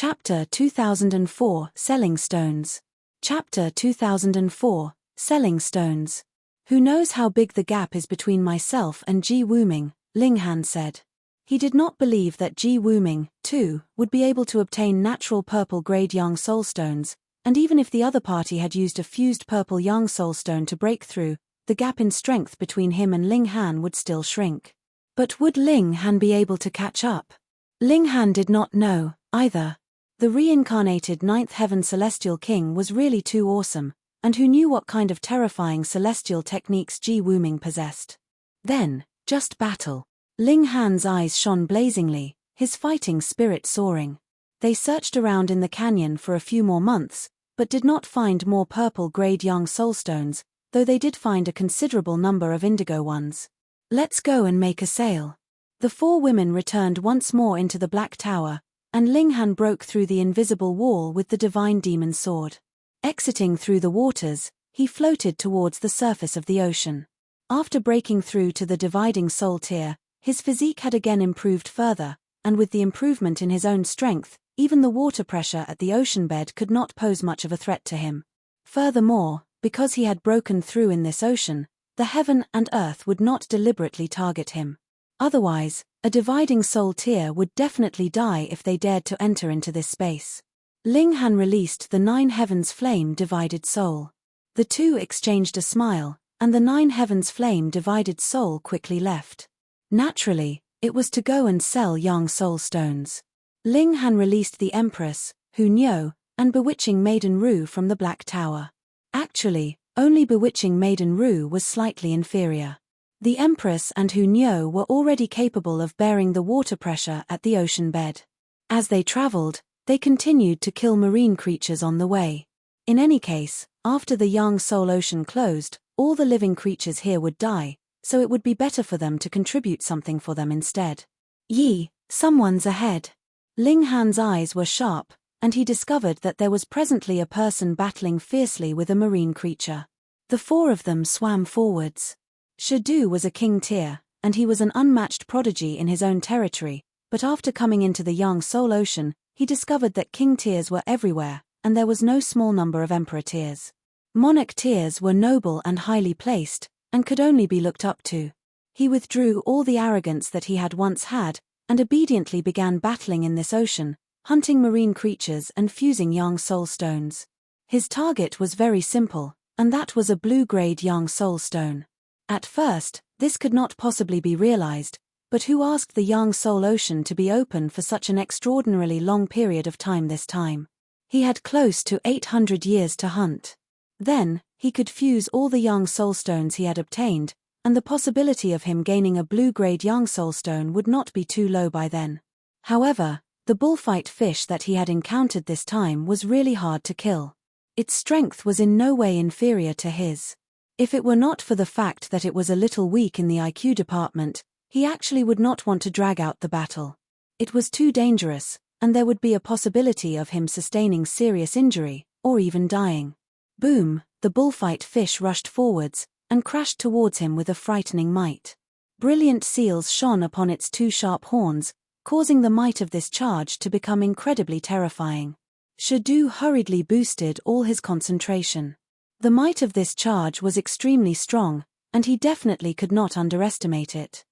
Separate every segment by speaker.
Speaker 1: Chapter 2004 Selling Stones. Chapter 2004 Selling Stones. Who knows how big the gap is between myself and Ji Wuming, Ling Han said. He did not believe that Ji Wuming, too, would be able to obtain natural purple-grade Yang Soul Stones, and even if the other party had used a fused purple Yang Soul Stone to break through, the gap in strength between him and Ling Han would still shrink. But would Ling Han be able to catch up? Ling Han did not know, either. The reincarnated Ninth Heaven Celestial King was really too awesome, and who knew what kind of terrifying celestial techniques Ji Wuming possessed. Then, just battle. Ling Han's eyes shone blazingly, his fighting spirit soaring. They searched around in the canyon for a few more months, but did not find more purple-grade Yang Soul Stones, though they did find a considerable number of indigo ones. Let's go and make a sale. The four women returned once more into the Black Tower, and Ling Han broke through the invisible wall with the divine demon sword. Exiting through the waters, he floated towards the surface of the ocean. After breaking through to the dividing soul tier, his physique had again improved further, and with the improvement in his own strength, even the water pressure at the ocean bed could not pose much of a threat to him. Furthermore, because he had broken through in this ocean, the heaven and earth would not deliberately target him. Otherwise, a dividing soul tier would definitely die if they dared to enter into this space. Ling Han released the Nine Heavens Flame Divided Soul. The two exchanged a smile, and the Nine Heavens Flame Divided Soul quickly left. Naturally, it was to go and sell Yang Soul Stones. Ling Han released the Empress, Hu Niu, and Bewitching Maiden Ru from the Black Tower. Actually, only Bewitching Maiden Ru was slightly inferior. The Empress and Hu Niu were already capable of bearing the water pressure at the ocean bed. As they traveled, they continued to kill marine creatures on the way. In any case, after the Yang Soul Ocean closed, all the living creatures here would die, so it would be better for them to contribute something for them instead. Yi, someone's ahead. Ling Han's eyes were sharp, and he discovered that there was presently a person battling fiercely with a marine creature. The four of them swam forwards. Shadu was a king tier, and he was an unmatched prodigy in his own territory, but after coming into the Yang Soul Ocean, he discovered that king tiers were everywhere, and there was no small number of emperor tiers. Monarch tiers were noble and highly placed, and could only be looked up to. He withdrew all the arrogance that he had once had, and obediently began battling in this ocean, hunting marine creatures and fusing Yang Soul Stones. His target was very simple, and that was a blue-grade Yang Soul Stone. At first, this could not possibly be realized, but who asked the Yang Soul Ocean to be open for such an extraordinarily long period of time this time? He had close to 800 years to hunt. Then, he could fuse all the Yang Soul Stones he had obtained, and the possibility of him gaining a blue-grade Yang Soul Stone would not be too low by then. However, the bullfight fish that he had encountered this time was really hard to kill. Its strength was in no way inferior to his. If it were not for the fact that it was a little weak in the IQ department, he actually would not want to drag out the battle. It was too dangerous, and there would be a possibility of him sustaining serious injury, or even dying. Boom, the bullfight fish rushed forwards, and crashed towards him with a frightening might. Brilliant seals shone upon its two sharp horns, causing the might of this charge to become incredibly terrifying. Shadu hurriedly boosted all his concentration. The might of this charge was extremely strong, and he definitely could not underestimate it.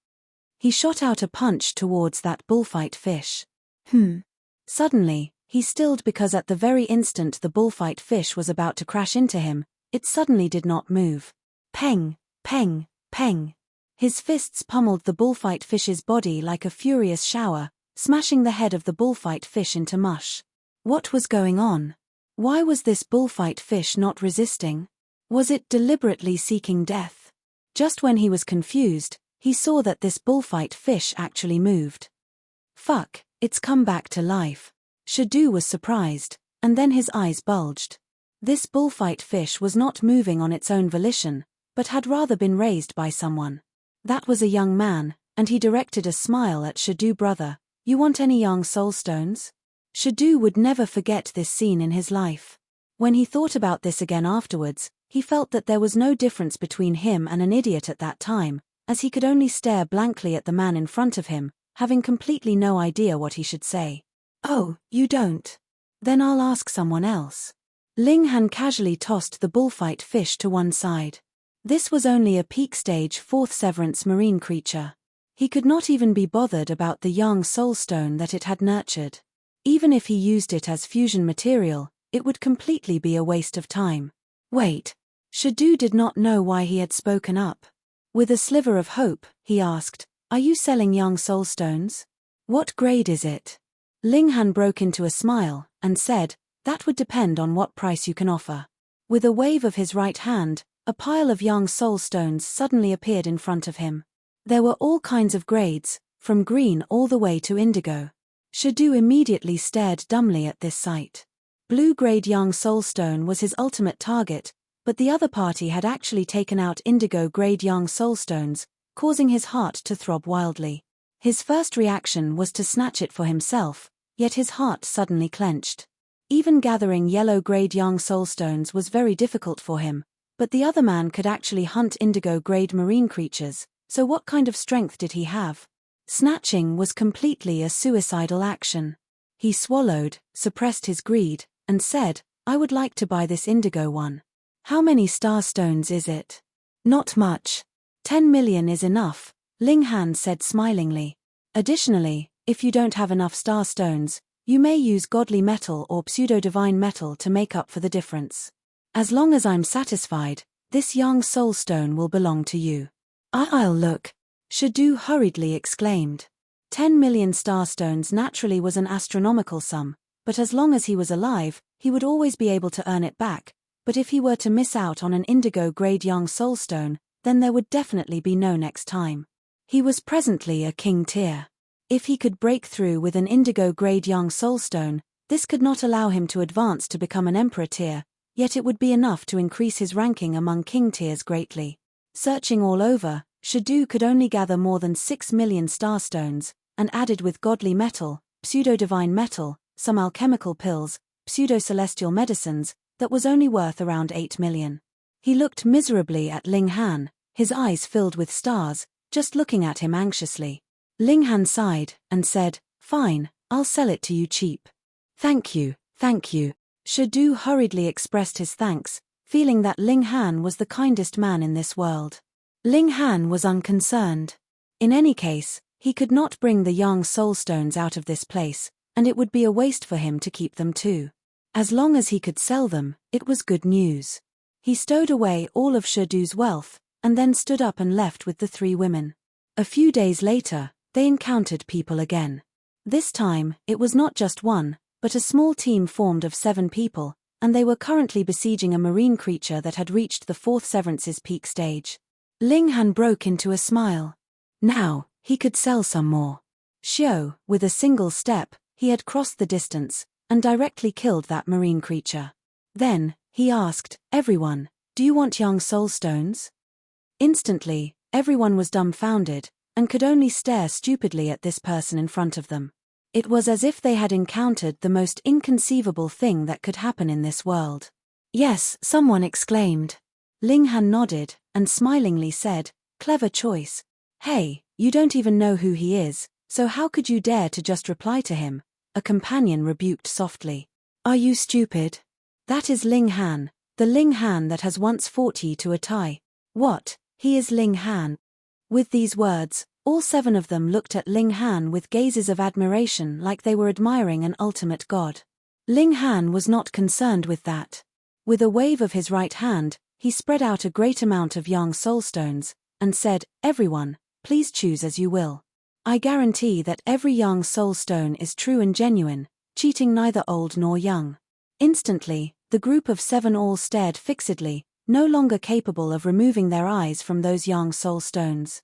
Speaker 1: He shot out a punch towards that bullfight fish. Suddenly, he stilled because at the very instant the bullfight fish was about to crash into him, it suddenly did not move. Peng, peng, peng. His fists pummeled the bullfight fish's body like a furious shower, smashing the head of the bullfight fish into mush. What was going on? Why was this bullfight fish not resisting? Was it deliberately seeking death? Just when he was confused, he saw that this bullfight fish actually moved. Fuck, it's come back to life. Shadu was surprised, and then his eyes bulged. This bullfight fish was not moving on its own volition, but had rather been raised by someone. That was a young man, and he directed a smile at Shadu. Brother, you want any Yang Soul Stones? Shadu would never forget this scene in his life. When he thought about this again afterwards, he felt that there was no difference between him and an idiot at that time, as he could only stare blankly at the man in front of him, having completely no idea what he should say. Oh, you don't? Then I'll ask someone else. Ling Han casually tossed the bullfight fish to one side. This was only a peak stage 4th severance marine creature. He could not even be bothered about the young soulstone that it had nurtured. Even if he used it as fusion material, it would completely be a waste of time. Wait. Shadu did not know why he had spoken up. With a sliver of hope, he asked, "Are you selling young soulstones? What grade is it?" Ling Han broke into a smile, and said, "That would depend on what price you can offer." With a wave of his right hand, a pile of young soulstones suddenly appeared in front of him. There were all kinds of grades, from green all the way to indigo. Shadu immediately stared dumbly at this sight. Blue-grade young soulstone was his ultimate target, but the other party had actually taken out indigo-grade young soulstones, causing his heart to throb wildly. His first reaction was to snatch it for himself, yet his heart suddenly clenched. Even gathering yellow-grade young soulstones was very difficult for him, but the other man could actually hunt indigo-grade marine creatures, so what kind of strength did he have? Snatching was completely a suicidal action. He swallowed, suppressed his greed, and said, "I would like to buy this indigo one. How many starstones is it?" "Not much. 10 million is enough," Ling Han said smilingly. "Additionally, if you don't have enough starstones, you may use godly metal or pseudo-divine metal to make up for the difference. As long as I'm satisfied, this young soulstone will belong to you." "I'll look," Shadu hurriedly exclaimed. 10 million starstones naturally was an astronomical sum, but as long as he was alive, he would always be able to earn it back, but if he were to miss out on an indigo-grade young soulstone, then there would definitely be no next time. He was presently a king tier. If he could break through with an indigo-grade young soulstone, this could not allow him to advance to become an emperor tier, yet it would be enough to increase his ranking among king tiers greatly. Searching all over, Shadu could only gather more than 6 million starstones, and added with godly metal, pseudo-divine metal, some alchemical pills, pseudo-celestial medicines, that was only worth around 8 million. He looked miserably at Ling Han, his eyes filled with stars, just looking at him anxiously. Ling Han sighed, and said, "Fine, I'll sell it to you cheap." Thank you. Shadu hurriedly expressed his thanks, feeling that Ling Han was the kindest man in this world. Ling Han was unconcerned. In any case, he could not bring the young soulstones out of this place, and it would be a waste for him to keep them too. As long as he could sell them, it was good news. He stowed away all of Shadu's wealth, and then stood up and left with the 3 women. A few days later, they encountered people again. This time, it was not just one, but a small team formed of 7 people, and they were currently besieging a marine creature that had reached the 4th severance's peak stage. Ling Han broke into a smile. Now, he could sell some more. Xiao, with a single step, he had crossed the distance, and directly killed that marine creature. Then, he asked, "Everyone, do you want young soulstones?" Instantly, everyone was dumbfounded, and could only stare stupidly at this person in front of them. It was as if they had encountered the most inconceivable thing that could happen in this world. "Yes," someone exclaimed. Ling Han nodded, and smilingly said, "Clever choice. Hey, you don't even know who he is, so how could you dare to just reply to him?" A companion rebuked softly. "Are you stupid? That is Ling Han, the Ling Han that has once fought you to a tie." "What? He is Ling Han?" With these words, all 7 of them looked at Ling Han with gazes of admiration like they were admiring an ultimate god. Ling Han was not concerned with that. With a wave of his right hand, he spread out a great amount of young soulstones, and said, "Everyone, please choose as you will. I guarantee that every young soulstone is true and genuine, cheating neither old nor young." Instantly, the group of 7 all stared fixedly, no longer capable of removing their eyes from those young soulstones.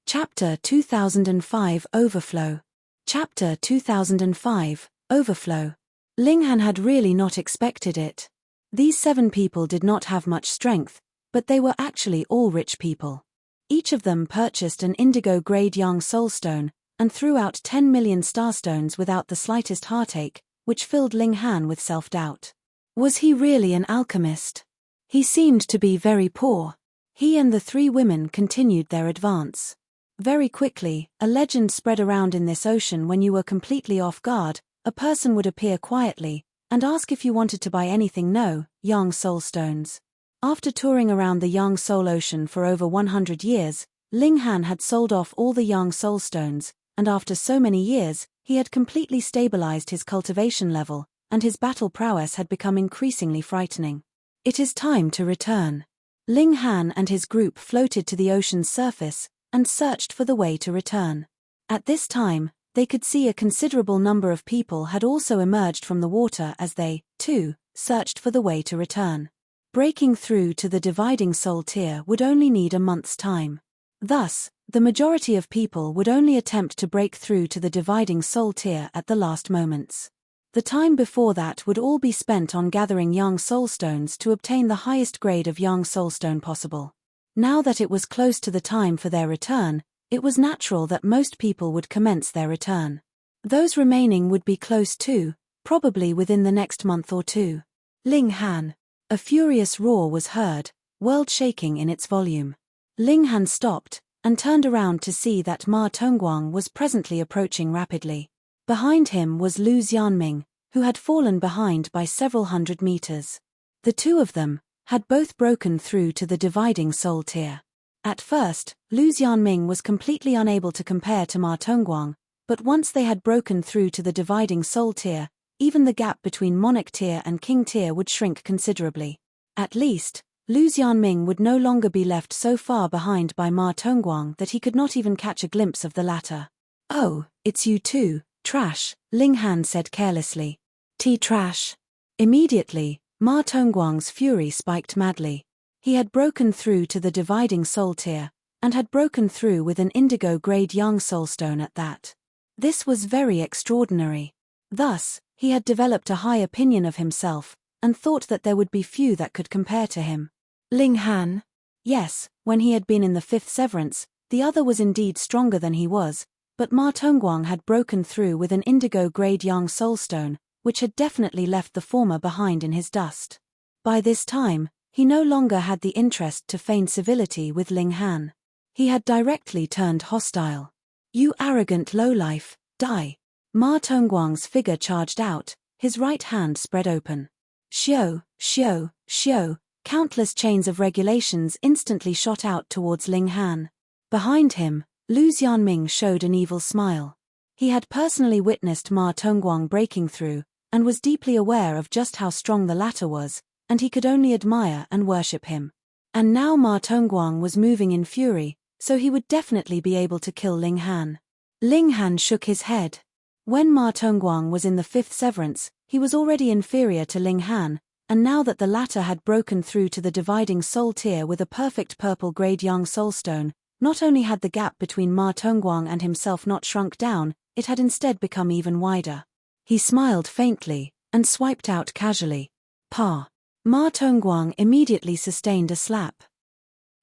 Speaker 1: Chapter 2005 Overflow. Chapter 2005 Overflow. Ling Han had really not expected it. These 7 people did not have much strength, but they were actually all rich people. Each of them purchased an indigo-grade young soulstone, and threw out 10 million starstones without the slightest heartache, which filled Ling Han with self-doubt. Was he really an alchemist? He seemed to be very poor. He and the 3 women continued their advance. Very quickly, a legend spread around in this ocean. When you were completely off guard, a person would appear quietly and ask if you wanted to buy anything. No, Yang Soul Stones. After touring around the Yang Soul Ocean for over 100 years, Ling Han had sold off all the Yang Soul Stones, and after so many years, he had completely stabilized his cultivation level, and his battle prowess had become increasingly frightening. It is time to return. Ling Han and his group floated to the ocean's surface and searched for the way to return. At this time, they could see a considerable number of people had also emerged from the water as they, too, searched for the way to return. Breaking through to the dividing soul tier would only need a month's time. Thus, the majority of people would only attempt to break through to the dividing soul tier at the last moments. The time before that would all be spent on gathering Yang Soul Stones to obtain the highest grade of Yang Soul Stone possible. Now that it was close to the time for their return, it was natural that most people would commence their return. Those remaining would be close too, probably within the next month or two. Ling Han. A furious roar was heard, world-shaking in its volume. Ling Han stopped, and turned around to see that Ma Tongguang was presently approaching rapidly. Behind him was Lu Xianming, who had fallen behind by several hundred meters. The two of them had both broken through to the dividing soul tier. At first, Lu Xianming was completely unable to compare to Ma Tongguang, but once they had broken through to the dividing soul tier, even the gap between monarch tier and king tier would shrink considerably. At least, Lu Xianming would no longer be left so far behind by Ma Tongguang that he could not even catch a glimpse of the latter. "Oh, it's you too, Trash," Ling Han said carelessly. Trash." Immediately, Ma Tongguang's fury spiked madly. He had broken through to the dividing soul tier, and had broken through with an indigo-grade Yang Soul Stone at that. This was very extraordinary. Thus, he had developed a high opinion of himself, and thought that there would be few that could compare to him. Ling Han? Yes, when he had been in the fifth severance, the other was indeed stronger than he was, but Ma Tongguang had broken through with an indigo-grade Yang Soul Stone, which had definitely left the former behind in his dust. By this time, he no longer had the interest to feign civility with Ling Han. He had directly turned hostile. "You arrogant lowlife, die!" Ma Tongguang's figure charged out, his right hand spread open. Xiao, xiao, xiao, countless chains of regulations instantly shot out towards Ling Han. Behind him, Lu Xianming showed an evil smile. He had personally witnessed Ma Tongguang breaking through, and was deeply aware of just how strong the latter was, and he could only admire and worship him. And now Ma Tongguang was moving in fury, so he would definitely be able to kill Ling Han. Ling Han shook his head. When Ma Tongguang was in the fifth severance, he was already inferior to Ling Han, and now that the latter had broken through to the dividing soul tier with a perfect purple-grade Yang Soul Stone, not only had the gap between Ma Tongguang and himself not shrunk down, it had instead become even wider. He smiled faintly, and swiped out casually. "Pa." Ma Tongguang immediately sustained a slap.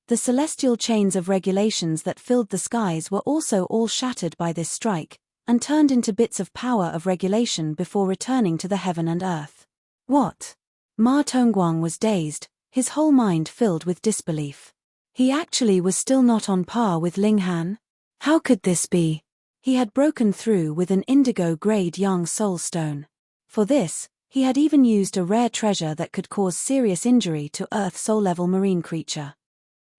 Speaker 1: The celestial chains of regulations that filled the skies were also all shattered by this strike, and turned into bits of power of regulation before returning to the heaven and earth. What? Ma Tongguang was dazed, his whole mind filled with disbelief. He actually was still not on par with Ling Han? How could this be? He had broken through with an indigo-grade Yang Soul Stone. For this, he had even used a rare treasure that could cause serious injury to Earth soul-level marine creature.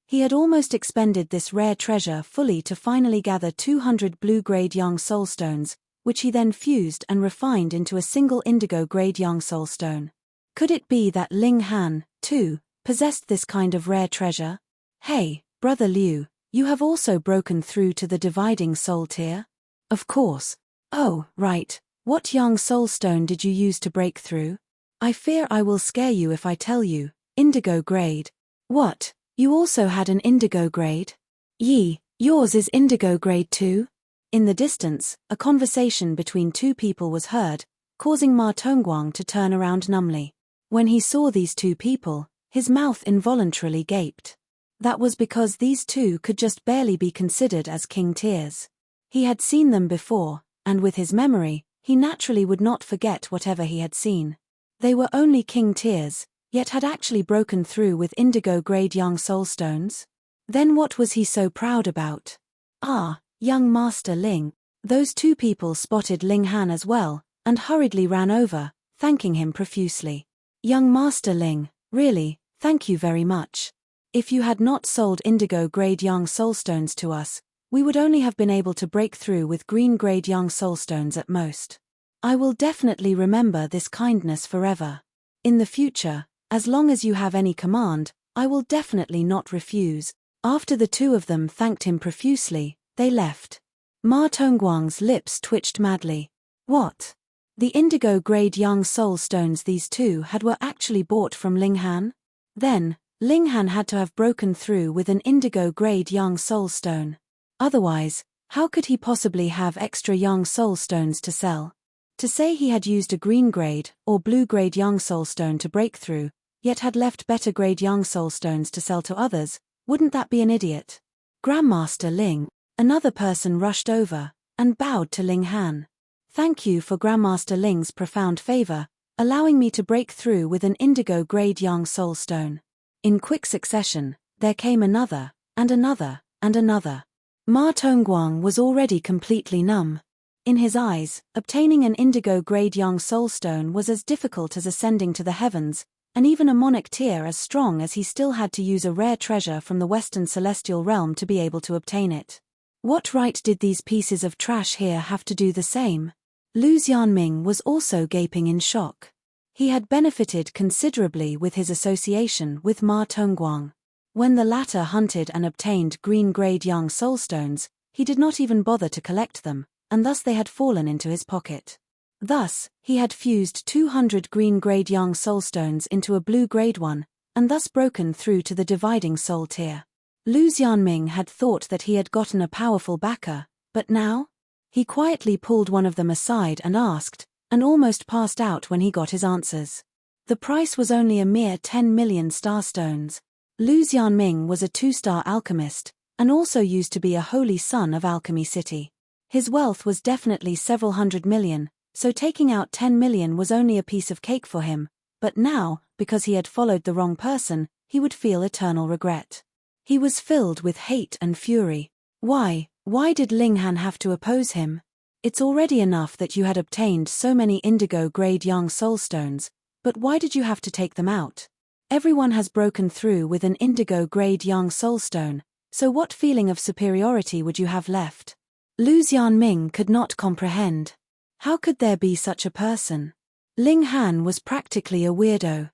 Speaker 1: He had almost expended this rare treasure fully to finally gather 200 blue-grade Yang Soul Stones, which he then fused and refined into a single indigo-grade Yang Soul Stone. Could it be that Ling Han, too, possessed this kind of rare treasure? "Hey, Brother Liu, you have also broken through to the dividing soul tier?" "Of course." "Oh, right. What Yang Soul Stone did you use to break through?" "I fear I will scare you if I tell you. Indigo grade." "What? You also had an indigo grade?" "Yi, yours is indigo grade too?" In the distance, a conversation between two people was heard, causing Ma Tongguang to turn around numbly. When he saw these two people, his mouth involuntarily gaped. That was because these two could just barely be considered as king tiers. He had seen them before, and with his memory, he naturally would not forget whatever he had seen. They were only king tiers, yet had actually broken through with indigo-grade Yang Soul Stones? Then what was he so proud about? "Ah, young Master Ling." Those two people spotted Ling Han as well, and hurriedly ran over, thanking him profusely. "Young Master Ling, really, thank you very much. If you had not sold indigo-grade young soulstones to us, we would only have been able to break through with green-grade young soulstones at most. I will definitely remember this kindness forever. In the future, as long as you have any command, I will definitely not refuse." After the two of them thanked him profusely, they left. Ma Tongguang's lips twitched madly. What? The indigo-grade young soul stones these two had were actually bought from Ling Han? Then, Ling Han had to have broken through with an indigo-grade young soul stone. Otherwise, how could he possibly have extra young soul stones to sell? To say he had used a green-grade or blue-grade young soul stone to break through, yet had left better-grade young soul stones to sell to others, wouldn't that be an idiot? "Grandmaster Ling," another person rushed over, and bowed to Ling Han. "Thank you for Grandmaster Ling's profound favor, allowing me to break through with an indigo-grade young soul stone." In quick succession, there came another, and another, and another. Ma Tongguang was already completely numb. In his eyes, obtaining an indigo-grade young soul stone was as difficult as ascending to the heavens, and even a monarch tier as strong as he still had to use a rare treasure from the western celestial realm to be able to obtain it. What right did these pieces of trash here have to do the same? Lu Xianming was also gaping in shock. He had benefited considerably with his association with Ma Tongguang. When the latter hunted and obtained green-grade young soulstones, he did not even bother to collect them, and thus they had fallen into his pocket. Thus, he had fused 200 green-grade young soulstones into a blue-grade one, and thus broken through to the dividing soul tier. Lu Xianming had thought that he had gotten a powerful backer, but now? He quietly pulled one of them aside and asked, and almost passed out when he got his answers. The price was only a mere 10 million starstones. Lu Xianming was a 2-star alchemist, and also used to be a holy son of Alchemy City. His wealth was definitely several hundred million, so taking out 10 million was only a piece of cake for him, but now, because he had followed the wrong person, he would feel eternal regret. He was filled with hate and fury. Why did Ling Han have to oppose him? It's already enough that you had obtained so many indigo-grade young soulstones, but why did you have to take them out? Everyone has broken through with an indigo-grade young soulstone, so what feeling of superiority would you have left? Lu Xianming could not comprehend. How could there be such a person? Ling Han was practically a weirdo.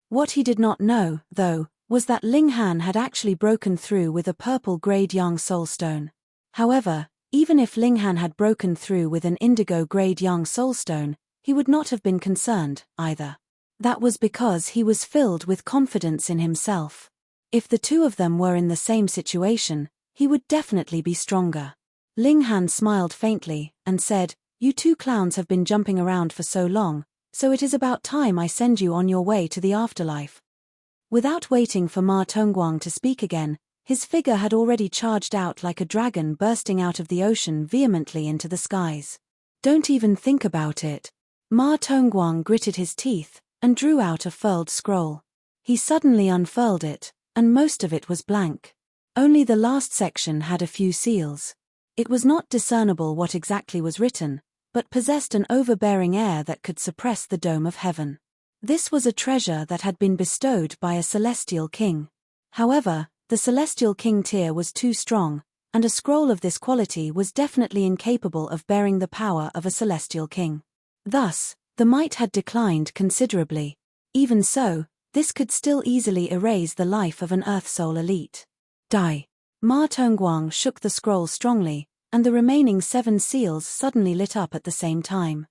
Speaker 1: What he did not know, though, was that Ling Han had actually broken through with a purple-grade young soulstone. However, even if Ling Han had broken through with an indigo-grade young soulstone, he would not have been concerned, either. That was because he was filled with confidence in himself. If the two of them were in the same situation, he would definitely be stronger. Ling Han smiled faintly, and said, "You two clowns have been jumping around for so long, so it is about time I send you on your way to the afterlife." Without waiting for Ma Tongguang to speak again, his figure had already charged out like a dragon bursting out of the ocean vehemently into the skies. "Don't even think about it." Ma Tongguang gritted his teeth, and drew out a furled scroll. He suddenly unfurled it, and most of it was blank. Only the last section had a few seals. It was not discernible what exactly was written, but possessed an overbearing air that could suppress the dome of heaven. This was a treasure that had been bestowed by a celestial king. However, the celestial king tier was too strong, and a scroll of this quality was definitely incapable of bearing the power of a celestial king. Thus, the might had declined considerably. Even so, this could still easily erase the life of an Earth Soul elite. Die. Ma Tongguang shook the scroll strongly, and the remaining 7 seals suddenly lit up at the same time.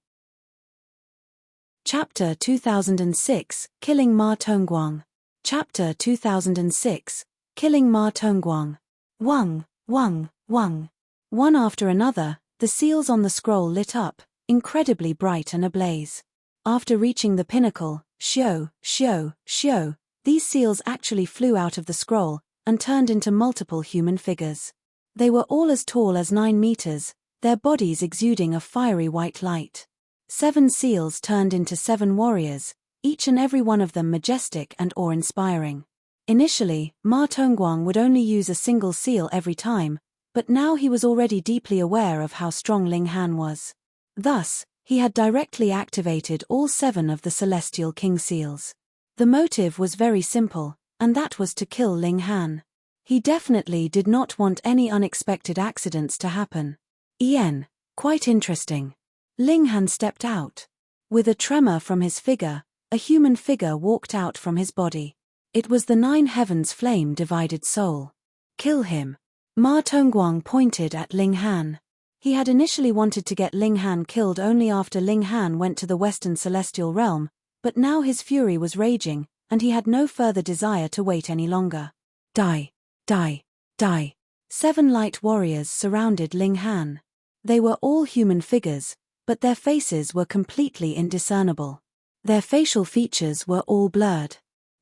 Speaker 1: Chapter 2006, Killing Ma Tongguang. Chapter 2006, Killing Ma Tongguang. Wang, Wang, Wang. One after another, the seals on the scroll lit up, incredibly bright and ablaze. After reaching the pinnacle, shio, shio, shio, these seals actually flew out of the scroll, and turned into multiple human figures. They were all as tall as 9 meters, their bodies exuding a fiery white light. 7 seals turned into 7 warriors, each and every one of them majestic and awe-inspiring. Initially, Ma Tongguang would only use a single seal every time, but now he was already deeply aware of how strong Ling Han was. Thus, he had directly activated all 7 of the Celestial King Seals. The motive was very simple, and that was to kill Ling Han. He definitely did not want any unexpected accidents to happen. Quite interesting. Ling Han stepped out. With a tremor from his figure, a human figure walked out from his body. It was the 9 heavens flame divided soul. Kill him. Ma Tongguang pointed at Ling Han. He had initially wanted to get Ling Han killed only after Ling Han went to the Western Celestial Realm, but now his fury was raging, and he had no further desire to wait any longer. Die! Die! Die! 7 light warriors surrounded Ling Han. They were all human figures, but their faces were completely indiscernible. Their facial features were all blurred.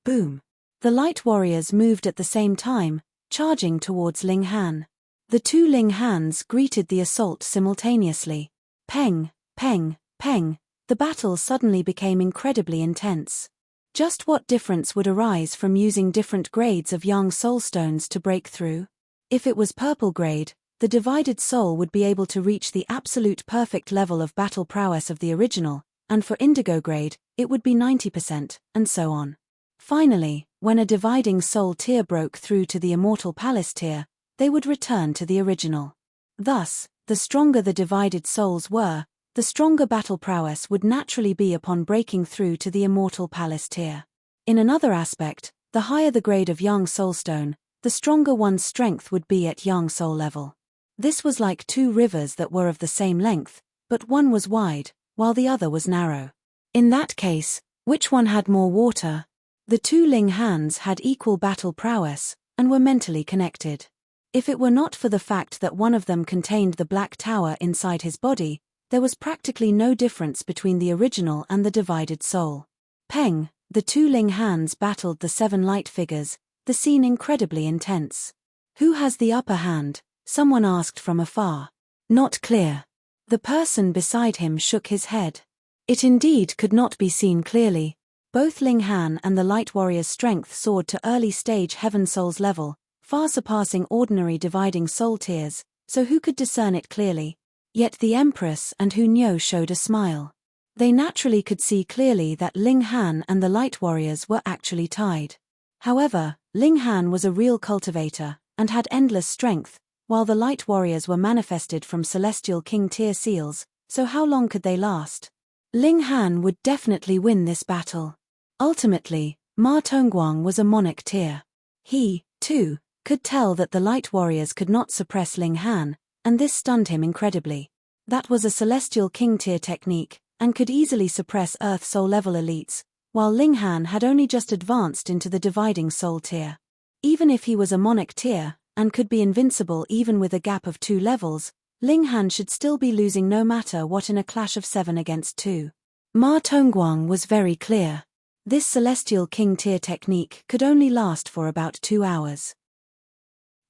Speaker 1: Boom! The light warriors moved at the same time, charging towards Ling Han. The 2 Ling Hans greeted the assault simultaneously. Peng, peng, peng. The battle suddenly became incredibly intense. Just what difference would arise from using different grades of Yang Soul Stones to break through? If it was purple grade, the divided soul would be able to reach the absolute perfect level of battle prowess of the original, and for indigo grade, it would be 90%, and so on. Finally, when a dividing soul tier broke through to the immortal palace tier, they would return to the original. Thus, the stronger the divided souls were, the stronger battle prowess would naturally be upon breaking through to the immortal palace tier. In another aspect, the higher the grade of Yang Soul Stone, the stronger one's strength would be at Yang Soul level. This was like 2 rivers that were of the same length, but one was wide, while the other was narrow. In that case, which one had more water? The 2 Ling Hans had equal battle prowess, and were mentally connected. If it were not for the fact that one of them contained the Black Tower inside his body, there was practically no difference between the original and the divided soul. Peng, the 2 Ling Hans battled the 7 light figures, the scene incredibly intense. Who has the upper hand? Someone asked from afar. Not clear. The person beside him shook his head. It indeed could not be seen clearly. Both Ling Han and the Light Warrior's strength soared to early stage Heaven Souls level, far surpassing ordinary dividing soul tiers, so who could discern it clearly? Yet the Empress and Hu Niu showed a smile. They naturally could see clearly that Ling Han and the Light Warriors were actually tied. However, Ling Han was a real cultivator, and had endless strength, while the Light Warriors were manifested from Celestial King tier seals, so how long could they last? Ling Han would definitely win this battle. Ultimately, Ma Tongguang was a monarch tier. He, too, could tell that the Light Warriors could not suppress Ling Han, and this stunned him incredibly. That was a Celestial King tier technique, and could easily suppress Earth Soul level elites, while Ling Han had only just advanced into the Dividing Soul tier. Even if he was a monarch tier, and could be invincible even with a gap of 2 levels, Ling Han should still be losing no matter what in a clash of 7 against 2. Ma Tongguang was very clear. This Celestial King tier technique could only last for about 2 hours.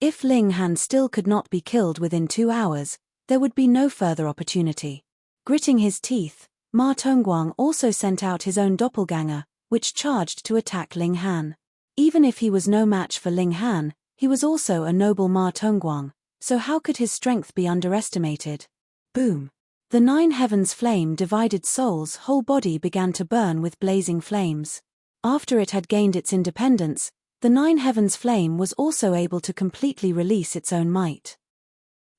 Speaker 1: If Ling Han still could not be killed within 2 hours, there would be no further opportunity. Gritting his teeth, Ma Tongguang also sent out his own doppelganger, which charged to attack Ling Han. Even if he was no match for Ling Han, he was also a noble Ma Tongguang, so how could his strength be underestimated? Boom! The 9 heavens flame divided soul's whole body began to burn with blazing flames. After it had gained its independence, the 9 heavens flame was also able to completely release its own might.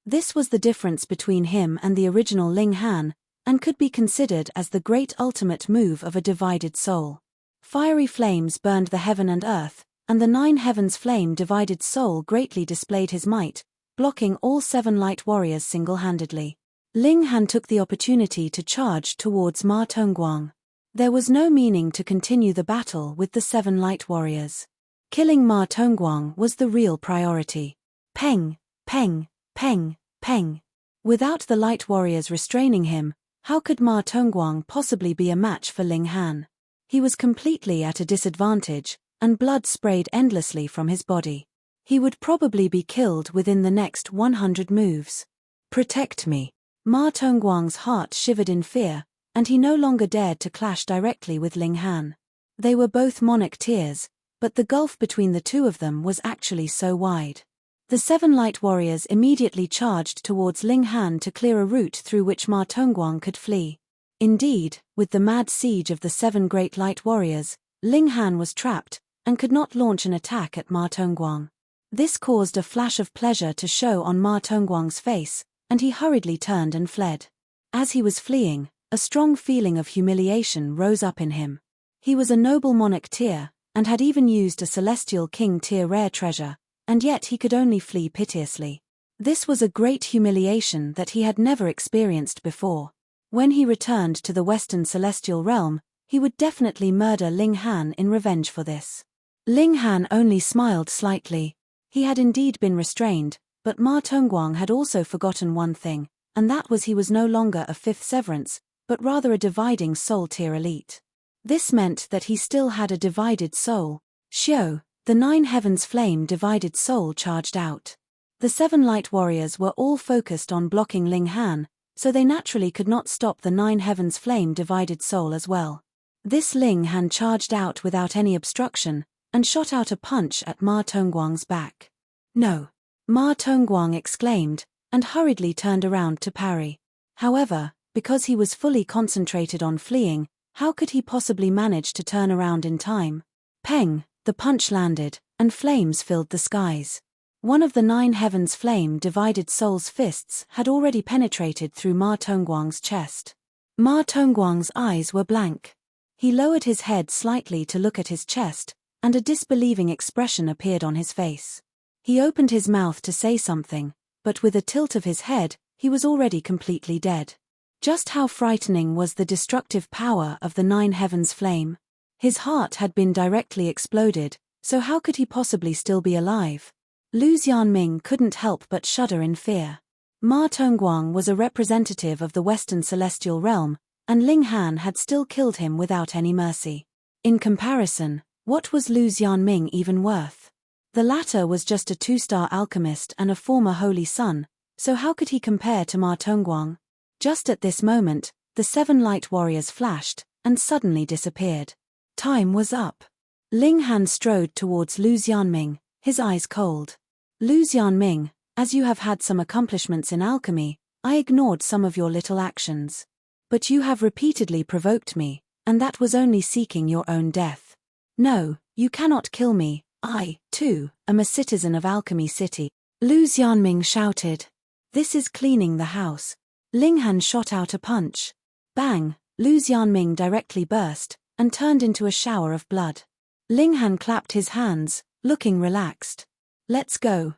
Speaker 1: This was the difference between him and the original Ling Han, and could be considered as the great ultimate move of a divided soul. Fiery flames burned the heaven and earth, and the 9 heavens flame divided soul greatly displayed his might, blocking all 7 light warriors single-handedly. Ling Han took the opportunity to charge towards Ma Tongguang. There was no meaning to continue the battle with the 7 light warriors. Killing Ma Tongguang was the real priority. Peng, peng, peng, peng. Without the light warriors restraining him, how could Ma Tongguang possibly be a match for Ling Han? He was completely at a disadvantage, and blood sprayed endlessly from his body. He would probably be killed within the next 100 moves. Protect me. Ma Tongguang's heart shivered in fear, and he no longer dared to clash directly with Ling Han. They were both monarch tiers, but the gulf between the two of them was actually so wide. The 7 light warriors immediately charged towards Ling Han to clear a route through which Ma Tongguang could flee. Indeed, with the mad siege of the 7 great light warriors, Ling Han was trapped, and could not launch an attack at Ma Tongguang. This caused a flash of pleasure to show on Ma Tongguang's face, and he hurriedly turned and fled. As he was fleeing, a strong feeling of humiliation rose up in him. He was a noble monarch tier, and had even used a celestial king tier rare treasure, and yet he could only flee piteously. This was a great humiliation that he had never experienced before. When he returned to the Western Celestial Realm, he would definitely murder Ling Han in revenge for this. Ling Han only smiled slightly. He had indeed been restrained, but Ma Tongguang had also forgotten one thing, and that was he was no longer a 5th severance, but rather a dividing soul tier elite. This meant that he still had a divided soul. Xiao, the 9 heavens flame divided soul, charged out. The 7 light warriors were all focused on blocking Ling Han, so they naturally could not stop the 9 heavens flame divided soul as well. This Ling Han charged out without any obstruction, and shot out a punch at Ma Tongguang's back. "No!" Ma Tongguang exclaimed, and hurriedly turned around to parry. However, because he was fully concentrated on fleeing, how could he possibly manage to turn around in time? Peng! The punch landed, and flames filled the skies. One of the 9 heavens flame divided soul's fists had already penetrated through Ma Tongguang's chest. Ma Tongguang's eyes were blank. He lowered his head slightly to look at his chest, and a disbelieving expression appeared on his face. He opened his mouth to say something, but with a tilt of his head, he was already completely dead. Just how frightening was the destructive power of the 9 heavens flame? His heart had been directly exploded, so how could he possibly still be alive? Lu Xianming couldn't help but shudder in fear. Ma Tongguang was a representative of the Western Celestial Realm, and Ling Han had still killed him without any mercy. In comparison, what was Lu Xianming even worth? The latter was just a 2-star alchemist and a former holy son, so how could he compare to Ma Tongguang? Just at this moment, the 7 light warriors flashed, and suddenly disappeared. Time was up. Ling Han strode towards Lu Xianming, his eyes cold. "Lu Xianming, as you have had some accomplishments in alchemy, I ignored some of your little actions. But you have repeatedly provoked me, and that was only seeking your own death. No, you cannot kill me, I, too, am a citizen of Alchemy City," Lu Xianming shouted. "This is cleaning the house." Ling Han shot out a punch. Bang! Lu Xianming directly burst, and turned into a shower of blood. Ling Han clapped his hands, looking relaxed. Let's go,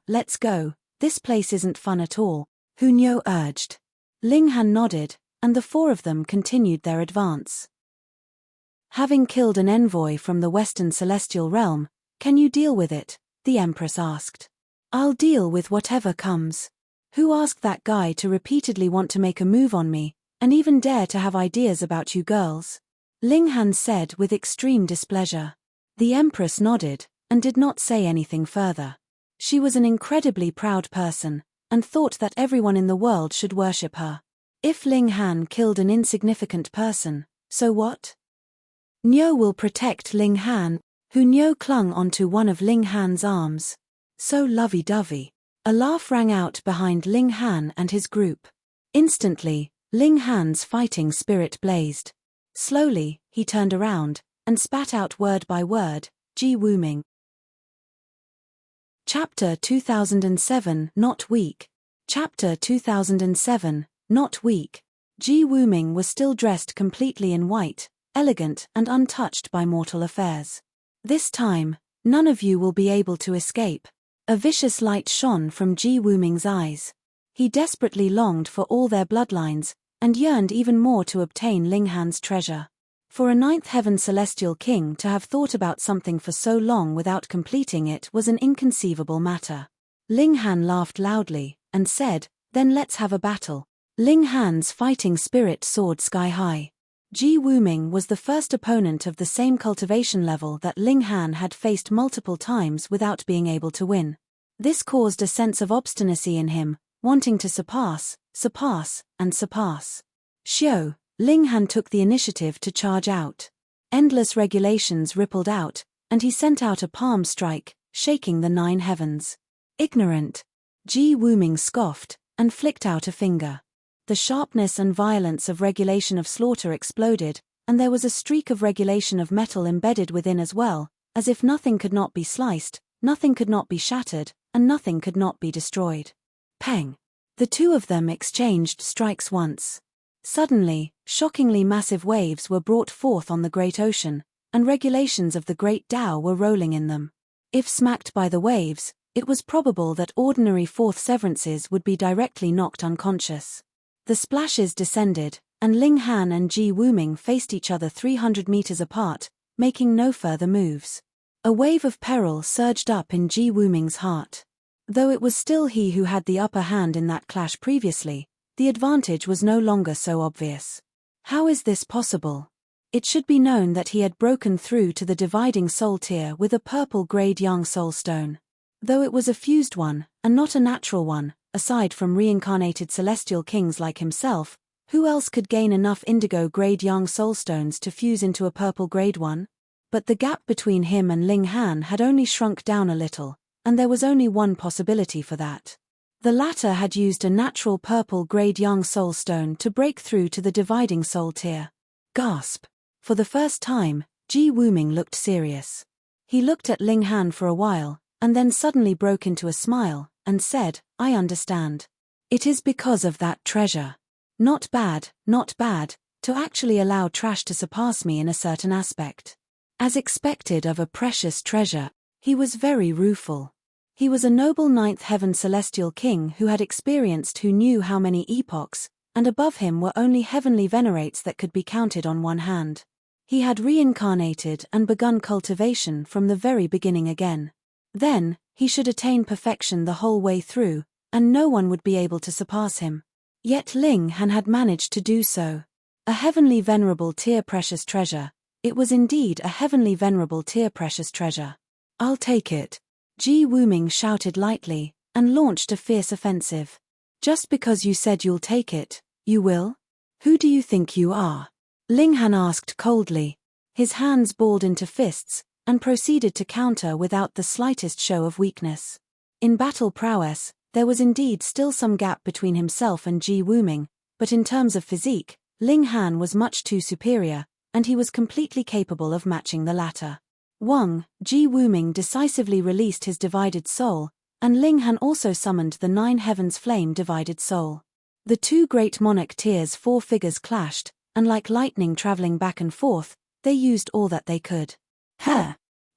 Speaker 1: this place isn't fun at all," Hu Niu urged. Ling Han nodded, and the 4 of them continued their advance. Having killed an envoy from the Western Celestial Realm, "Can you deal with it?" the Empress asked. "I'll deal with whatever comes. Who asked that guy to repeatedly want to make a move on me, and even dare to have ideas about you girls?" Ling Han said with extreme displeasure. The Empress nodded, and did not say anything further. She was an incredibly proud person, and thought that everyone in the world should worship her. If Ling Han killed an insignificant person, so what? Niu will protect Ling Han. Hu Niu clung onto one of Ling Han's arms. So lovey-dovey. A laugh rang out behind Ling Han and his group. Instantly, Ling Han's fighting spirit blazed. Slowly, he turned around, and spat out word by word, "Ji Wuming." Chapter 2007, Not Weak. Chapter 2007, Not Weak. Ji Wuming was still dressed completely in white, elegant and untouched by mortal affairs. "This time, none of you will be able to escape." A vicious light shone from Ji Wuming's eyes. He desperately longed for all their bloodlines, and yearned even more to obtain Ling Han's treasure. For a 9th heaven celestial king to have thought about something for so long without completing it was an inconceivable matter. Ling Han laughed loudly, and said, "Then let's have a battle." Ling Han's fighting spirit soared sky high. Ji Wuming was the first opponent of the same cultivation level that Ling Han had faced multiple times without being able to win. This caused a sense of obstinacy in him, wanting to surpass, and surpass. Xiao, Ling Han took the initiative to charge out. Endless regulations rippled out, and he sent out a palm strike, shaking the 9 heavens. Ignorant. Ji Wuming scoffed, and flicked out a finger. The sharpness and violence of regulation of slaughter exploded, and there was a streak of regulation of metal embedded within as well, as if nothing could not be sliced, nothing could not be shattered, and nothing could not be destroyed. Peng. The two of them exchanged strikes once. Suddenly, shockingly massive waves were brought forth on the great ocean, and regulations of the great Tao were rolling in them. If smacked by the waves, it was probable that ordinary fourth severances would be directly knocked unconscious. The splashes descended, and Ling Han and Ji Wuming faced each other 300 meters apart, making no further moves. A wave of peril surged up in Ji Wuming's heart. Though it was still he who had the upper hand in that clash previously, the advantage was no longer so obvious. How is this possible? It should be known that he had broken through to the dividing soul tier with a purple grade Yang soul stone. Though it was a fused one, and not a natural one, aside from reincarnated celestial kings like himself, who else could gain enough indigo grade Yang soul stones to fuse into a purple grade one? But the gap between him and Ling Han had only shrunk down a little, and there was only one possibility for that. The latter had used a natural purple grade Yang soul stone to break through to the dividing soul tier. Gasp. For the first time, Ji Wuming looked serious. He looked at Ling Han for a while, and then suddenly broke into a smile, and said, "I understand. It is because of that treasure. Not bad, to actually allow trash to surpass me in a certain aspect." As expected of a precious treasure, he was very rueful. He was a noble ninth heaven celestial king who had experienced who knew how many epochs, and above him were only heavenly venerates that could be counted on one hand. He had reincarnated and begun cultivation from the very beginning again. Then, he should attain perfection the whole way through, and no one would be able to surpass him. Yet Ling Han had managed to do so. A heavenly venerable tier precious treasure. It was indeed a heavenly venerable tier precious treasure. "I'll take it," Ji Wuming shouted lightly, and launched a fierce offensive. "Just because you said you'll take it, you will? Who do you think you are?" Ling Han asked coldly. His hands balled into fists, and proceeded to counter without the slightest show of weakness. In battle prowess, there was indeed still some gap between himself and Ji Wuming, but in terms of physique, Ling Han was much too superior, and he was completely capable of matching the latter. Ji Wuming decisively released his divided soul, and Ling Han also summoned the 9 heavens flame divided soul. The two great monarch tiers' 4 figures clashed, and like lightning traveling back and forth, they used all that they could.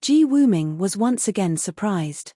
Speaker 1: Ji Wuming was once again surprised.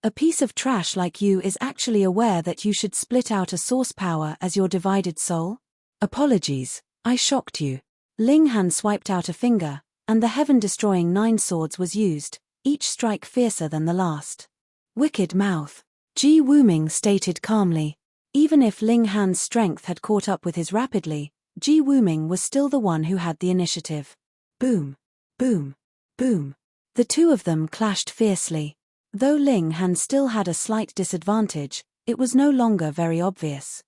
Speaker 1: "A piece of trash like you is actually aware that you should split out a source power as your divided soul? Apologies, I shocked you." Ling Han swiped out a finger, and the heaven-destroying 9 swords was used, each strike fiercer than the last. "Wicked mouth," Ji Wuming stated calmly. Even if Ling Han's strength had caught up with his rapidly, Ji Wuming was still the one who had the initiative. Boom, boom, boom. The two of them clashed fiercely. Though Ling Han still had a slight disadvantage, it was no longer very obvious.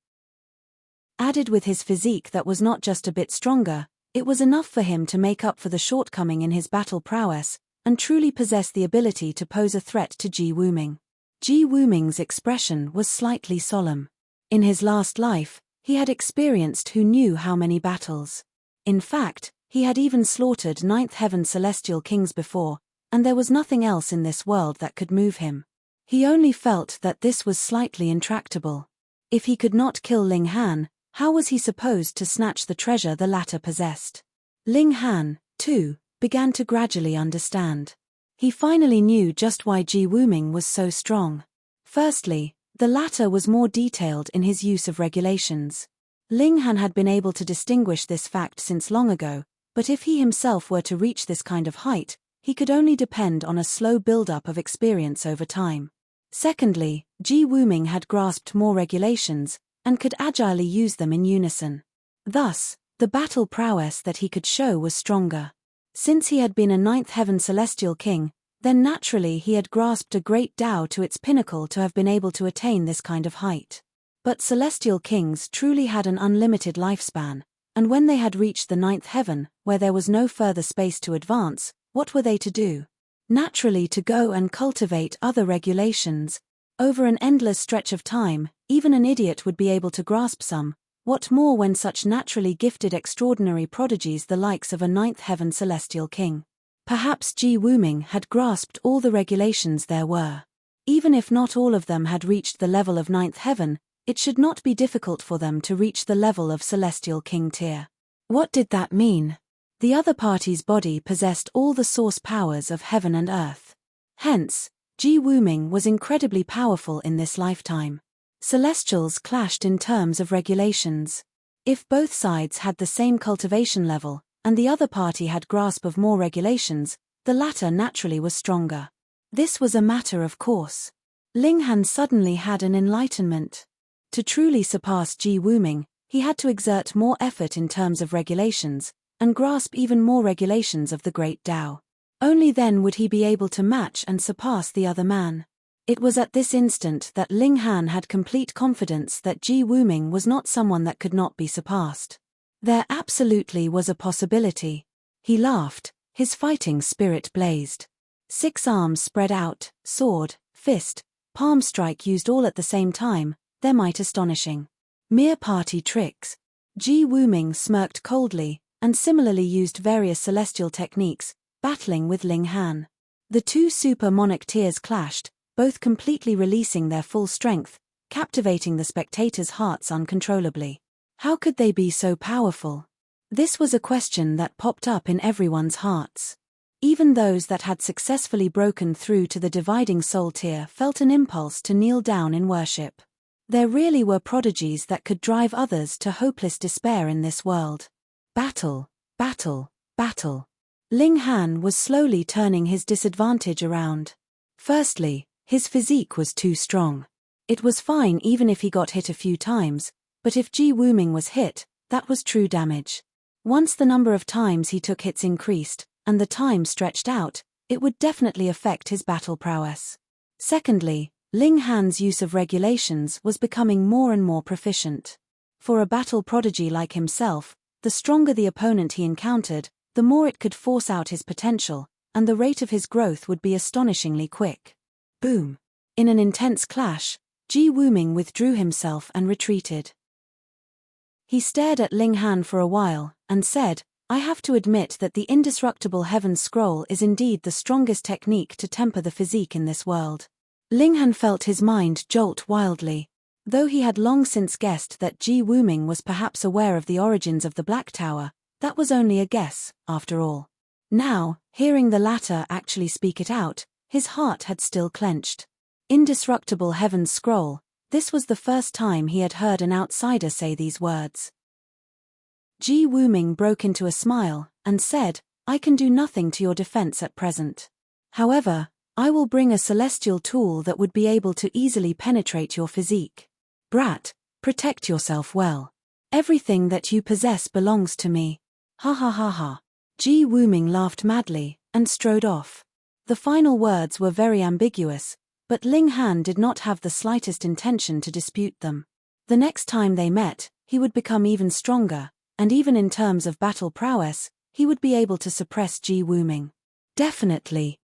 Speaker 1: Added with his physique that was not just a bit stronger, it was enough for him to make up for the shortcoming in his battle prowess, and truly possess the ability to pose a threat to Ji Wuming. Ji Wuming's expression was slightly solemn. In his last life, he had experienced who knew how many battles. In fact, he had even slaughtered 9th heaven celestial kings before, and there was nothing else in this world that could move him. He only felt that this was slightly intractable. If he could not kill Ling Han, how was he supposed to snatch the treasure the latter possessed? Ling Han, too, began to gradually understand. He finally knew just why Ji Wuming was so strong. Firstly, the latter was more detailed in his use of regulations. Ling Han had been able to distinguish this fact since long ago, but if he himself were to reach this kind of height, he could only depend on a slow build-up of experience over time. Secondly, Ji Wuming had grasped more regulations, and could agilely use them in unison. Thus, the battle prowess that he could show was stronger. Since he had been a 9th heaven celestial king, then naturally he had grasped a great Tao to its pinnacle to have been able to attain this kind of height. But celestial kings truly had an unlimited lifespan, and when they had reached the 9th heaven, where there was no further space to advance, what were they to do? naturally to go and cultivate other regulations. Over an endless stretch of time, even an idiot would be able to grasp some. What more when such naturally gifted extraordinary prodigies the likes of a ninth heaven celestial king? Perhaps Ji Wuming had grasped all the regulations there were. Even if not all of them had reached the level of ninth heaven, it should not be difficult for them to reach the level of celestial king tier. What did that mean? The other party's body possessed all the source powers of heaven and earth. Hence, Ji Wuming was incredibly powerful in this lifetime. Celestials clashed in terms of regulations. If both sides had the same cultivation level, and the other party had grasp of more regulations, the latter naturally was stronger. This was a matter of course. Linghan suddenly had an enlightenment. To truly surpass Ji Wuming, he had to exert more effort in terms of regulations, and grasp even more regulations of the great Tao. Only then would he be able to match and surpass the other man. It was at this instant that Linghan had complete confidence that Ji Wuming was not someone that could not be surpassed. There absolutely was a possibility. He laughed, his fighting spirit blazed. 6 arms spread out, sword, fist, palm strike used all at the same time, their might astonishing. Mere party tricks. Ji Wuming smirked coldly, and similarly used various celestial techniques, battling with Linghan. The two super monarch tiers clashed, both completely releasing their full strength, captivating the spectators' hearts uncontrollably. How could they be so powerful? This was a question that popped up in everyone's hearts. Even those that had successfully broken through to the dividing soul tier felt an impulse to kneel down in worship. There really were prodigies that could drive others to hopeless despair in this world. Battle, battle, battle. Linghan was slowly turning his disadvantage around. Firstly, his physique was too strong. It was fine even if he got hit a few times, but if Ji Wuming was hit, that was true damage. Once the number of times he took hits increased, and the time stretched out, it would definitely affect his battle prowess. Secondly, Linghan's use of regulations was becoming more and more proficient. For a battle prodigy like himself, the stronger the opponent he encountered, the more it could force out his potential, and the rate of his growth would be astonishingly quick. Boom! In an intense clash, Ji Wuming withdrew himself and retreated. He stared at Linghan for a while, and said, "I have to admit that the indestructible Heaven Scroll is indeed the strongest technique to temper the physique in this world." Linghan felt his mind jolt wildly. Though he had long since guessed that Ji Wuming was perhaps aware of the origins of the Black Tower, that was only a guess, after all. Now, hearing the latter actually speak it out, his heart had still clenched. Indestructible Heaven's Scroll, this was the first time he had heard an outsider say these words. Ji Wuming broke into a smile, and said, "I can do nothing to your defense at present. However, I will bring a celestial tool that would be able to easily penetrate your physique. Brat, protect yourself well. Everything that you possess belongs to me." Ha ha ha ha. Ji Wuming laughed madly, and strode off. The final words were very ambiguous, but Linghan did not have the slightest intention to dispute them. The next time they met, he would become even stronger, and even in terms of battle prowess, he would be able to suppress Ji Wuming. Definitely.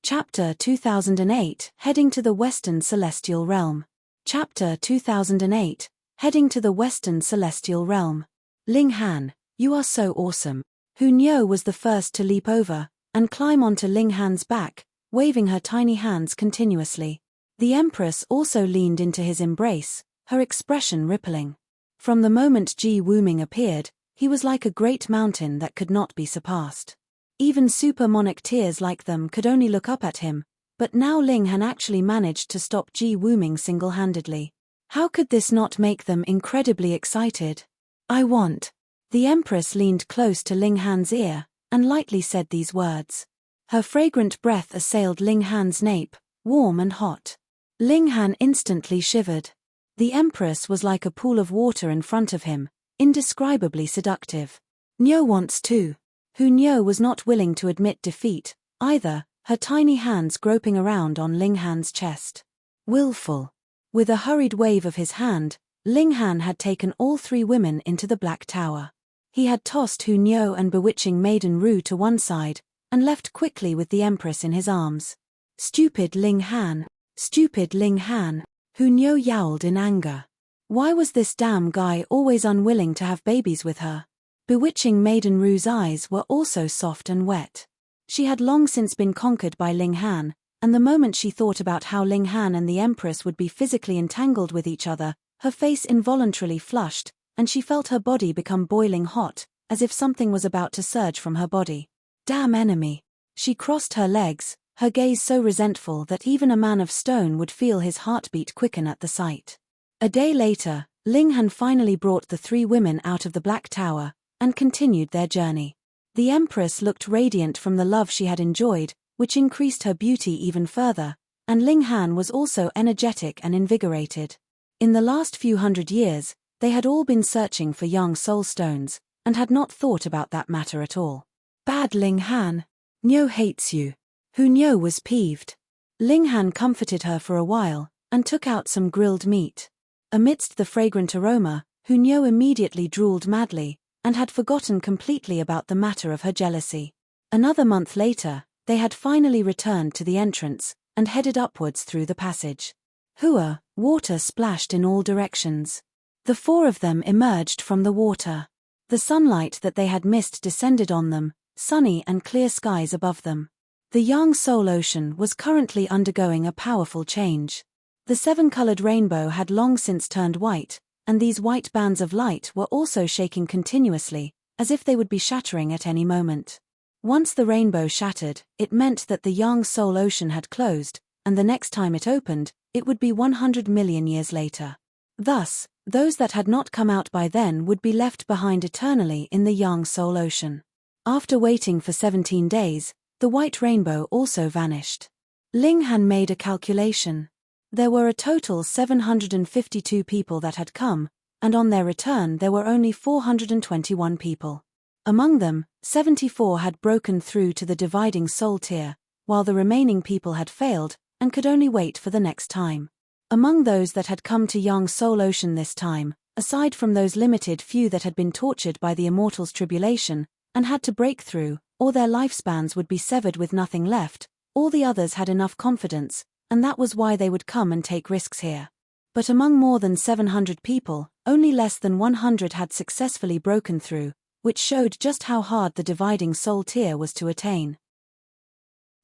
Speaker 1: Chapter 2008, Heading to the Western Celestial Realm. Chapter 2008, Heading to the Western Celestial Realm. Linghan, you are so awesome. Hu Niu was the first to leap over, and climb onto Linghan's back, waving her tiny hands continuously. The Empress also leaned into his embrace, her expression rippling. From the moment Ji Wuming appeared, he was like a great mountain that could not be surpassed. Even super monarch tiers like them could only look up at him, but now Linghan actually managed to stop Ji Wuming single-handedly. How could this not make them incredibly excited? "I want." The Empress leaned close to Linghan's ear, and lightly said these words. Her fragrant breath assailed Linghan's nape, warm and hot. Linghan instantly shivered. The Empress was like a pool of water in front of him, indescribably seductive. "Niu wants too." Hu Niu was not willing to admit defeat, either, her tiny hands groping around on Linghan's chest. Willful. With a hurried wave of his hand, Linghan had taken all 3 women into the Black Tower. He had tossed Hu Niu and bewitching Maiden Ru to one side, and left quickly with the Empress in his arms. Stupid Ling Han! Stupid Ling Han! Hu Niu yowled in anger. Why was this damn guy always unwilling to have babies with her? Bewitching Maiden Ru's eyes were also soft and wet. She had long since been conquered by Ling Han, and the moment she thought about how Ling Han and the Empress would be physically entangled with each other, her face involuntarily flushed, and she felt her body become boiling hot, as if something was about to surge from her body. Damn enemy! She crossed her legs, her gaze so resentful that even a man of stone would feel his heartbeat quicken at the sight. A day later, Ling Han finally brought the three women out of the Black Tower, and continued their journey. The Empress looked radiant from the love she had enjoyed, which increased her beauty even further, and Ling Han was also energetic and invigorated. In the last few hundred years, they had all been searching for young soul stones, and had not thought about that matter at all. Bad Ling Han! Niu hates you. Hu Niu was peeved. Ling Han comforted her for a while, and took out some grilled meat. Amidst the fragrant aroma, Hu Niu immediately drooled madly, and had forgotten completely about the matter of her jealousy. Another month later, they had finally returned to the entrance, and headed upwards through the passage. Hua, water splashed in all directions. The four of them emerged from the water. The sunlight that they had missed descended on them, sunny and clear skies above them. The Yang Soul Ocean was currently undergoing a powerful change. The seven-colored rainbow had long since turned white, and these white bands of light were also shaking continuously, as if they would be shattering at any moment. Once the rainbow shattered, it meant that the Yang Soul Ocean had closed, and the next time it opened, it would be 100 million years later. Thus, those that had not come out by then would be left behind eternally in the Yang Soul Ocean. After waiting for 17 days, the white rainbow also vanished. Ling Han made a calculation. There were a total 752 people that had come, and on their return there were only 421 people. Among them, 74 had broken through to the dividing soul tier, while the remaining people had failed, and could only wait for the next time. Among those that had come to Yang Soul Ocean this time, aside from those limited few that had been tortured by the Immortals' tribulation, and had to break through, or their lifespans would be severed with nothing left, all the others had enough confidence, and that was why they would come and take risks here. But among more than 700 people, only less than 100 had successfully broken through, which showed just how hard the dividing soul tier was to attain.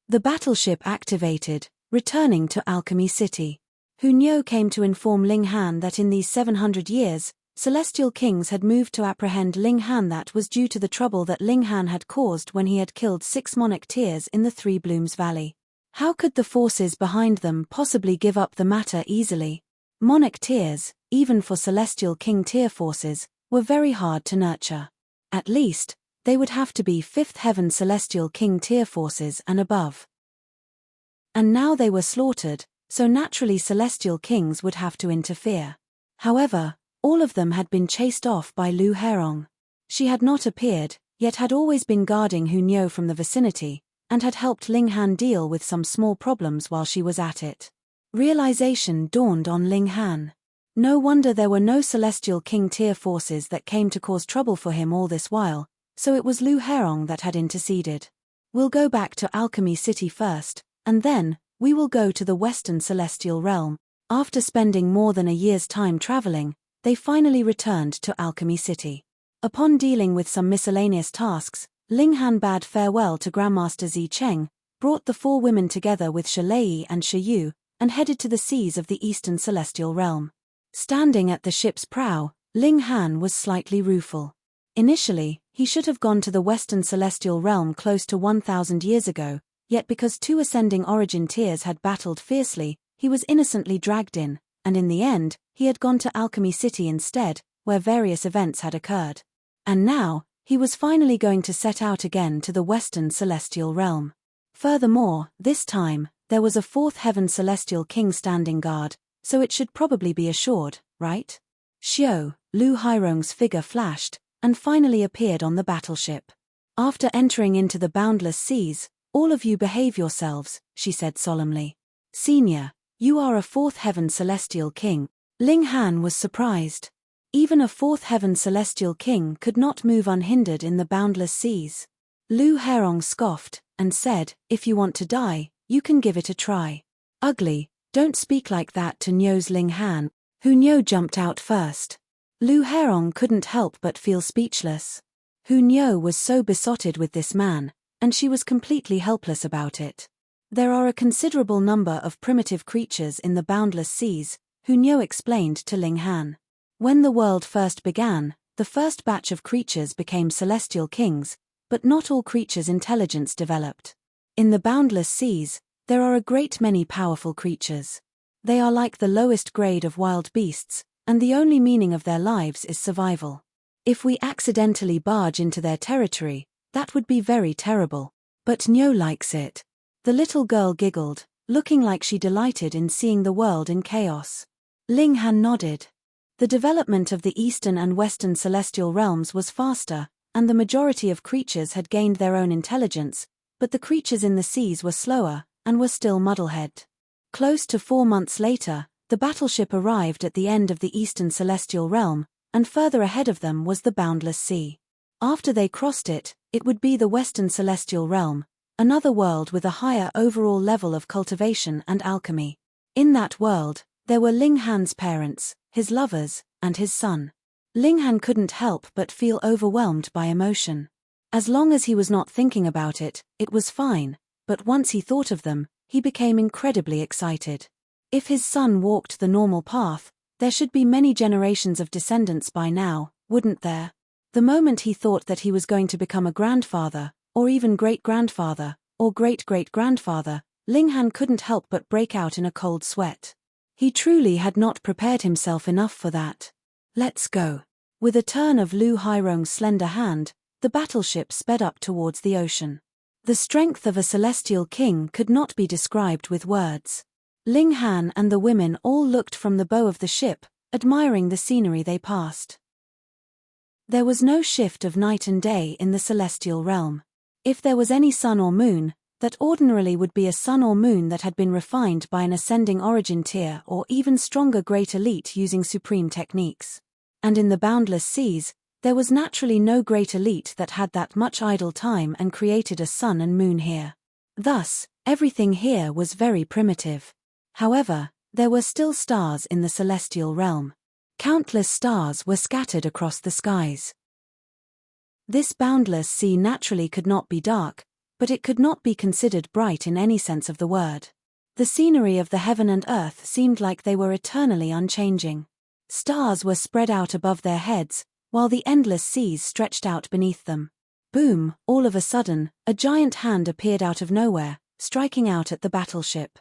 Speaker 1: The battleship activated, returning to Alchemy City. Hu Niu came to inform Ling Han that in these 700 years, celestial kings had moved to apprehend Ling Han. That was due to the trouble that Ling Han had caused when he had killed 6 monarch tiers in the Three Blooms Valley. How could the forces behind them possibly give up the matter easily? Monarch tiers, even for celestial king tier forces, were very hard to nurture. At least, they would have to be 5th heaven celestial king tier forces and above. And now they were slaughtered, so naturally celestial kings would have to interfere. However, all of them had been chased off by Lu Herong. She had not appeared, yet had always been guarding Hu Niu from the vicinity, and had helped Ling Han deal with some small problems while she was at it. Realization dawned on Ling Han. No wonder there were no celestial king tier forces that came to cause trouble for him all this while, so it was Lu Herong that had interceded. We'll go back to Alchemy City first, and then, we will go to the Western Celestial Realm. After spending more than a year's time traveling, they finally returned to Alchemy City. Upon dealing with some miscellaneous tasks, Ling Han bade farewell to Grandmaster Zi Cheng, brought the 4 women together with Shalei and Shiyu, and headed to the seas of the Eastern Celestial Realm. Standing at the ship's prow, Ling Han was slightly rueful. Initially, he should have gone to the Western Celestial Realm close to 1,000 years ago, yet because 2 ascending origin tiers had battled fiercely, he was innocently dragged in, and in the end, he had gone to Alchemy City instead, where various events had occurred. And now, he was finally going to set out again to the Western Celestial Realm. Furthermore, this time, there was a 4th heaven celestial king standing guard, so it should probably be assured, right? Xiao, Lu Hairong's figure flashed, and finally appeared on the battleship. After entering into the boundless seas, all of you behave yourselves, she said solemnly. Senior, you are a 4th heaven celestial king. Ling Han was surprised. Even a 4th heaven celestial king could not move unhindered in the boundless seas. Lu Herong scoffed, and said, "If you want to die, you can give it a try." "Ugly, don't speak like that to Nyo's Ling Han." Hu Nyo jumped out first. Lu Herong couldn't help but feel speechless. Hu Nyo was so besotted with this man, and she was completely helpless about it. "There are a considerable number of primitive creatures in the boundless seas," Hu Nyo explained to Ling Han. "When the world first began, the first batch of creatures became celestial kings, but not all creatures' intelligence developed. In the boundless seas, there are a great many powerful creatures. They are like the lowest grade of wild beasts, and the only meaning of their lives is survival. If we accidentally barge into their territory, that would be very terrible. But Nyo likes it." The little girl giggled, looking like she delighted in seeing the world in chaos. Ling Han nodded. The development of the eastern and western celestial realms was faster, and the majority of creatures had gained their own intelligence, but the creatures in the seas were slower, and were still muddlehead. Close to 4 months later, the battleship arrived at the end of the eastern celestial realm, and further ahead of them was the boundless sea. After they crossed it, it would be the western celestial realm, another world with a higher overall level of cultivation and alchemy. In that world, there were Ling Han's parents, his lovers, and his son. Ling Han couldn't help but feel overwhelmed by emotion. As long as he was not thinking about it, it was fine, but once he thought of them, he became incredibly excited. If his son walked the normal path, there should be many generations of descendants by now, wouldn't there? The moment he thought that he was going to become a grandfather, or even great-grandfather, or great-great-grandfather, Ling Han couldn't help but break out in a cold sweat. He truly had not prepared himself enough for that. "Let's go." With a turn of Lu Hairong's slender hand, the battleship sped up towards the ocean. The strength of a celestial king could not be described with words. Ling Han and the women all looked from the bow of the ship, admiring the scenery they passed. There was no shift of night and day in the celestial realm. If there was any sun or moon, that ordinarily would be a sun or moon that had been refined by an ascending origin tier or even stronger great elite using supreme techniques. And in the boundless seas, there was naturally no great elite that had that much idle time and created a sun and moon here. Thus, everything here was very primitive. However, there were still stars in the celestial realm. Countless stars were scattered across the skies. This boundless sea naturally could not be dark, but it could not be considered bright in any sense of the word. The scenery of the heaven and earth seemed like they were eternally unchanging. Stars were spread out above their heads, while the endless seas stretched out beneath them. Boom, all of a sudden, a giant hand appeared out of nowhere, striking out at the battleship.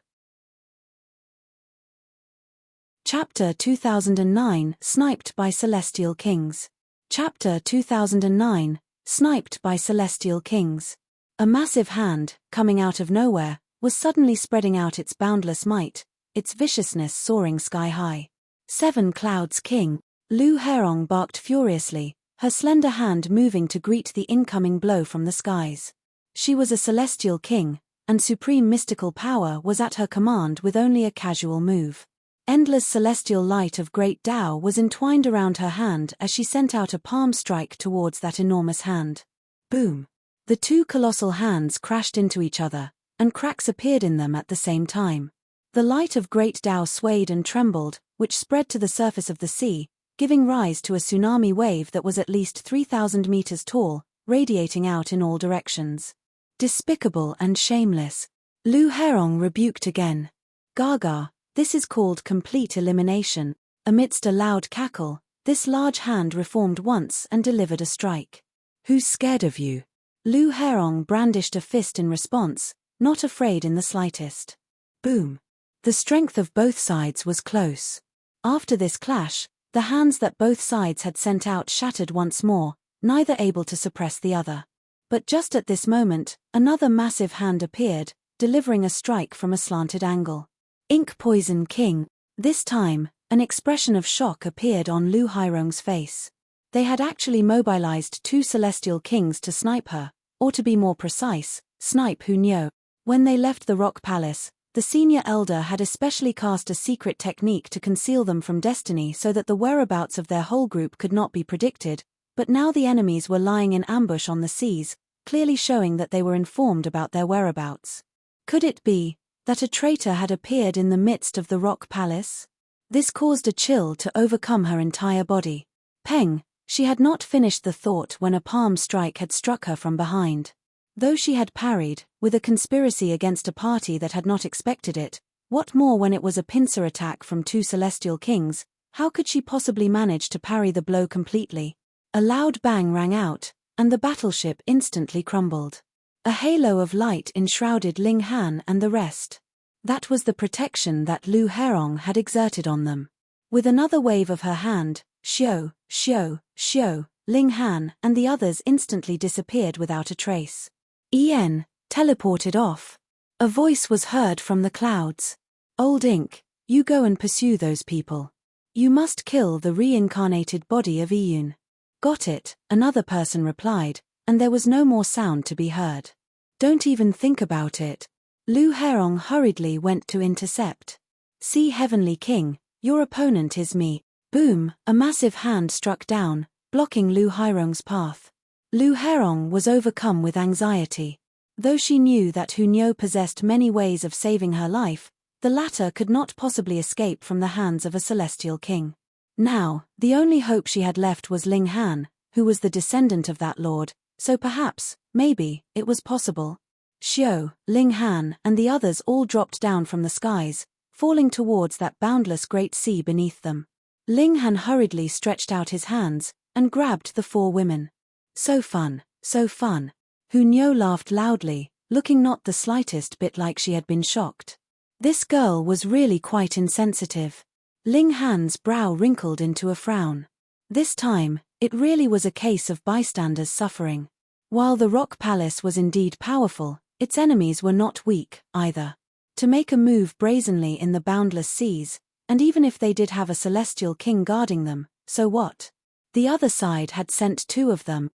Speaker 1: Chapter 2009, Sniped by Celestial Kings. Chapter 2009, Sniped by Celestial Kings. A massive hand, coming out of nowhere, was suddenly spreading out its boundless might, its viciousness soaring sky-high. 7 Clouds King. Lu Herong barked furiously, her slender hand moving to greet the incoming blow from the skies. She was a celestial king, and supreme mystical power was at her command with only a casual move. Endless celestial light of great Tao was entwined around her hand as she sent out a palm strike towards that enormous hand. Boom! The 2 colossal hands crashed into each other, and cracks appeared in them at the same time. The light of great Tao swayed and trembled, which spread to the surface of the sea, giving rise to a tsunami wave that was at least 3,000 meters tall, radiating out in all directions. Despicable and shameless. Lu Herong rebuked again. "Gaga, this is called complete elimination." Amidst a loud cackle, this large hand reformed once and delivered a strike. "Who's scared of you?" Lu Herong brandished a fist in response, not afraid in the slightest. Boom. The strength of both sides was close. After this clash, the hands that both sides had sent out shattered once more, neither able to suppress the other. But just at this moment, another massive hand appeared, delivering a strike from a slanted angle. Ink Poison King. This time, an expression of shock appeared on Lu Hairong's face. They had actually mobilized 2 celestial kings to snipe her, or to be more precise, snipe Hu Nyo. When they left the Rock Palace, the senior elder had especially cast a secret technique to conceal them from destiny so that the whereabouts of their whole group could not be predicted, but now the enemies were lying in ambush on the seas, clearly showing that they were informed about their whereabouts. Could it be that a traitor had appeared in the midst of the rock palace? This caused a chill to overcome her entire body. Peng, she had not finished the thought when a palm strike had struck her from behind. Though she had parried, with a conspiracy against a party that had not expected it, what more when it was a pincer attack from two celestial kings, how could she possibly manage to parry the blow completely? A loud bang rang out, and the battleship instantly crumbled. A halo of light enshrouded Ling Han and the rest. That was the protection that Lu Herong had exerted on them. With another wave of her hand, Xiao, Xiao, Xiao, Ling Han and the others instantly disappeared without a trace. En teleported off. A voice was heard from the clouds. Old Ink, you go and pursue those people. You must kill the reincarnated body of Iyun. Got it, another person replied, and there was no more sound to be heard. Don't even think about it. Lu Herong hurriedly went to intercept. See, Heavenly King, your opponent is me. Boom, a massive hand struck down, blocking Lu Herong's path. Lu Herong was overcome with anxiety. Though she knew that Hunyo possessed many ways of saving her life, the latter could not possibly escape from the hands of a celestial king. Now, the only hope she had left was Ling Han, who was the descendant of that lord, so perhaps, maybe, it was possible. Xiao, Ling Han and the others all dropped down from the skies, falling towards that boundless great sea beneath them. Ling Han hurriedly stretched out his hands, and grabbed the four women. So fun, so fun. Hunyo laughed loudly, looking not the slightest bit like she had been shocked. This girl was really quite insensitive. Ling Han's brow wrinkled into a frown. This time, it really was a case of bystanders suffering. While the rock palace was indeed powerful, its enemies were not weak, either. To make a move brazenly in the boundless seas, and even if they did have a celestial king guarding them, so what? The other side had sent two of them.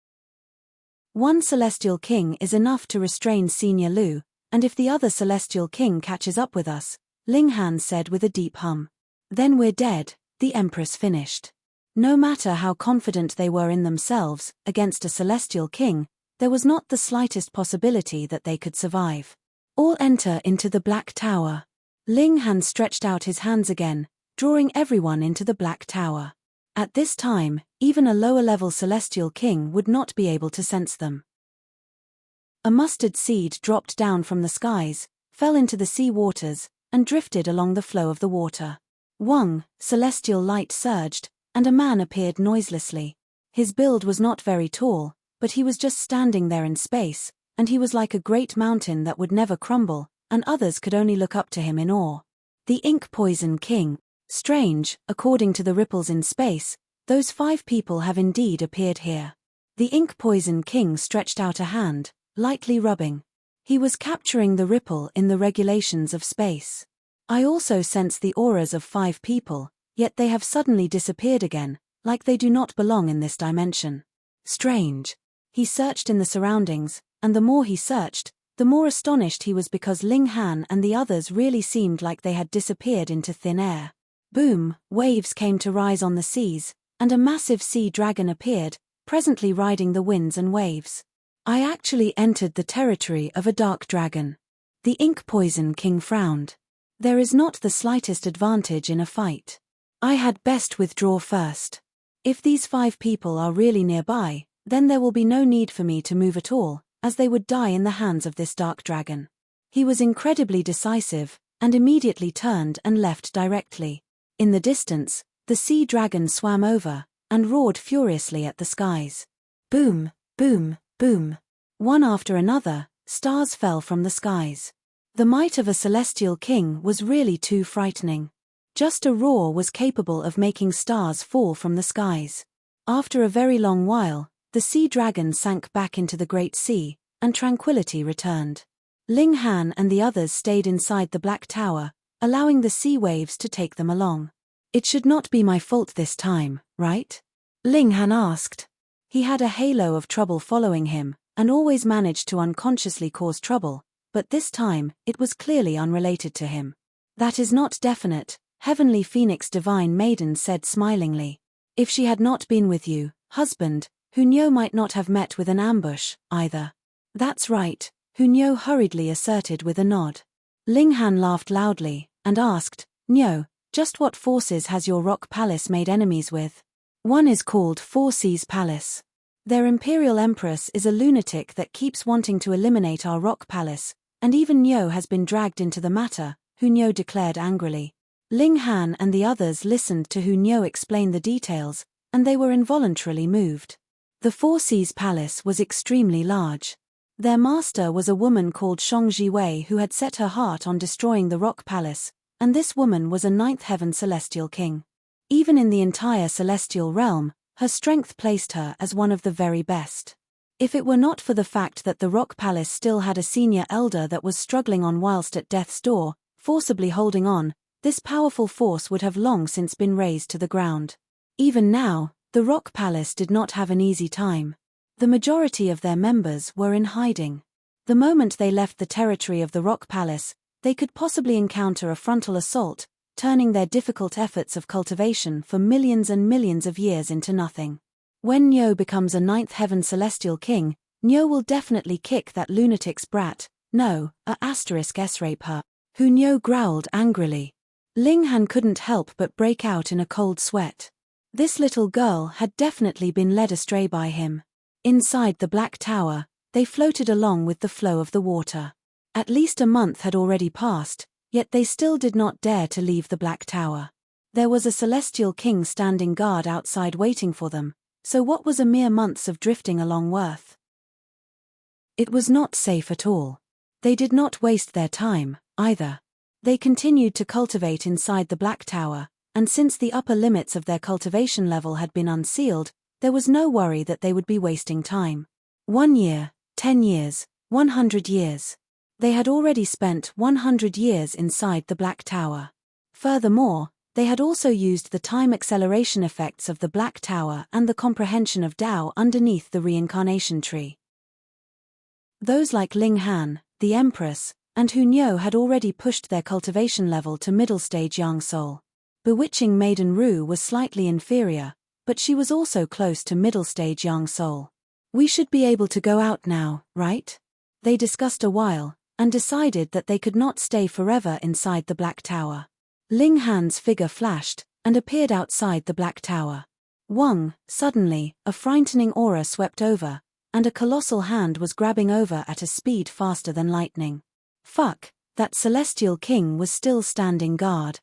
Speaker 1: One celestial king is enough to restrain Senior Lu, and if the other celestial king catches up with us, Ling Han said with a deep hum. Then we're dead, the Empress finished. No matter how confident they were in themselves, against a celestial king, there was not the slightest possibility that they could survive. All enter into the Black Tower. Ling Han stretched out his hands again, drawing everyone into the Black Tower. At this time, even a lower-level celestial king would not be able to sense them. A mustard seed dropped down from the skies, fell into the sea waters, and drifted along the flow of the water. Wang, celestial light surged, and a man appeared noiselessly. His build was not very tall, but he was just standing there in space, and he was like a great mountain that would never crumble, and others could only look up to him in awe. The Ink Poison King. Strange, according to the ripples in space, those 5 people have indeed appeared here. The Ink Poison King stretched out a hand, lightly rubbing. He was capturing the ripple in the regulations of space. I also sense the auras of 5 people, yet they have suddenly disappeared again, like they do not belong in this dimension. Strange. He searched in the surroundings, and the more he searched, the more astonished he was because Ling Han and the others really seemed like they had disappeared into thin air. Boom, waves came to rise on the seas, and a massive sea dragon appeared, presently riding the winds and waves. I actually entered the territory of a dark dragon. The Ink Poison King frowned. There is not the slightest advantage in a fight. I had best withdraw first. If these 5 people are really nearby, then there will be no need for me to move at all, as they would die in the hands of this dark dragon. He was incredibly decisive, and immediately turned and left directly. In the distance, the sea dragon swam over, and roared furiously at the skies. Boom, boom, boom. One after another, stars fell from the skies. The might of a celestial king was really too frightening. Just a roar was capable of making stars fall from the skies. After a very long while, the sea dragon sank back into the great sea, and tranquility returned. Ling Han and the others stayed inside the Black Tower, allowing the sea waves to take them along. It should not be my fault this time, right? Ling Han asked. He had a halo of trouble following him, and always managed to unconsciously cause trouble, but this time, it was clearly unrelated to him. That is not definite, Heavenly Phoenix Divine Maiden said smilingly. If she had not been with you, husband, Hunyo might not have met with an ambush, either. That's right, Hunyo hurriedly asserted with a nod. Linghan laughed loudly, and asked, Nyo, just what forces has your rock palace made enemies with? One is called Four Seas Palace. Their imperial empress is a lunatic that keeps wanting to eliminate our rock palace, and even Nyo has been dragged into the matter, Hunyo declared angrily. Linghan and the others listened to Hunyo explain the details, and they were involuntarily moved. The Four Seas Palace was extremely large. Their master was a woman called Shongji who had set her heart on destroying the rock palace, and this woman was a ninth heaven celestial king. Even in the entire celestial realm, her strength placed her as one of the very best. If it were not for the fact that the rock palace still had a senior elder that was struggling on whilst at death's door, forcibly holding on, this powerful force would have long since been razed to the ground. Even now, the rock palace did not have an easy time. The majority of their members were in hiding. The moment they left the territory of the rock palace, they could possibly encounter a frontal assault, turning their difficult efforts of cultivation for millions and millions of years into nothing. When Nyo becomes a ninth heaven celestial king, Nyo will definitely kick that lunatic's brat, no, *s-rape her. Hunyo growled angrily. Linghan couldn't help but break out in a cold sweat. This little girl had definitely been led astray by him. Inside the Black Tower, they floated along with the flow of the water. At least a month had already passed, yet they still did not dare to leave the Black Tower. There was a celestial king standing guard outside waiting for them, so what was a mere months of drifting along worth? It was not safe at all. They did not waste their time, either. They continued to cultivate inside the Black Tower, and since the upper limits of their cultivation level had been unsealed, there was no worry that they would be wasting time. 1 year, 10 years, 100 years. They had already spent 100 years inside the Black Tower. Furthermore, they had also used the time acceleration effects of the Black Tower and the comprehension of Tao underneath the reincarnation tree. Those like Linghan, the Empress, and Hunyo had already pushed their cultivation level to middle stage Yang Soul. Bewitching Maiden Ru was slightly inferior, but she was also close to middle stage Yang Soul. We should be able to go out now, right? They discussed a while, and decided that they could not stay forever inside the Black Tower. Linghan's figure flashed, and appeared outside the Black Tower. Suddenly, a frightening aura swept over, and a colossal hand was grabbing over at a speed faster than lightning. Fuck, that celestial king was still standing guard.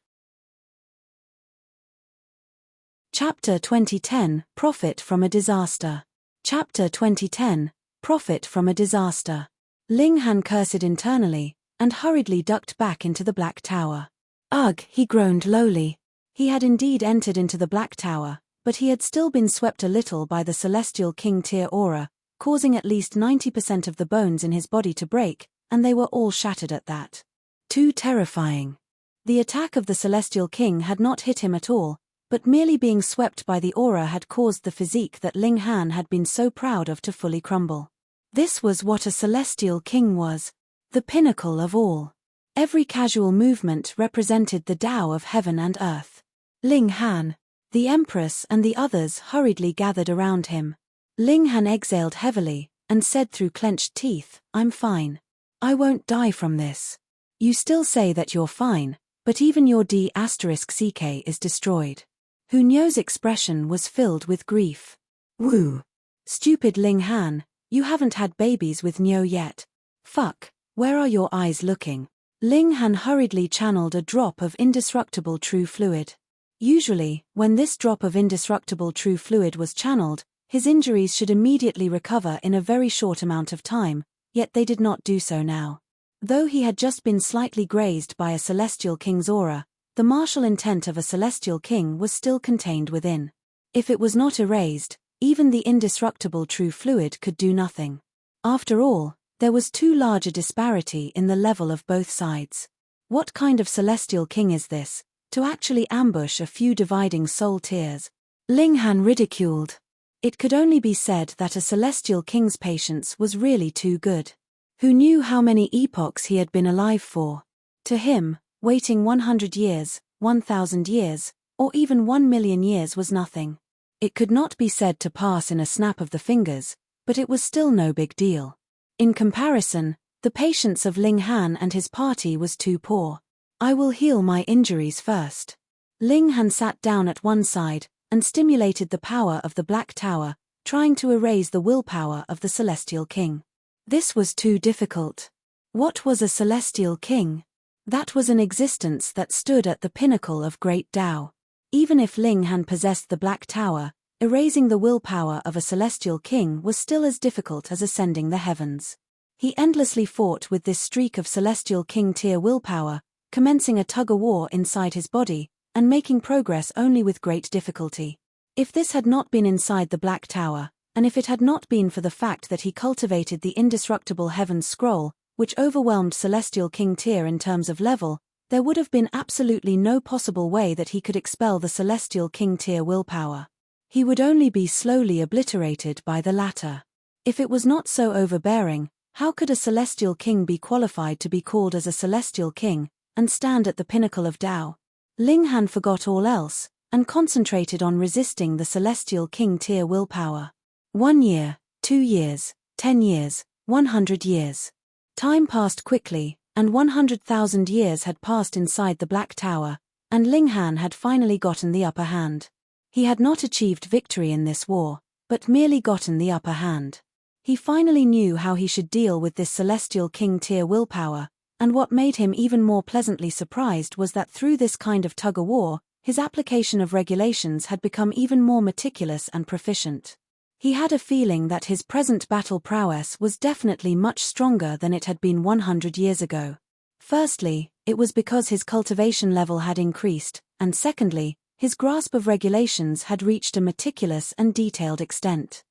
Speaker 1: Chapter 2010, Profit from a Disaster. Chapter 2010, Profit from a Disaster. Linghan cursed internally, and hurriedly ducked back into the Black Tower. Ugh, he groaned lowly. He had indeed entered into the Black Tower, but he had still been swept a little by the Celestial King tier aura, causing at least 90% of the bones in his body to break, and they were all shattered at that. Too terrifying. The attack of the Celestial King had not hit him at all, but merely being swept by the aura had caused the physique that Linghan had been so proud of to fully crumble. This was what a Celestial King was. The pinnacle of all. Every casual movement represented the Tao of heaven and earth. Linghan, the Empress and the others hurriedly gathered around him. Linghan exhaled heavily, and said through clenched teeth, I'm fine. I won't die from this. You still say that you're fine, but even your D**CK is destroyed. Hunyo's expression was filled with grief. Woo! Stupid Linghan, you haven't had babies with Nyo yet. Fuck, where are your eyes looking? Linghan hurriedly channeled a drop of indestructible true fluid. Usually, when this drop of indestructible true fluid was channeled, his injuries should immediately recover in a very short amount of time, yet they did not do so now. Though he had just been slightly grazed by a Celestial King's aura, the martial intent of a Celestial King was still contained within. If it was not erased, even the indestructible true fluid could do nothing. After all, there was too large a disparity in the level of both sides. What kind of Celestial King is this, to actually ambush a few dividing soul tiers? Linghan ridiculed. It could only be said that a Celestial King's patience was really too good. Who knew how many epochs he had been alive for? To him, waiting 100 years, 1,000 years, or even 1,000,000 years was nothing. It could not be said to pass in a snap of the fingers, but it was still no big deal. In comparison, the patience of Ling Han and his party was too poor. I will heal my injuries first. Ling Han sat down at one side and stimulated the power of the Black Tower, trying to erase the willpower of the Celestial King. This was too difficult. What was a Celestial King? That was an existence that stood at the pinnacle of great Tao. Even if Ling Han possessed the Black Tower, erasing the willpower of a Celestial King was still as difficult as ascending the heavens. He endlessly fought with this streak of Celestial King tier willpower, commencing a tug-of-war inside his body, and making progress only with great difficulty. If this had not been inside the Black Tower, and if it had not been for the fact that he cultivated the indestructible Heaven's Scroll, which overwhelmed Celestial King tier in terms of level, there would have been absolutely no possible way that he could expel the Celestial King tier willpower. He would only be slowly obliterated by the latter. If it was not so overbearing, how could a Celestial King be qualified to be called as a Celestial King, and stand at the pinnacle of Tao? Ling Han forgot all else, and concentrated on resisting the Celestial King tier willpower. 1 year, 2 years, 10 years, 100 years. Time passed quickly, and 100,000 years had passed inside the Black Tower, and Ling Han had finally gotten the upper hand. He had not achieved victory in this war, but merely gotten the upper hand. He finally knew how he should deal with this Celestial King tier willpower, and what made him even more pleasantly surprised was that through this kind of tug-of-war, his application of regulations had become even more meticulous and proficient. He had a feeling that his present battle prowess was definitely much stronger than it had been 100 years ago. Firstly, it was because his cultivation level had increased, and secondly, his grasp of regulations had reached a meticulous and detailed extent.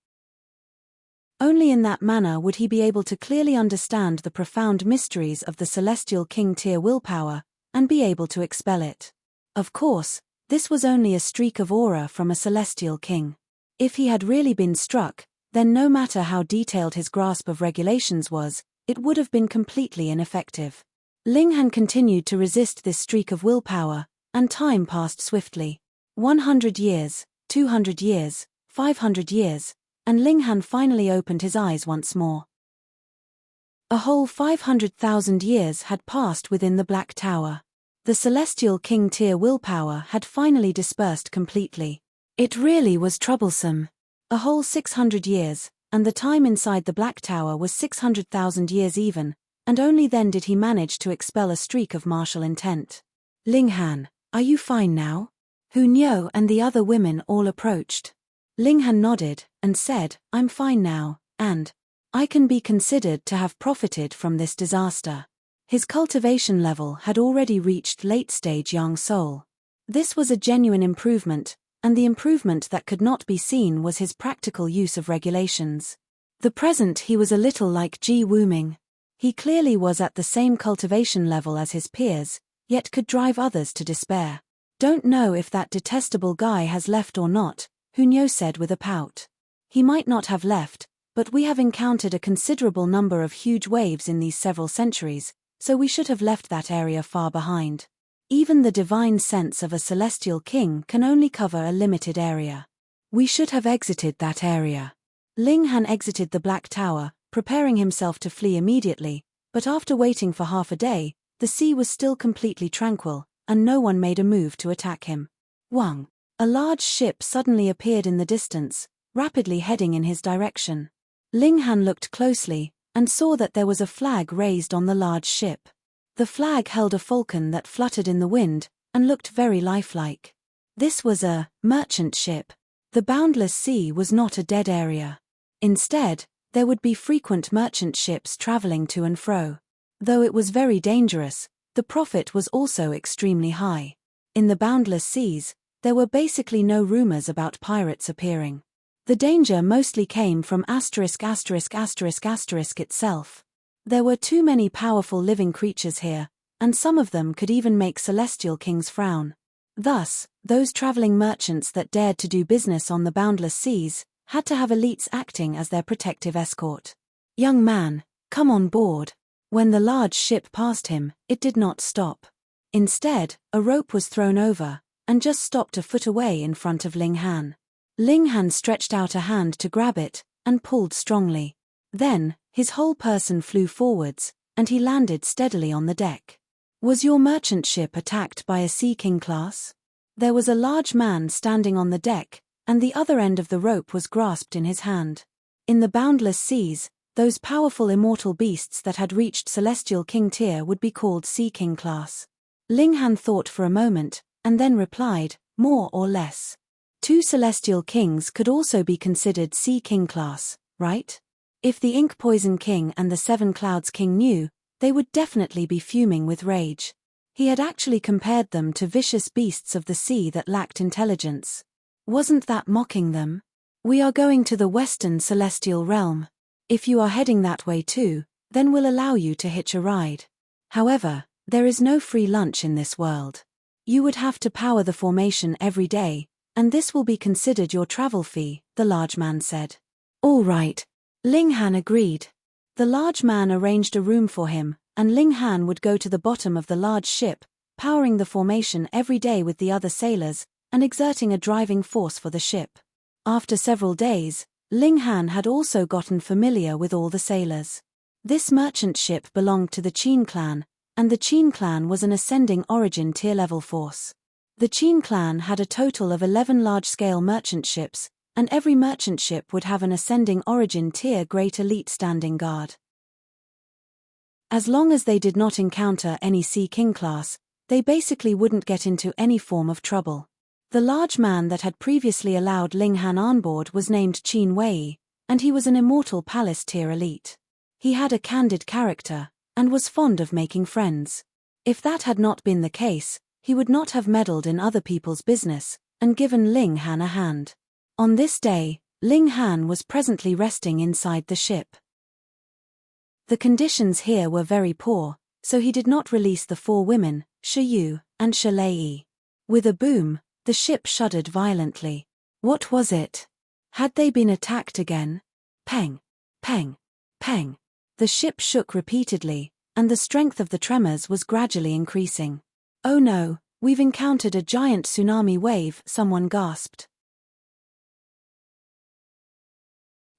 Speaker 1: Only in that manner would he be able to clearly understand the profound mysteries of the Celestial King tier willpower, and be able to expel it. Of course, this was only a streak of aura from a Celestial King. If he had really been struck, then no matter how detailed his grasp of regulations was, it would have been completely ineffective. Ling Han continued to resist this streak of willpower, and time passed swiftly. 100 years, 200 years, 500 years, and Ling Han finally opened his eyes once more. A whole 500,000 years had passed within the Black Tower. The Celestial King tier willpower had finally dispersed completely. It really was troublesome. A whole 600 years, and the time inside the Black Tower was 600,000 years even, and only then did he manage to expel a streak of martial intent. Ling Han, are you fine now? Hu Niu and the other women all approached. Ling Han nodded, and said, I'm fine now, and I can be considered to have profited from this disaster. His cultivation level had already reached late-stage Young Soul. This was a genuine improvement, and the improvement that could not be seen was his practical use of regulations. The present he was a little like Ji Wuming. He clearly was at the same cultivation level as his peers, yet could drive others to despair. Don't know if that detestable guy has left or not, Hu Niu said with a pout. He might not have left, but we have encountered a considerable number of huge waves in these several centuries, so we should have left that area far behind. Even the divine sense of a Celestial King can only cover a limited area. We should have exited that area. Ling Han exited the Black Tower, preparing himself to flee immediately, but after waiting for half a day, the sea was still completely tranquil, and no one made a move to attack him. Wang. A large ship suddenly appeared in the distance, rapidly heading in his direction. Ling Han looked closely, and saw that there was a flag raised on the large ship. The flag held a falcon that fluttered in the wind, and looked very lifelike. This was a merchant ship. The boundless sea was not a dead area. Instead, there would be frequent merchant ships traveling to and fro. Though it was very dangerous, the profit was also extremely high. In the boundless seas, there were basically no rumors about pirates appearing. The danger mostly came from **** itself. There were too many powerful living creatures here, and some of them could even make Celestial Kings frown. Thus, those traveling merchants that dared to do business on the boundless seas had to have elites acting as their protective escort. Young man, come on board. When the large ship passed him, it did not stop. Instead, a rope was thrown over, and just stopped a foot away in front of Ling Han. Ling Han stretched out a hand to grab it, and pulled strongly. Then, His whole person flew forwards, and he landed steadily on the deck. Was your merchant ship attacked by a Sea King class? There was a large man standing on the deck, and the other end of the rope was grasped in his hand. In the boundless seas, those powerful immortal beasts that had reached Celestial King tier would be called Sea King class. Ling Han thought for a moment, and then replied, more or less. 2 Celestial Kings could also be considered Sea King class, right? If the Ink Poison King and the 7 Clouds King knew, they would definitely be fuming with rage. He had actually compared them to vicious beasts of the sea that lacked intelligence. Wasn't that mocking them? We are going to the Western Celestial Realm. If you are heading that way too, then we'll allow you to hitch a ride. However, there is no free lunch in this world. You would have to power the formation every day, and this will be considered your travel fee, the large man said. All right. Ling Han agreed. The large man arranged a room for him, and Ling Han would go to the bottom of the large ship, powering the formation every day with the other sailors, and exerting a driving force for the ship. After several days, Ling Han had also gotten familiar with all the sailors. This merchant ship belonged to the Qin clan, and the Qin clan was an ascending origin tier-level force. The Qin clan had a total of 11 large-scale merchant ships, and every merchant ship would have an ascending origin tier great elite standing guard. As long as they did not encounter any Sea King class, they basically wouldn't get into any form of trouble. The large man that had previously allowed Ling Han on board was named Qin Wei, and he was an immortal palace tier elite. He had a candid character, and was fond of making friends. If that had not been the case, he would not have meddled in other people's business, and given Ling Han a hand. On this day, Ling Han was presently resting inside the ship. The conditions here were very poor, so he did not release the 4 women, Shi Yu and Shi Lei. With a boom, the ship shuddered violently. What was it? Had they been attacked again? Peng, peng, peng. The ship shook repeatedly, and the strength of the tremors was gradually increasing. Oh no, we've encountered a giant tsunami wave, someone gasped.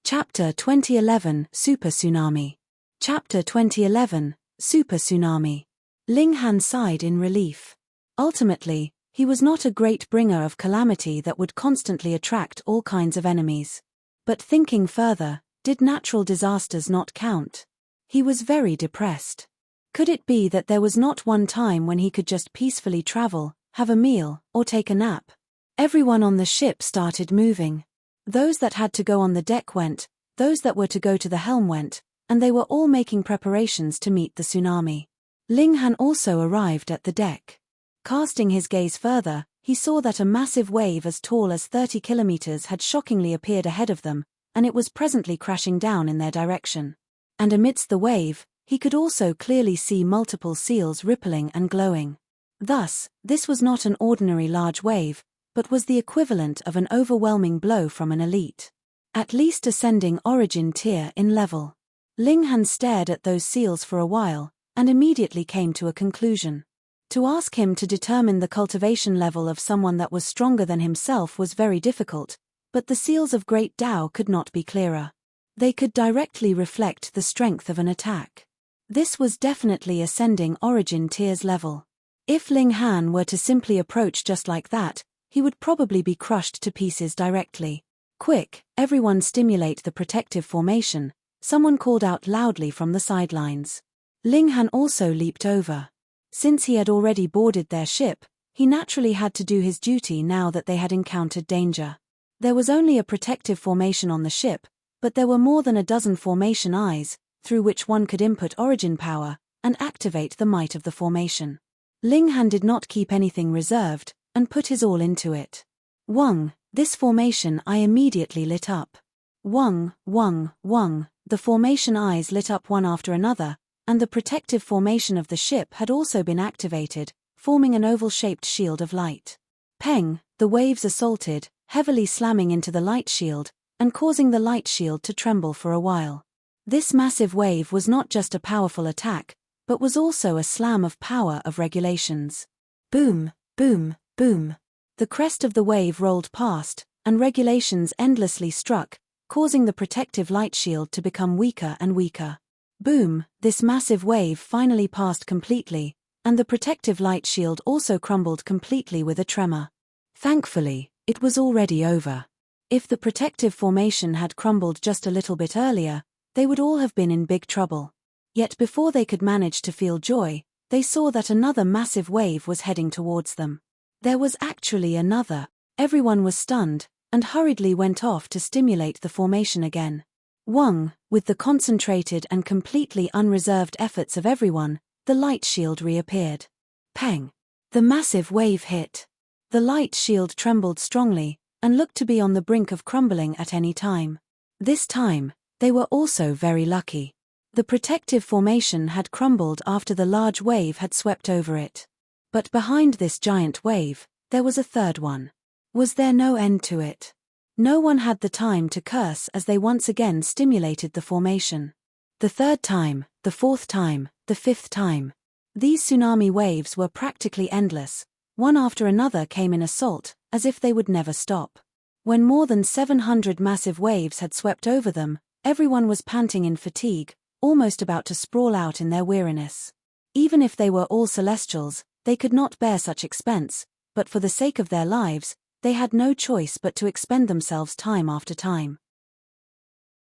Speaker 1: Chapter 2011 Super Tsunami. Chapter 2011 Super Tsunami. Ling Han sighed in relief. Ultimately, he was not a great bringer of calamity that would constantly attract all kinds of enemies. But thinking further, did natural disasters not count? He was very depressed. Could it be that there was not one time when he could just peacefully travel, have a meal, or take a nap? Everyone on the ship started moving. Those that had to go on the deck went, those that were to go to the helm went, and they were all making preparations to meet the tsunami. Ling Han also arrived at the deck. Casting his gaze further, he saw that a massive wave as tall as 30 kilometers had shockingly appeared ahead of them, and it was presently crashing down in their direction. And amidst the wave, he could also clearly see multiple seals rippling and glowing. Thus, this was not an ordinary large wave, but was the equivalent of an overwhelming blow from an elite, at least ascending origin tier in level. Ling Han stared at those seals for a while, and immediately came to a conclusion. To ask him to determine the cultivation level of someone that was stronger than himself was very difficult, but the seals of Great Tao could not be clearer. They could directly reflect the strength of an attack. This was definitely ascending origin tiers level. If Ling Han were to simply approach just like that, he would probably be crushed to pieces directly. Quick, everyone stimulate the protective formation, someone called out loudly from the sidelines. Ling Han also leaped over. Since he had already boarded their ship, he naturally had to do his duty now that they had encountered danger. There was only a protective formation on the ship, but there were more than a dozen formation eyes, through which one could input origin power, and activate the might of the formation. Ling Han did not keep anything reserved, and put his all into it. Wong, this formation eye immediately lit up. Wong, Wong, Wong, the formation eyes lit up one after another, and the protective formation of the ship had also been activated, forming an oval-shaped shield of light. Peng, the waves assaulted, heavily slamming into the light shield, and causing the light shield to tremble for a while. This massive wave was not just a powerful attack, but was also a slam of power of regulations. Boom, boom, boom. The crest of the wave rolled past, and regulations endlessly struck, causing the protective light shield to become weaker and weaker. Boom, this massive wave finally passed completely, and the protective light shield also crumbled completely with a tremor. Thankfully, it was already over. If the protective formation had crumbled just a little bit earlier, they would all have been in big trouble. Yet before they could manage to feel joy, they saw that another massive wave was heading towards them. There was actually another. Everyone was stunned, and hurriedly went off to stimulate the formation again. Wong, with the concentrated and completely unreserved efforts of everyone, the light shield reappeared. Peng! The massive wave hit. The light shield trembled strongly, and looked to be on the brink of crumbling at any time. This time, they were also very lucky. The protective formation had crumbled after the large wave had swept over it. But behind this giant wave, there was a third one. Was there no end to it? No one had the time to curse as they once again stimulated the formation. The third time, the fourth time, the fifth time. These tsunami waves were practically endless. One after another came in assault, as if they would never stop. When more than 700 massive waves had swept over them, everyone was panting in fatigue, almost about to sprawl out in their weariness. Even if they were all celestials, they could not bear such expense, but for the sake of their lives, they had no choice but to expend themselves time after time.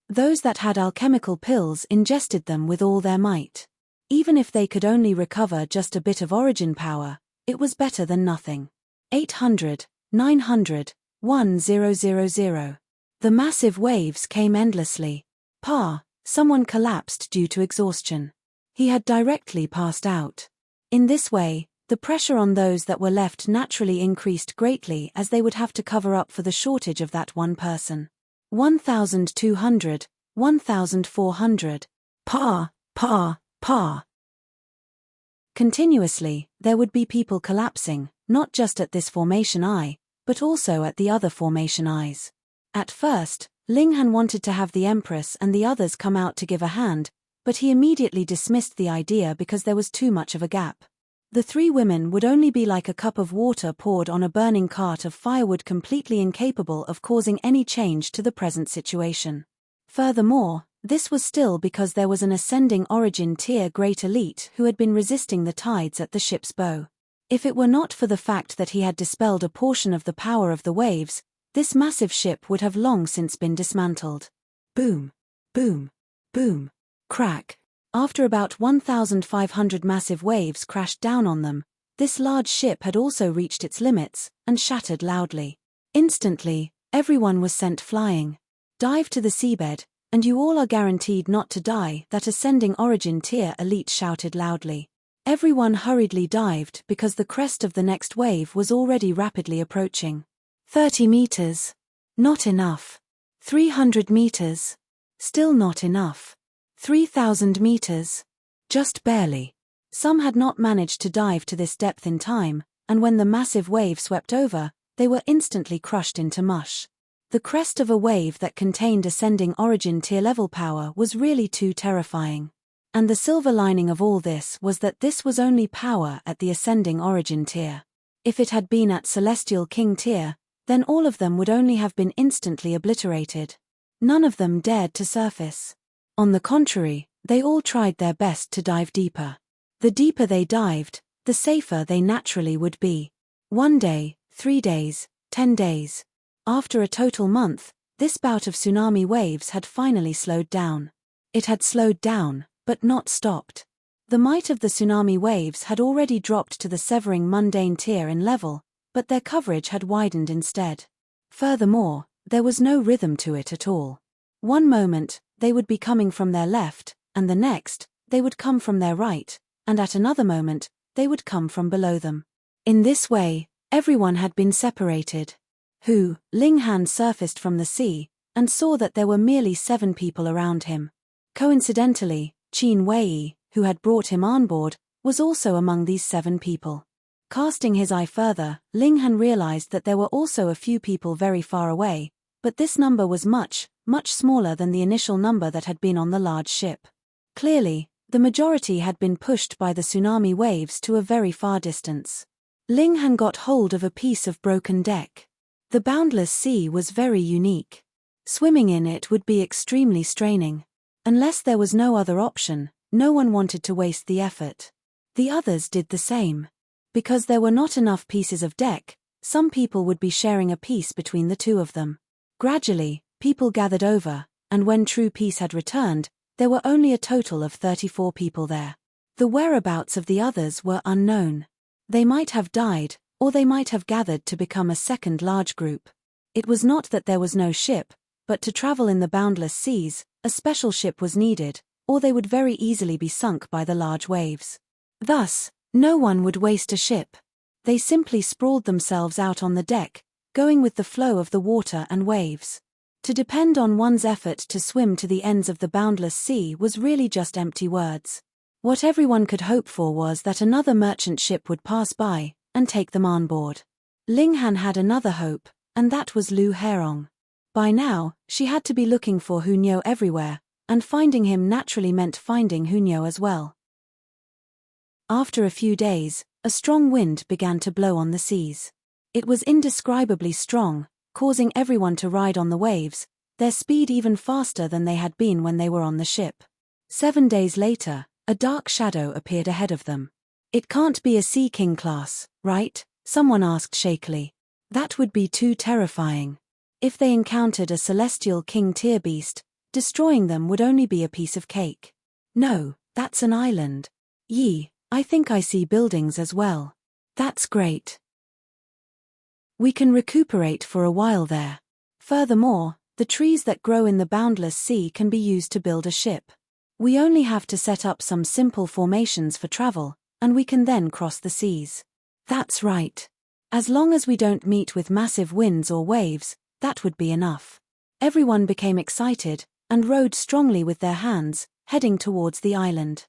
Speaker 1: Those that had alchemical pills ingested them with all their might. Even if they could only recover just a bit of origin power, it was better than nothing. 800, 900, 1000. The massive waves came endlessly. Someone collapsed due to exhaustion. He had directly passed out. In this way, the pressure on those that were left naturally increased greatly as they would have to cover up for the shortage of that one person. 1200, 1400. Continuously, there would be people collapsing, not just at this formation eye, but also at the other formation eyes. At first, Linghan wanted to have the Empress and the others come out to give a hand, but he immediately dismissed the idea because there was too much of a gap. The three women would only be like a cup of water poured on a burning cart of firewood, completely incapable of causing any change to the present situation. Furthermore, this was still because there was an ascending origin tier great elite who had been resisting the tides at the ship's bow. If it were not for the fact that he had dispelled a portion of the power of the waves, this massive ship would have long since been dismantled. Boom, boom, boom, crack. After about 1,500 massive waves crashed down on them, this large ship had also reached its limits, and shattered loudly. Instantly, everyone was sent flying. Dive to the seabed, and you all are guaranteed not to die, that ascending origin tier elite shouted loudly. Everyone hurriedly dived because the crest of the next wave was already rapidly approaching. 30 meters. Not enough. 300 meters. Still not enough. 3,000 meters. Just barely. Some had not managed to dive to this depth in time, and when the massive wave swept over, they were instantly crushed into mush. The crest of a wave that contained ascending origin tier level power was really too terrifying. And the silver lining of all this was that this was only power at the ascending origin tier. If it had been at celestial king tier, then all of them would only have been instantly obliterated. None of them dared to surface. On the contrary, they all tried their best to dive deeper. The deeper they dived, the safer they naturally would be. 1 day, 3 days, 10 days. After a total month, this bout of tsunami waves had finally slowed down. It had slowed down, but not stopped. The might of the tsunami waves had already dropped to the severing mundane tier in level, but their coverage had widened instead. Furthermore, there was no rhythm to it at all. One moment, they would be coming from their left, and the next, they would come from their right, and at another moment, they would come from below them. In this way, everyone had been separated. Linghan surfaced from the sea, and saw that there were merely 7 people around him. Coincidentally, Qin Wei, who had brought him on board, was also among these 7 people. Casting his eye further, Linghan realized that there were also a few people very far away, but this number was much, much smaller than the initial number that had been on the large ship. Clearly, the majority had been pushed by the tsunami waves to a very far distance. Linghan got hold of a piece of broken deck. The boundless sea was very unique. Swimming in it would be extremely straining. Unless there was no other option, no one wanted to waste the effort. The others did the same. Because there were not enough pieces of deck, some people would be sharing a piece between the two of them. Gradually, people gathered over, and when true peace had returned, there were only a total of 34 people there. The whereabouts of the others were unknown. They might have died, or they might have gathered to become a second large group. It was not that there was no ship, but to travel in the boundless seas, a special ship was needed, or they would very easily be sunk by the large waves. Thus, no one would waste a ship. They simply sprawled themselves out on the deck, going with the flow of the water and waves. To depend on one's effort to swim to the ends of the boundless sea was really just empty words. What everyone could hope for was that another merchant ship would pass by and take them on board. Linghan had another hope, and that was Lu Herong. By now, she had to be looking for Hunyo everywhere, and finding him naturally meant finding Hunyo as well. After a few days, a strong wind began to blow on the seas. It was indescribably strong, causing everyone to ride on the waves, their speed even faster than they had been when they were on the ship. 7 days later, a dark shadow appeared ahead of them. "It can't be a Sea King class, right?" someone asked shakily. "That would be too terrifying. If they encountered a Celestial King tier beast, destroying them would only be a piece of cake." "No, that's an island." "Yi, I think I see buildings as well." "That's great. We can recuperate for a while there. Furthermore, the trees that grow in the boundless sea can be used to build a ship. We only have to set up some simple formations for travel, and we can then cross the seas." "That's right. As long as we don't meet with massive winds or waves, that would be enough." Everyone became excited, and rowed strongly with their hands, heading towards the island.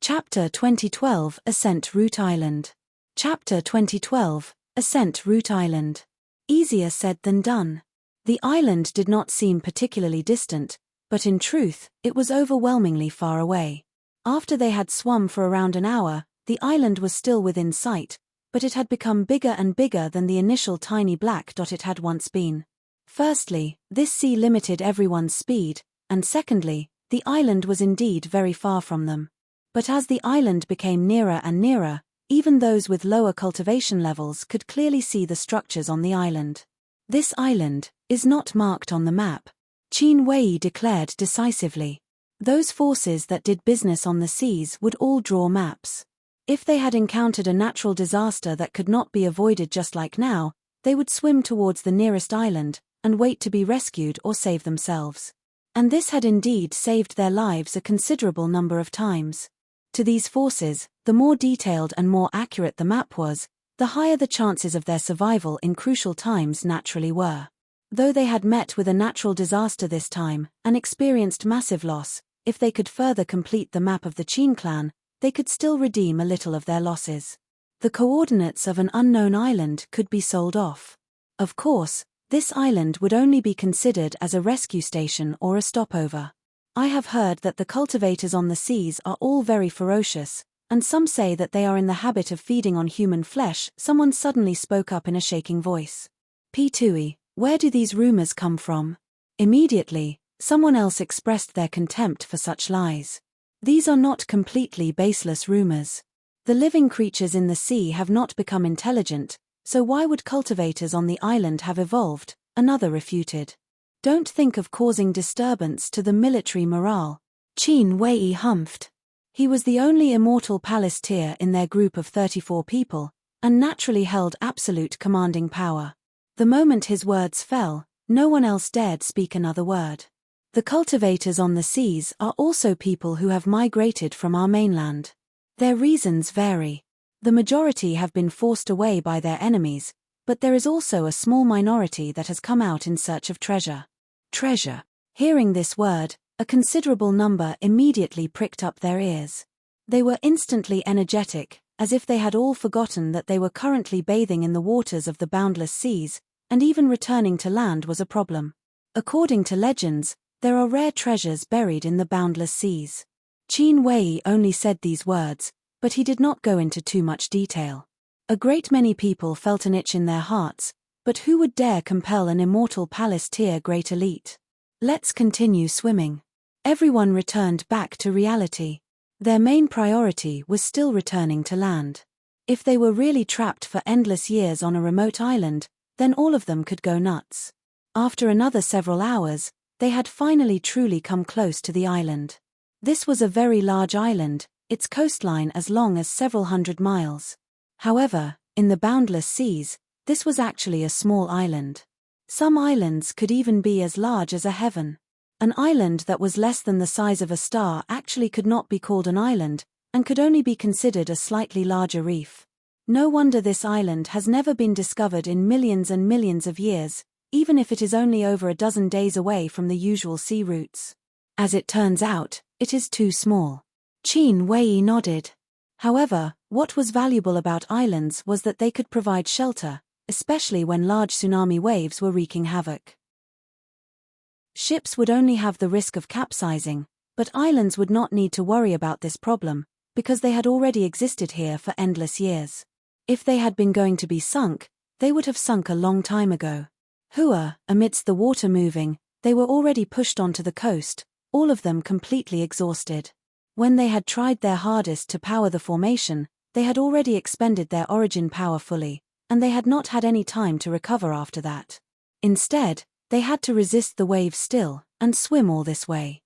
Speaker 1: Chapter 2012 Ascent Route Island. Chapter 2012 Ascent Route Island. Easier said than done. The island did not seem particularly distant, but in truth, it was overwhelmingly far away. After they had swum for around an hour, the island was still within sight, but it had become bigger and bigger than the initial tiny black dot it had once been. Firstly, this sea limited everyone's speed, and secondly, the island was indeed very far from them. But as the island became nearer and nearer, even those with lower cultivation levels could clearly see the structures on the island. "This island is not marked on the map," Qin Wei declared decisively. Those forces that did business on the seas would all draw maps. If they had encountered a natural disaster that could not be avoided just like now, they would swim towards the nearest island, and wait to be rescued or save themselves. And this had indeed saved their lives a considerable number of times. To these forces, the more detailed and more accurate the map was, the higher the chances of their survival in crucial times naturally were. Though they had met with a natural disaster this time, and experienced massive loss, if they could further complete the map of the Qin clan, they could still redeem a little of their losses. The coordinates of an unknown island could be sold off. Of course, this island would only be considered as a rescue station or a stopover. "I have heard that the cultivators on the seas are all very ferocious, and some say that they are in the habit of feeding on human flesh," someone suddenly spoke up in a shaking voice. "P2E, where do these rumors come from?" Immediately, someone else expressed their contempt for such lies. "These are not completely baseless rumors. The living creatures in the sea have not become intelligent, so why would cultivators on the island have evolved?" another refuted. "Don't think of causing disturbance to the military morale." Qin Wei humphed. He was the only immortal Palace-tier in their group of 34 people, and naturally held absolute commanding power. The moment his words fell, no one else dared speak another word. "The cultivators on the seas are also people who have migrated from our mainland. Their reasons vary. The majority have been forced away by their enemies, but there is also a small minority that has come out in search of treasure." Treasure. Hearing this word, a considerable number immediately pricked up their ears. They were instantly energetic, as if they had all forgotten that they were currently bathing in the waters of the boundless seas, and even returning to land was a problem. According to legends, there are rare treasures buried in the boundless seas. Qin Wei only said these words, but he did not go into too much detail. A great many people felt an itch in their hearts, But who would dare compel an immortal palace tier great elite? Let's continue swimming. Everyone returned back to reality. Their main priority was still returning to land. If they were really trapped for endless years on a remote island, then all of them could go nuts. After another several hours, they had finally truly come close to the island. This was a very large island, its coastline as long as several hundred miles. However, in the boundless seas, this was actually a small island. Some islands could even be as large as a heaven. An island that was less than the size of a star actually could not be called an island, and could only be considered a slightly larger reef. No wonder this island has never been discovered in millions and millions of years, even if it is only over a dozen days away from the usual sea routes. As it turns out, it is too small. Qin Wei nodded. However, what was valuable about islands was that they could provide shelter, especially when large tsunami waves were wreaking havoc. Ships would only have the risk of capsizing, but islands would not need to worry about this problem, because they had already existed here for endless years. If they had been going to be sunk, they would have sunk a long time ago. Amidst the water moving, they were already pushed onto the coast, all of them completely exhausted. When they had tried their hardest to power the formation, they had already expended their origin power fully, and they had not had any time to recover after that. Instead, they had to resist the waves still, and swim all this way.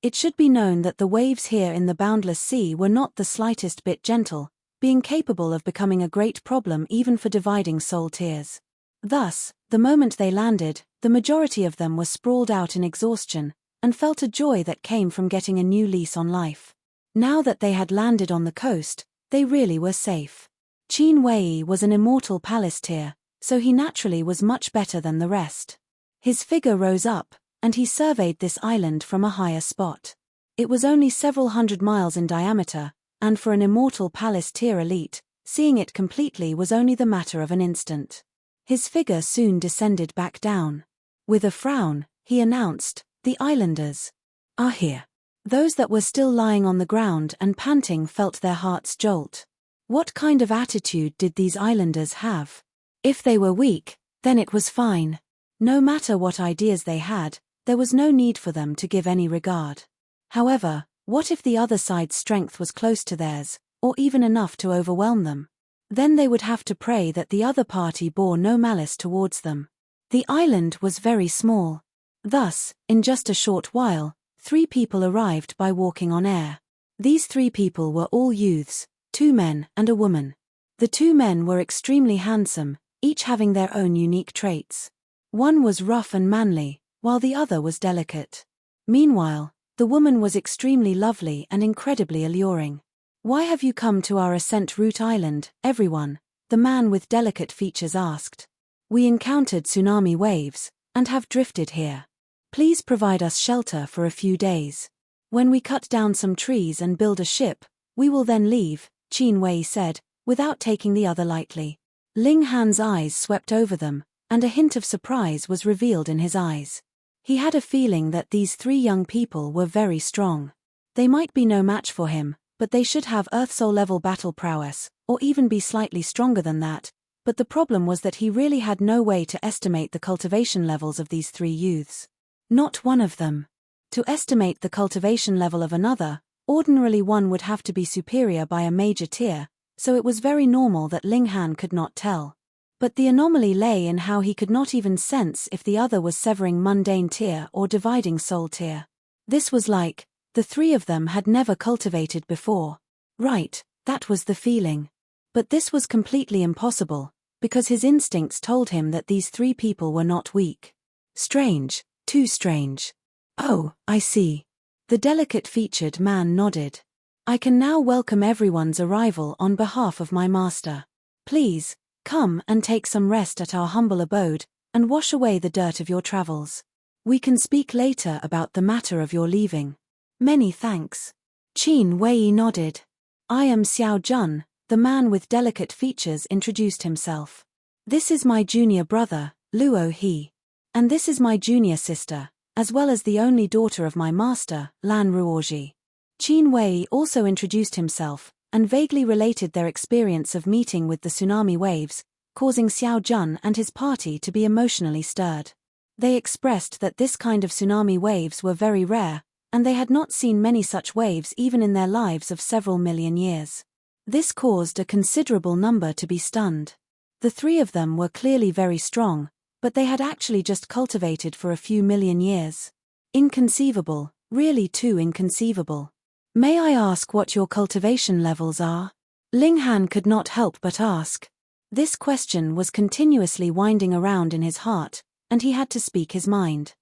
Speaker 1: It should be known that the waves here in the boundless sea were not the slightest bit gentle, being capable of becoming a great problem even for dividing soul tiers. Thus, the moment they landed, the majority of them were sprawled out in exhaustion, and felt a joy that came from getting a new lease on life. Now that they had landed on the coast, they really were safe. Qin Wei was an immortal palace tier, so he naturally was much better than the rest. His figure rose up, and he surveyed this island from a higher spot. It was only several hundred miles in diameter, and for an immortal palace tier elite, seeing it completely was only the matter of an instant. His figure soon descended back down. With a frown, he announced, "The islanders are here." Those that were still lying on the ground and panting felt their hearts jolt. What kind of attitude did these islanders have? If they were weak, then it was fine. No matter what ideas they had, there was no need for them to give any regard. However, what if the other side's strength was close to theirs, or even enough to overwhelm them? Then they would have to pray that the other party bore no malice towards them. The island was very small. Thus, in just a short while, 3 people arrived by walking on air. These 3 people were all youths, 2 men and a woman. The 2 men were extremely handsome, each having their own unique traits. One was rough and manly, while the other was delicate. Meanwhile, the woman was extremely lovely and incredibly alluring. "Why have you come to our ascent route island, everyone?" the man with delicate features asked. "We encountered tsunami waves, and have drifted here. Please provide us shelter for a few days. When we cut down some trees and build a ship, we will then leave," Qin Wei said, without taking the other lightly. Ling Han's eyes swept over them, and a hint of surprise was revealed in his eyes. He had a feeling that these 3 young people were very strong. They might be no match for him, but they should have Earth-Soul-level battle prowess, or even be slightly stronger than that, but the problem was that he really had no way to estimate the cultivation levels of these 3 youths. Not one of them. To estimate the cultivation level of another, ordinarily one would have to be superior by a major tier, so it was very normal that Ling Han could not tell. But the anomaly lay in how he could not even sense if the other was severing mundane tier or dividing soul tier. This was like, the 3 of them had never cultivated before. Right, that was the feeling. But this was completely impossible, because his instincts told him that these 3 people were not weak. Strange, too strange. "Oh, I see." The delicate-featured man nodded. "I can now welcome everyone's arrival on behalf of my master. Please, come and take some rest at our humble abode, and wash away the dirt of your travels. We can speak later about the matter of your leaving." "Many thanks." Qin Wei nodded. "I am Xiao Jun," the man with delicate features introduced himself. "This is my junior brother, Luo He. And this is my junior sister, as well as the only daughter of my master, Lan Ruoji." Qin Wei also introduced himself, and vaguely related their experience of meeting with the tsunami waves, causing Xiao Jun and his party to be emotionally stirred. They expressed that this kind of tsunami waves were very rare, and they had not seen many such waves even in their lives of several million years. This caused a considerable number to be stunned. The three of them were clearly very strong, but they had actually just cultivated for a few million years. Inconceivable, really too inconceivable. May I ask what your cultivation levels are? Ling Han could not help but ask. This question was continuously winding around in his heart, and he had to speak his mind.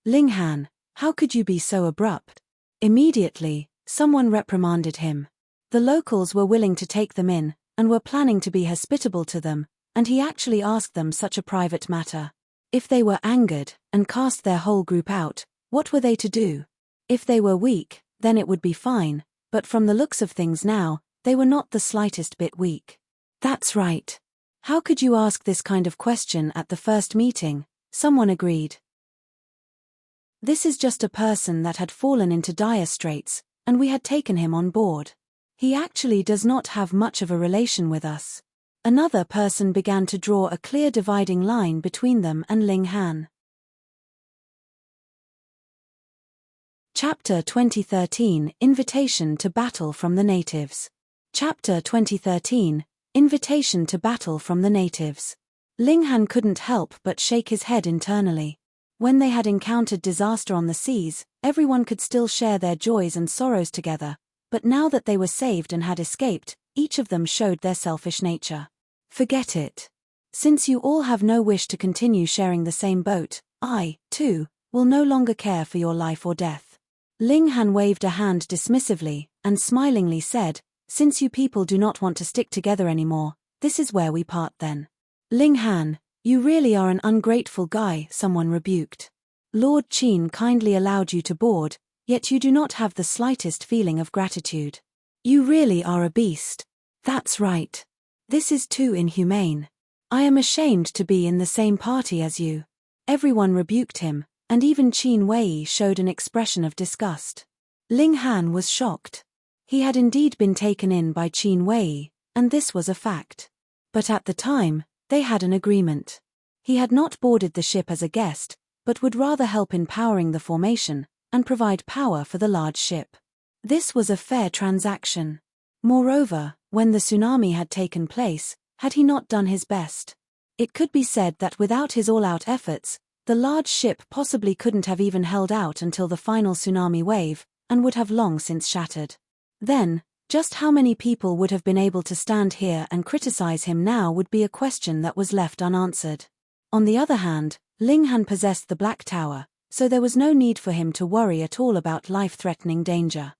Speaker 1: Ling Han, how could you be so abrupt? Immediately, someone reprimanded him. The locals were willing to take them in, and were planning to be hospitable to them, and he actually asked them such a private matter. If they were angered, and cast their whole group out, what were they to do? If they were weak, then it would be fine, but from the looks of things now, they were not the slightest bit weak. That's right. How could you ask this kind of question at the first meeting? Someone agreed. This is just a person that had fallen into dire straits, and we had taken him on board. He actually does not have much of a relation with us. Another person began to draw a clear dividing line between them and Ling Han. Chapter 2013 Invitation to Battle from the Natives. Chapter 2013 Invitation to Battle from the Natives. Ling Han couldn't help but shake his head internally. When they had encountered disaster on the seas, everyone could still share their joys and sorrows together, but now that they were saved and had escaped, each of them showed their selfish nature. Forget it. Since you all have no wish to continue sharing the same boat, I, too, will no longer care for your life or death. Ling Han waved a hand dismissively, and smilingly said, since you people do not want to stick together anymore, this is where we part then. Ling Han, you really are an ungrateful guy, someone rebuked. Lord Qin kindly allowed you to board, yet you do not have the slightest feeling of gratitude. You really are a beast. That's right. This is too inhumane. I am ashamed to be in the same party as you. Everyone rebuked him, and even Qin Wei showed an expression of disgust. Ling Han was shocked. He had indeed been taken in by Qin Wei, and this was a fact. But at the time, they had an agreement. He had not boarded the ship as a guest, but would rather help in powering the formation, and provide power for the large ship. This was a fair transaction. Moreover, when the tsunami had taken place, had he not done his best? It could be said that without his all-out efforts, the large ship possibly couldn't have even held out until the final tsunami wave, and would have long since shattered. Then, just how many people would have been able to stand here and criticize him now would be a question that was left unanswered. On the other hand, Ling Han possessed the Black Tower, so there was no need for him to worry at all about life-threatening danger.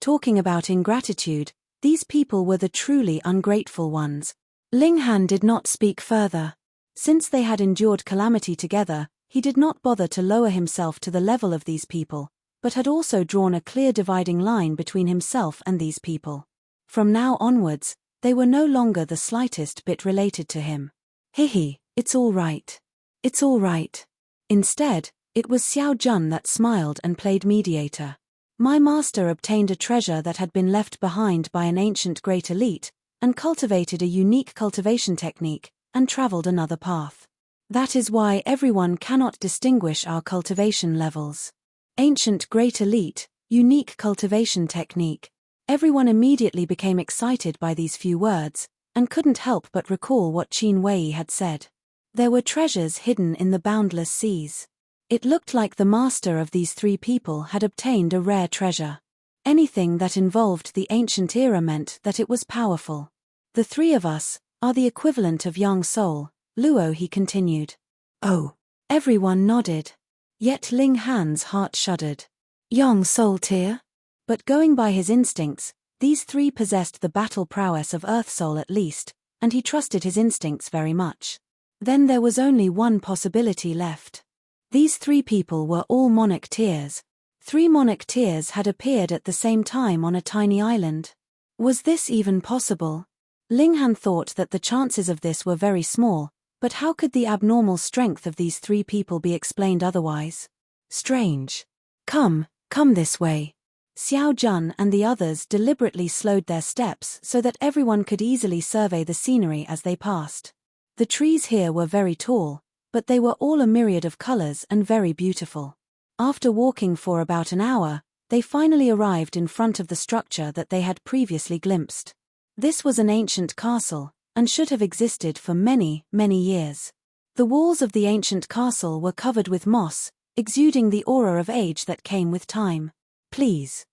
Speaker 1: Talking about ingratitude, these people were the truly ungrateful ones. Ling Han did not speak further. Since they had endured calamity together, he did not bother to lower himself to the level of these people, but had also drawn a clear dividing line between himself and these people. From now onwards, they were no longer the slightest bit related to him. It's all right. It's all right. Instead, it was Xiao Jun that smiled and played mediator. My master obtained a treasure that had been left behind by an ancient great elite, and cultivated a unique cultivation technique, and traveled another path. That is why everyone cannot distinguish our cultivation levels. Ancient great elite, unique cultivation technique. Everyone immediately became excited by these few words, and couldn't help but recall what Qin Wei had said. There were treasures hidden in the boundless seas. It looked like the master of these three people had obtained a rare treasure. Anything that involved the ancient era meant that it was powerful. The three of us are the equivalent of young soul, Luo, he continued. Oh. Everyone nodded. Yet Ling Han's heart shuddered. Young soul tier? But going by his instincts, these three possessed the battle prowess of Earth Soul at least, and he trusted his instincts very much. Then there was only one possibility left. These three people were all monarch tiers. 3 monarch tiers had appeared at the same time on a tiny island. Was this even possible? Ling Han thought that the chances of this were very small, but how could the abnormal strength of these three people be explained otherwise? Strange. Come this way. Xiao Jun and the others deliberately slowed their steps so that everyone could easily survey the scenery as they passed. The trees here were very tall, but they were all a myriad of colors and very beautiful. After walking for about an hour, they finally arrived in front of the structure that they had previously glimpsed. This was an ancient castle, and should have existed for many, many years. The walls of the ancient castle were covered with moss, exuding the aura of age that came with time. Please.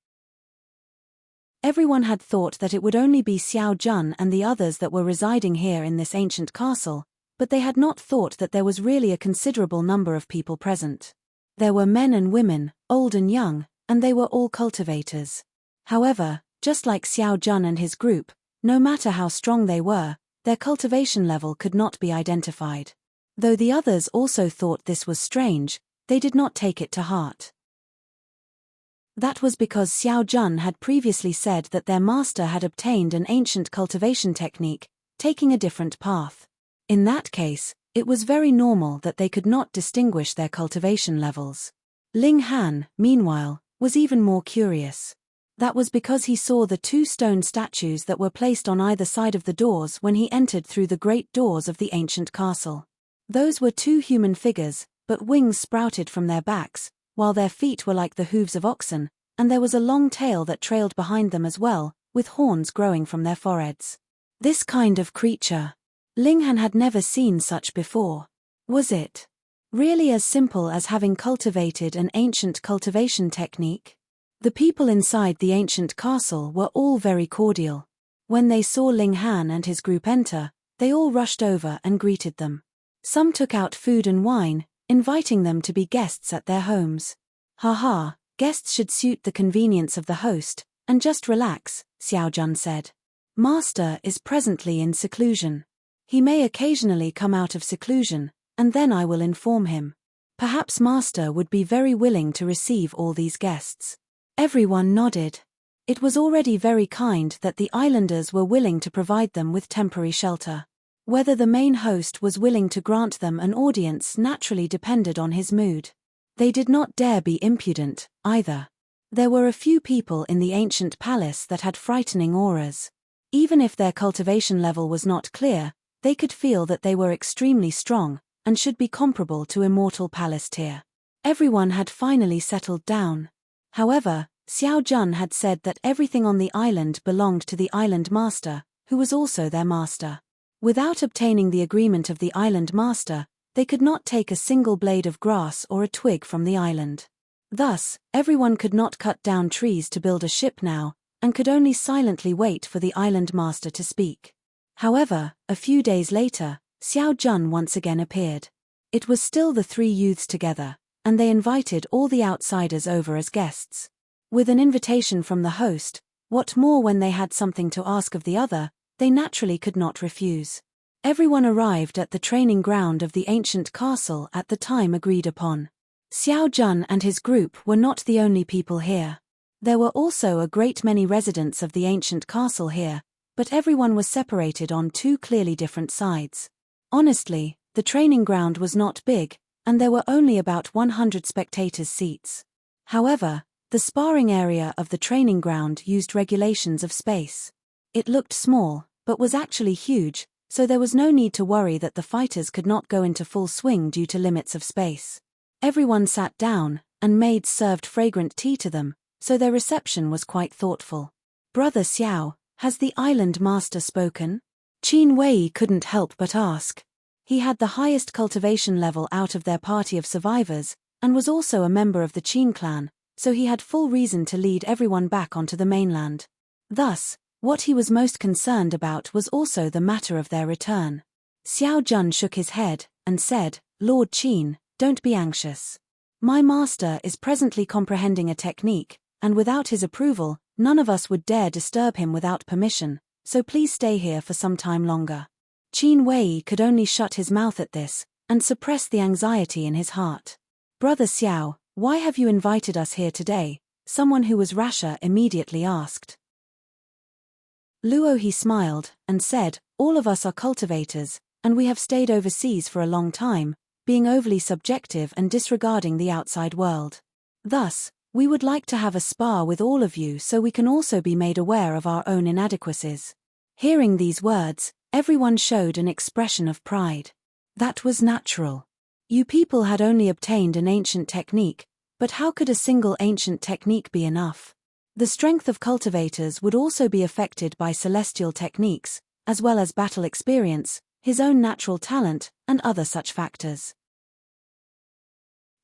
Speaker 1: Everyone had thought that it would only be Xiao Jun and the others that were residing here in this ancient castle, but they had not thought that there was really a considerable number of people present. There were men and women, old and young, and they were all cultivators. However, just like Xiao Jun and his group, no matter how strong they were, their cultivation level could not be identified. Though the others also thought this was strange, they did not take it to heart. That was because Xiao Jun had previously said that their master had obtained an ancient cultivation technique, taking a different path. In that case, it was very normal that they could not distinguish their cultivation levels. Ling Han, meanwhile, was even more curious. That was because he saw the two stone statues that were placed on either side of the doors when he entered through the great doors of the ancient castle. Those were two human figures, but wings sprouted from their backs, while their feet were like the hooves of oxen, and there was a long tail that trailed behind them as well, with horns growing from their foreheads. This kind of creature. Ling Han had never seen such before. Was it really as simple as having cultivated an ancient cultivation technique? The people inside the ancient castle were all very cordial. When they saw Ling Han and his group enter, they all rushed over and greeted them. Some took out food and wine, inviting them to be guests at their homes. Haha, guests should suit the convenience of the host, and just relax, Xiao Jun said. Master is presently in seclusion. He may occasionally come out of seclusion, and then I will inform him. Perhaps Master would be very willing to receive all these guests. Everyone nodded. It was already very kind that the islanders were willing to provide them with temporary shelter. Whether the main host was willing to grant them an audience naturally depended on his mood. They did not dare be impudent, either. There were a few people in the ancient palace that had frightening auras. Even if their cultivation level was not clear, they could feel that they were extremely strong, and should be comparable to immortal palace tier. Everyone had finally settled down. However, Xiao Jun had said that everything on the island belonged to the island master, who was also their master. Without obtaining the agreement of the island master, they could not take a single blade of grass or a twig from the island. Thus, everyone could not cut down trees to build a ship now, and could only silently wait for the island master to speak. However, a few days later, Xiao Jun once again appeared. It was still the three youths together, and they invited all the outsiders over as guests. With an invitation from the host, what more when they had something to ask of the other, they naturally could not refuse. Everyone arrived at the training ground of the ancient castle at the time agreed upon. Xiao Jun and his group were not the only people here. There were also a great many residents of the ancient castle here, but everyone was separated on two clearly different sides. Honestly, the training ground was not big, and there were only about 100 spectators' seats. However, the sparring area of the training ground used regulations of space. It looked small, but was actually huge, so there was no need to worry that the fighters could not go into full swing due to limits of space. Everyone sat down, and maids served fragrant tea to them, so their reception was quite thoughtful. Brother Xiao, has the island master spoken? Qin Wei couldn't help but ask. He had the highest cultivation level out of their party of survivors, and was also a member of the Qin clan, so he had full reason to lead everyone back onto the mainland. Thus, what he was most concerned about was also the matter of their return. Xiao Jun shook his head, and said, Lord Qin, don't be anxious. My master is presently comprehending a technique, and without his approval, none of us would dare disturb him without permission, so please stay here for some time longer. Qin Wei could only shut his mouth at this, and suppress the anxiety in his heart. Brother Xiao, why have you invited us here today? Someone who was rasher immediately asked. Luo he smiled, and said, all of us are cultivators, and we have stayed overseas for a long time, being overly subjective and disregarding the outside world. Thus, We would like to have a spar with all of you so we can also be made aware of our own inadequacies." Hearing these words, everyone showed an expression of pride. That was natural. You people had only obtained an ancient technique, but how could a single ancient technique be enough? The strength of cultivators would also be affected by celestial techniques, as well as battle experience, his own natural talent, and other such factors.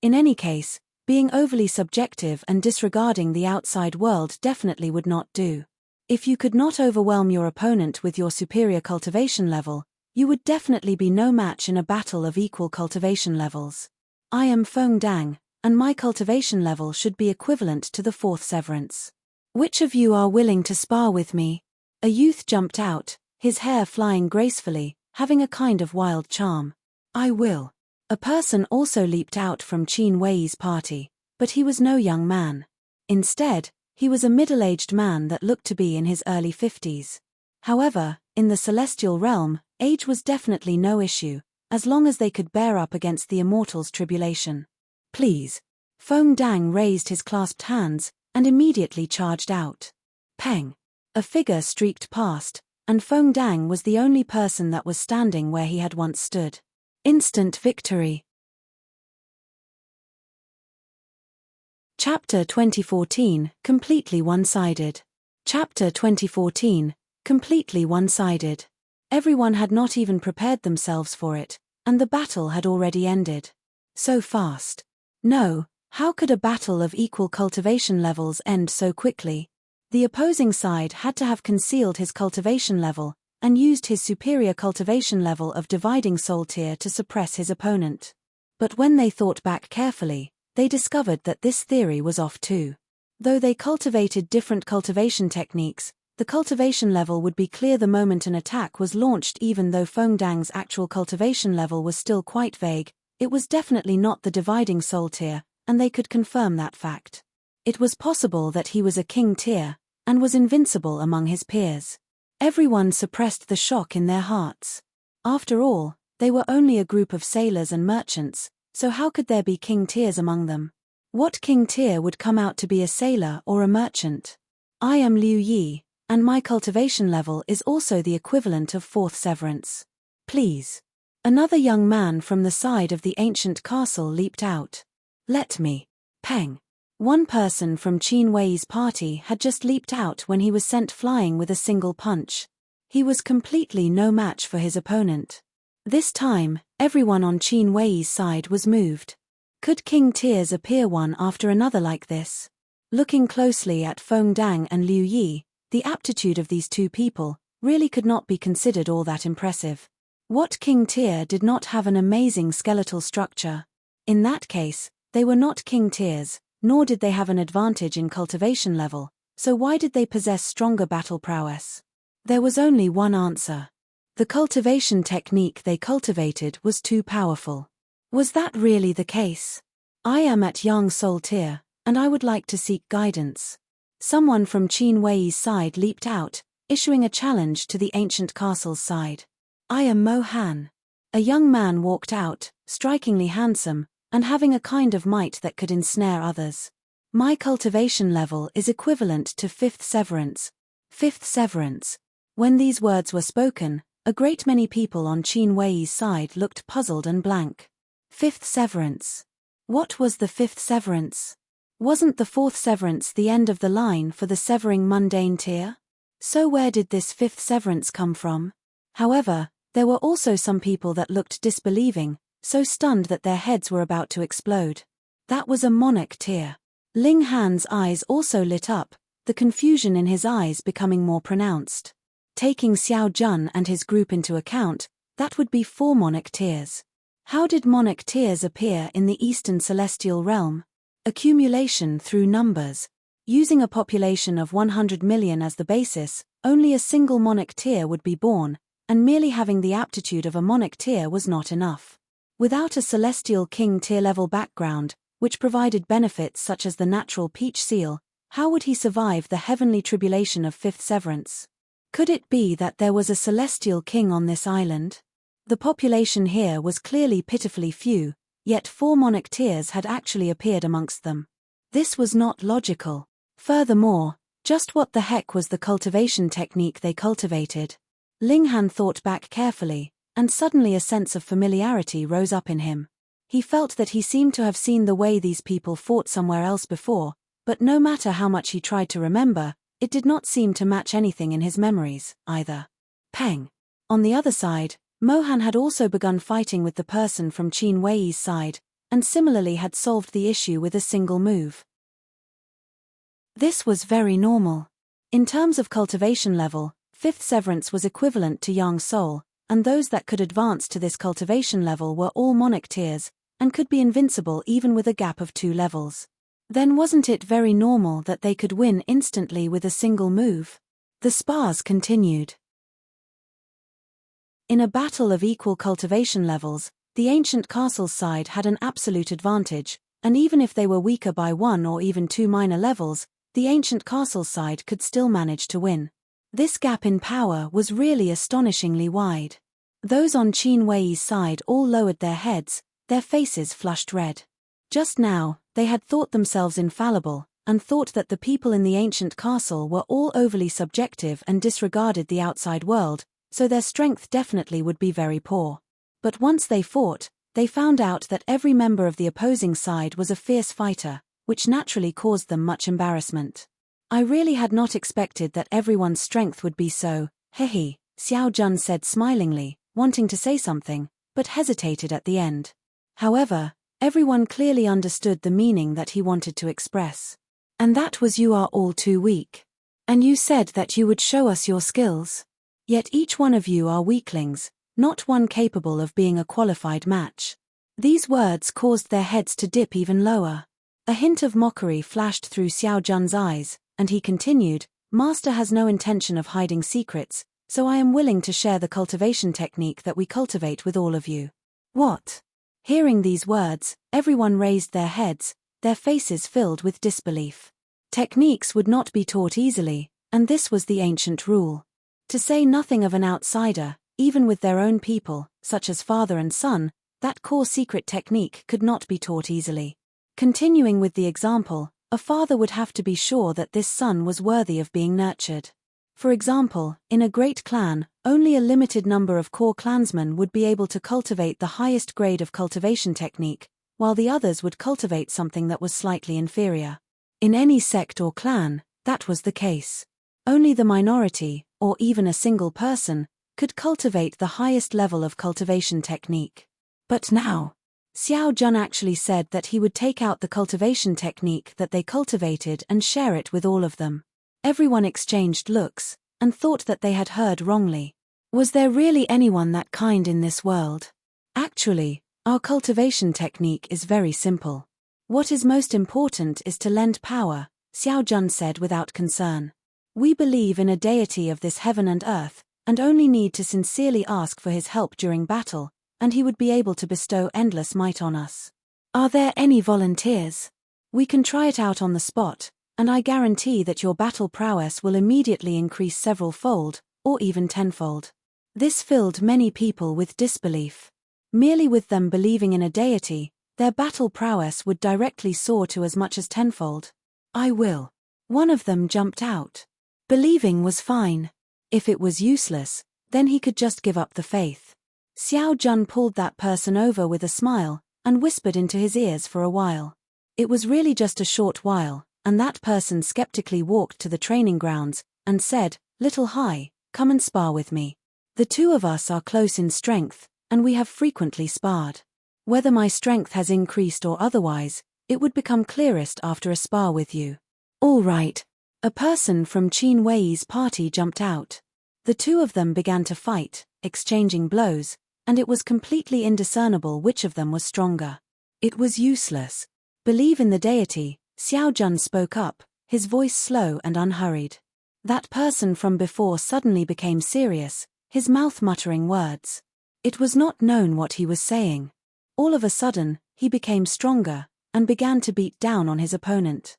Speaker 1: In any case, being overly subjective and disregarding the outside world definitely would not do. If you could not overwhelm your opponent with your superior cultivation level, you would definitely be no match in a battle of equal cultivation levels. I am Feng Dang, and my cultivation level should be equivalent to the 4th severance. Which of you are willing to spar with me? A youth jumped out, his hair flying gracefully, having a kind of wild charm. I will. A person also leaped out from Qin Wei's party, but he was no young man. Instead, he was a middle-aged man that looked to be in his early 50s. However, in the celestial realm, age was definitely no issue, as long as they could bear up against the immortals' tribulation. Please. Feng Dang raised his clasped hands, and immediately charged out. Peng. A figure streaked past, and Feng Dang was the only person that was standing where he had once stood. Instant victory. Chapter 2014, Completely One-Sided. Chapter 2014, Completely One-Sided. Everyone had not even prepared themselves for it, and the battle had already ended. So fast. No, how could a battle of equal cultivation levels end so quickly? The opposing side had to have concealed his cultivation level, and used his superior cultivation level of dividing soul tier to suppress his opponent. But when they thought back carefully, they discovered that this theory was off too. Though they cultivated different cultivation techniques, the cultivation level would be clear the moment an attack was launched. Even though Feng Dang's actual cultivation level was still quite vague, it was definitely not the dividing soul tier, and they could confirm that fact. It was possible that he was a king tier, and was invincible among his peers. Everyone suppressed the shock in their hearts. After all, they were only a group of sailors and merchants, so how could there be king tiers among them? What king tier would come out to be a sailor or a merchant? I am Liu Yi, and my cultivation level is also the equivalent of 4th severance. Please. Another young man from the side of the ancient castle leaped out. Let me. Peng. One person from Qin Wei's party had just leaped out when he was sent flying with a single punch. He was completely no match for his opponent. This time, everyone on Qin Wei's side was moved. Could king tiers appear one after another like this? Looking closely at Feng Dang and Liu Yi, the aptitude of these two people really could not be considered all that impressive. What king tier did not have an amazing skeletal structure? In that case, they were not king tiers, nor did they have an advantage in cultivation level, so why did they possess stronger battle prowess? There was only one answer. The cultivation technique they cultivated was too powerful. Was that really the case? I am at Yang Soul tier, and I would like to seek guidance. Someone from Qin Wei's side leaped out, issuing a challenge to the ancient castle's side. I am Mo Han. A young man walked out, strikingly handsome, and having a kind of might that could ensnare others. My cultivation level is equivalent to 5th severance. 5th severance. When these words were spoken, a great many people on Qin Wei's side looked puzzled and blank. 5th severance. What was the 5th severance? Wasn't the 4th severance the end of the line for the severing mundane tier? So where did this 5th severance come from? However, there were also some people that looked disbelieving, so stunned that their heads were about to explode. That was a monarch tier. Ling Han's eyes also lit up, the confusion in his eyes becoming more pronounced. Taking Xiao Jun and his group into account, that would be 4 monarch tiers. How did monarch tiers appear in the Eastern Celestial Realm? Accumulation through numbers. Using a population of 100 million as the basis, only a single monarch tier would be born, and merely having the aptitude of a monarch tier was not enough. Without a celestial king tier level background, which provided benefits such as the natural peach seal, how would he survive the heavenly tribulation of 5th severance? Could it be that there was a celestial king on this island? The population here was clearly pitifully few, yet 4 monarch tiers had actually appeared amongst them. This was not logical. Furthermore, just what the heck was the cultivation technique they cultivated? Linghan thought back carefully, and suddenly a sense of familiarity rose up in him. He felt that he seemed to have seen the way these people fought somewhere else before, but no matter how much he tried to remember, it did not seem to match anything in his memories, either. Peng. On the other side, Mohan had also begun fighting with the person from Qin Wei's side, and similarly had solved the issue with a single move. This was very normal. In terms of cultivation level, 5th Severance was equivalent to Yang Soul, and those that could advance to this cultivation level were all monarch tiers, and could be invincible even with a gap of 2 levels. Then wasn't it very normal that they could win instantly with a single move? The spars continued. In a battle of equal cultivation levels, the ancient castle's side had an absolute advantage, and even if they were weaker by 1 or even 2 minor levels, the ancient castle's side could still manage to win. This gap in power was really astonishingly wide. Those on Qin Wei's side all lowered their heads, their faces flushed red. Just now, they had thought themselves infallible, and thought that the people in the ancient castle were all overly subjective and disregarded the outside world, so their strength definitely would be very poor. But once they fought, they found out that every member of the opposing side was a fierce fighter, which naturally caused them much embarrassment. I really had not expected that everyone's strength would be so, hehe, Xiao Jun said smilingly, wanting to say something, but hesitated at the end. However, everyone clearly understood the meaning that he wanted to express. And that was, you are all too weak. And you said that you would show us your skills. Yet each one of you are weaklings, not one capable of being a qualified match. These words caused their heads to dip even lower. A hint of mockery flashed through Xiao Jun's eyes, and he continued, Master has no intention of hiding secrets, so I am willing to share the cultivation technique that we cultivate with all of you. What? Hearing these words, everyone raised their heads, their faces filled with disbelief. Techniques would not be taught easily, and this was the ancient rule. To say nothing of an outsider, even with their own people, such as father and son, that core secret technique could not be taught easily. Continuing with the example, a father would have to be sure that this son was worthy of being nurtured. For example, in a great clan, only a limited number of core clansmen would be able to cultivate the highest grade of cultivation technique, while the others would cultivate something that was slightly inferior. In any sect or clan, that was the case. Only the minority, or even a single person, could cultivate the highest level of cultivation technique. But now, Xiao Jun actually said that he would take out the cultivation technique that they cultivated and share it with all of them. Everyone exchanged looks, and thought that they had heard wrongly. Was there really anyone that kind in this world? Actually, our cultivation technique is very simple. What is most important is to lend power, Xiao Jun said without concern. We believe in a deity of this heaven and earth, and only need to sincerely ask for his help during battle, and he would be able to bestow endless might on us. Are there any volunteers? We can try it out on the spot, and I guarantee that your battle prowess will immediately increase several-fold, or even tenfold. This filled many people with disbelief. Merely with them believing in a deity, their battle prowess would directly soar to as much as tenfold. I will. One of them jumped out. Believing was fine. If it was useless, then he could just give up the faith. Xiao Jun pulled that person over with a smile, and whispered into his ears for a while. It was really just a short while, and that person skeptically walked to the training grounds, and said, Little Hai, come and spar with me. The two of us are close in strength, and we have frequently sparred. Whether my strength has increased or otherwise, it would become clearest after a spar with you. All right. A person from Qin Wei's party jumped out. The two of them began to fight, exchanging blows, and it was completely indiscernible which of them was stronger. It was useless. Believe in the deity, Xiao Jun spoke up, his voice slow and unhurried. That person from before suddenly became serious, his mouth muttering words. It was not known what he was saying. All of a sudden, he became stronger, and began to beat down on his opponent.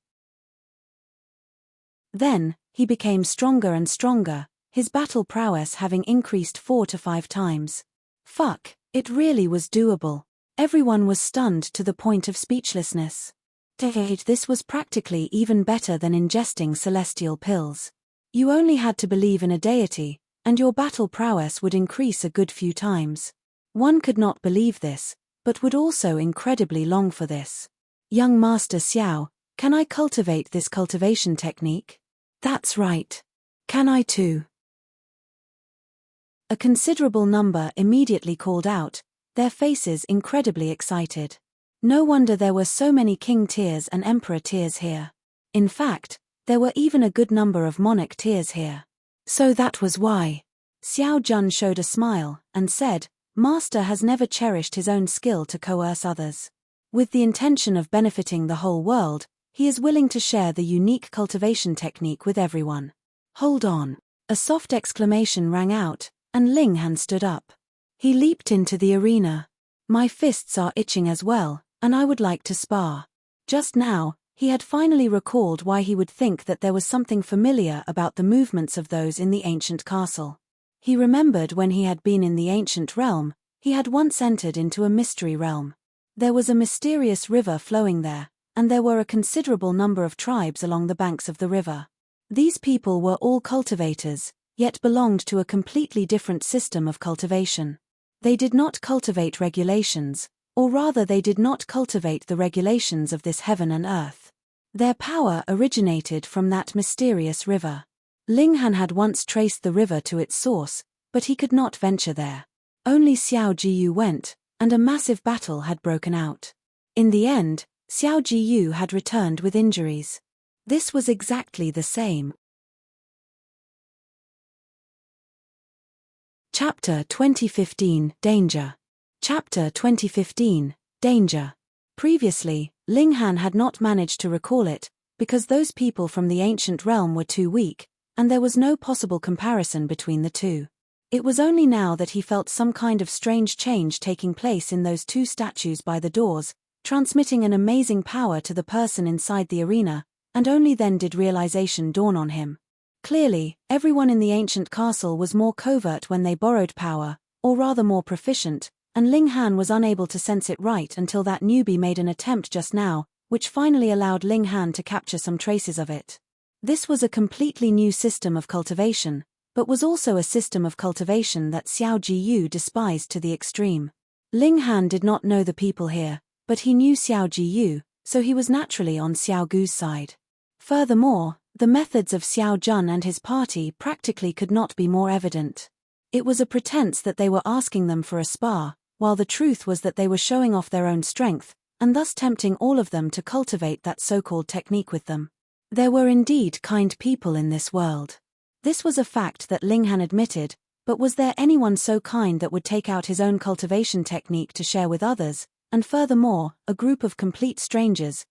Speaker 1: Then, he became stronger and stronger, his battle prowess having increased 4 to 5 times. Fuck, it really was doable. Everyone was stunned to the point of speechlessness. This was practically even better than ingesting celestial pills. You only had to believe in a deity, and your battle prowess would increase a good few times. One could not believe this, but would also incredibly long for this. Young Master Xiao, can I cultivate this cultivation technique? That's right. Can I too? A considerable number immediately called out, their faces incredibly excited. No wonder there were so many king tiers and emperor tiers here. In fact, there were even a good number of monarch tiers here. So that was why. Xiao Jun showed a smile, and said, Master has never cherished his own skill to coerce others. With the intention of benefiting the whole world, he is willing to share the unique cultivation technique with everyone. Hold on. A soft exclamation rang out, and Ling Han stood up. He leaped into the arena. My fists are itching as well, and I would like to spar. Just now, he had finally recalled why he would think that there was something familiar about the movements of those in the ancient castle. He remembered when he had been in the ancient realm, he had once entered into a mystery realm. There was a mysterious river flowing there, and there were a considerable number of tribes along the banks of the river. These people were all cultivators, yet belonged to a completely different system of cultivation. They did not cultivate regulations, or rather they did not cultivate the regulations of this heaven and earth. Their power originated from that mysterious river. Ling Han had once traced the river to its source, but he could not venture there. Only Xiao Jiyu went, and a massive battle had broken out. In the end, Xiao Jiyu had returned with injuries. This was exactly the same. Chapter 2015, Danger. Chapter 2015, Danger. Previously, Ling Han had not managed to recall it, because those people from the ancient realm were too weak, and there was no possible comparison between the two. It was only now that he felt some kind of strange change taking place in those two statues by the doors, transmitting an amazing power to the person inside the arena, and only then did realization dawn on him. Clearly, everyone in the ancient castle was more covert when they borrowed power, or rather more proficient, and Ling Han was unable to sense it right until that newbie made an attempt just now, which finally allowed Ling Han to capture some traces of it. This was a completely new system of cultivation, but was also a system of cultivation that Xiao Jiyu despised to the extreme. Ling Han did not know the people here, but he knew Xiao Jiyu, so he was naturally on Xiao Gu's side. Furthermore, the methods of Xiao Jun and his party practically could not be more evident. It was a pretense that they were asking them for a spar, while the truth was that they were showing off their own strength, and thus tempting all of them to cultivate that so-called technique with them. There were indeed kind people in this world. This was a fact that Ling Han admitted, but was there anyone so kind that would take out his own cultivation technique to share with others, and furthermore, a group of complete strangers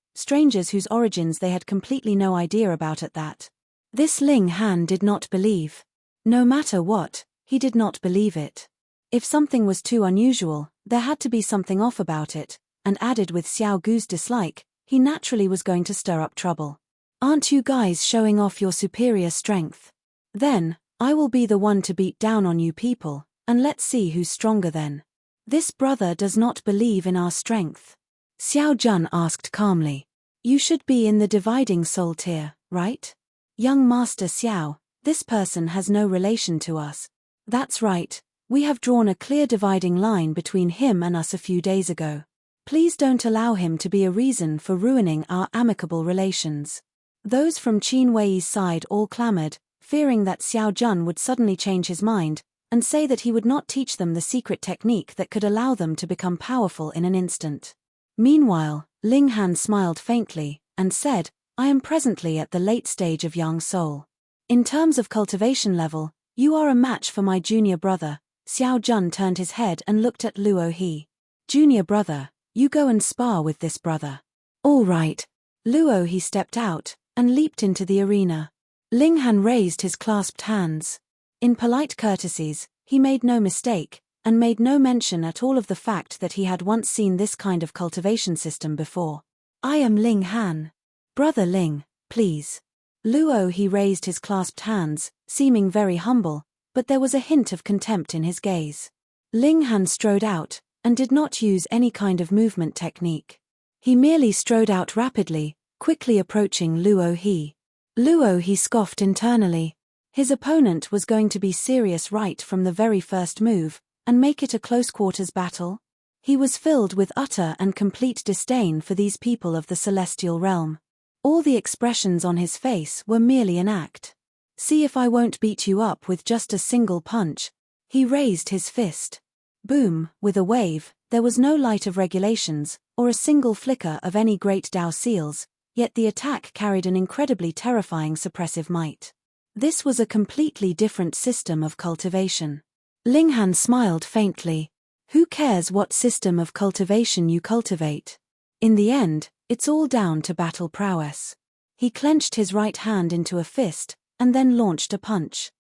Speaker 1: whose origins they had completely no idea about at that? This Ling Han did not believe. No matter what, he did not believe it. If something was too unusual, there had to be something off about it, and added with Xiao Gu's dislike, he naturally was going to stir up trouble. Aren't you guys showing off your superior strength? Then, I will be the one to beat down on you people, and let's see who's stronger then. This brother does not believe in our strength. Xiao Jun asked calmly. You should be in the dividing soul tier, right? Young Master Xiao, this person has no relation to us. That's right, we have drawn a clear dividing line between him and us a few days ago. Please don't allow him to be a reason for ruining our amicable relations. Those from Qin Wei's side all clamored, fearing that Xiao Jun would suddenly change his mind, and say that he would not teach them the secret technique that could allow them to become powerful in an instant. Meanwhile, Ling Han smiled faintly, and said, I am presently at the late stage of young soul. In terms of cultivation level, you are a match for my junior brother. Xiao Jun turned his head and looked at Luo He. Junior brother, you go and spar with this brother. All right. Luo He stepped out, and leaped into the arena. Ling Han raised his clasped hands. In polite courtesies, he made no mistake, and made no mention at all of the fact that he had once seen this kind of cultivation system before. I am Ling Han. Brother Ling, please. Luo He raised his clasped hands, seeming very humble, but there was a hint of contempt in his gaze. Ling Han strode out, and did not use any kind of movement technique. He merely strode out rapidly, quickly approaching Luo He. Luo He scoffed internally. His opponent was going to be serious right from the very first move, and make it a close-quarters battle? He was filled with utter and complete disdain for these people of the celestial realm. All the expressions on his face were merely an act. See if I won't beat you up with just a single punch. He raised his fist. Boom, with a wave, there was no light of regulations, or a single flicker of any great Dao seals, yet the attack carried an incredibly terrifying suppressive might. This was a completely different system of cultivation. Linghan smiled faintly. Who cares what system of cultivation you cultivate? In the end, it's all down to battle prowess. He clenched his right hand into a fist, and then launched a punch.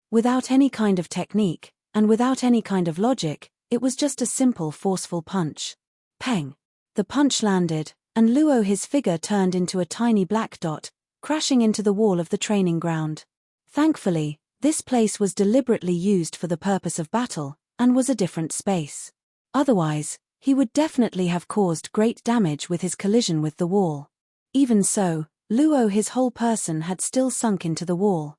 Speaker 1: Without any kind of technique, and without any kind of logic, it was just a simple forceful punch. Peng! The punch landed, and Luo He's figure turned into a tiny black dot, crashing into the wall of the training ground. Thankfully, this place was deliberately used for the purpose of battle, and was a different space. Otherwise, he would definitely have caused great damage with his collision with the wall. Even so, Luo He's whole person had still sunk into the wall.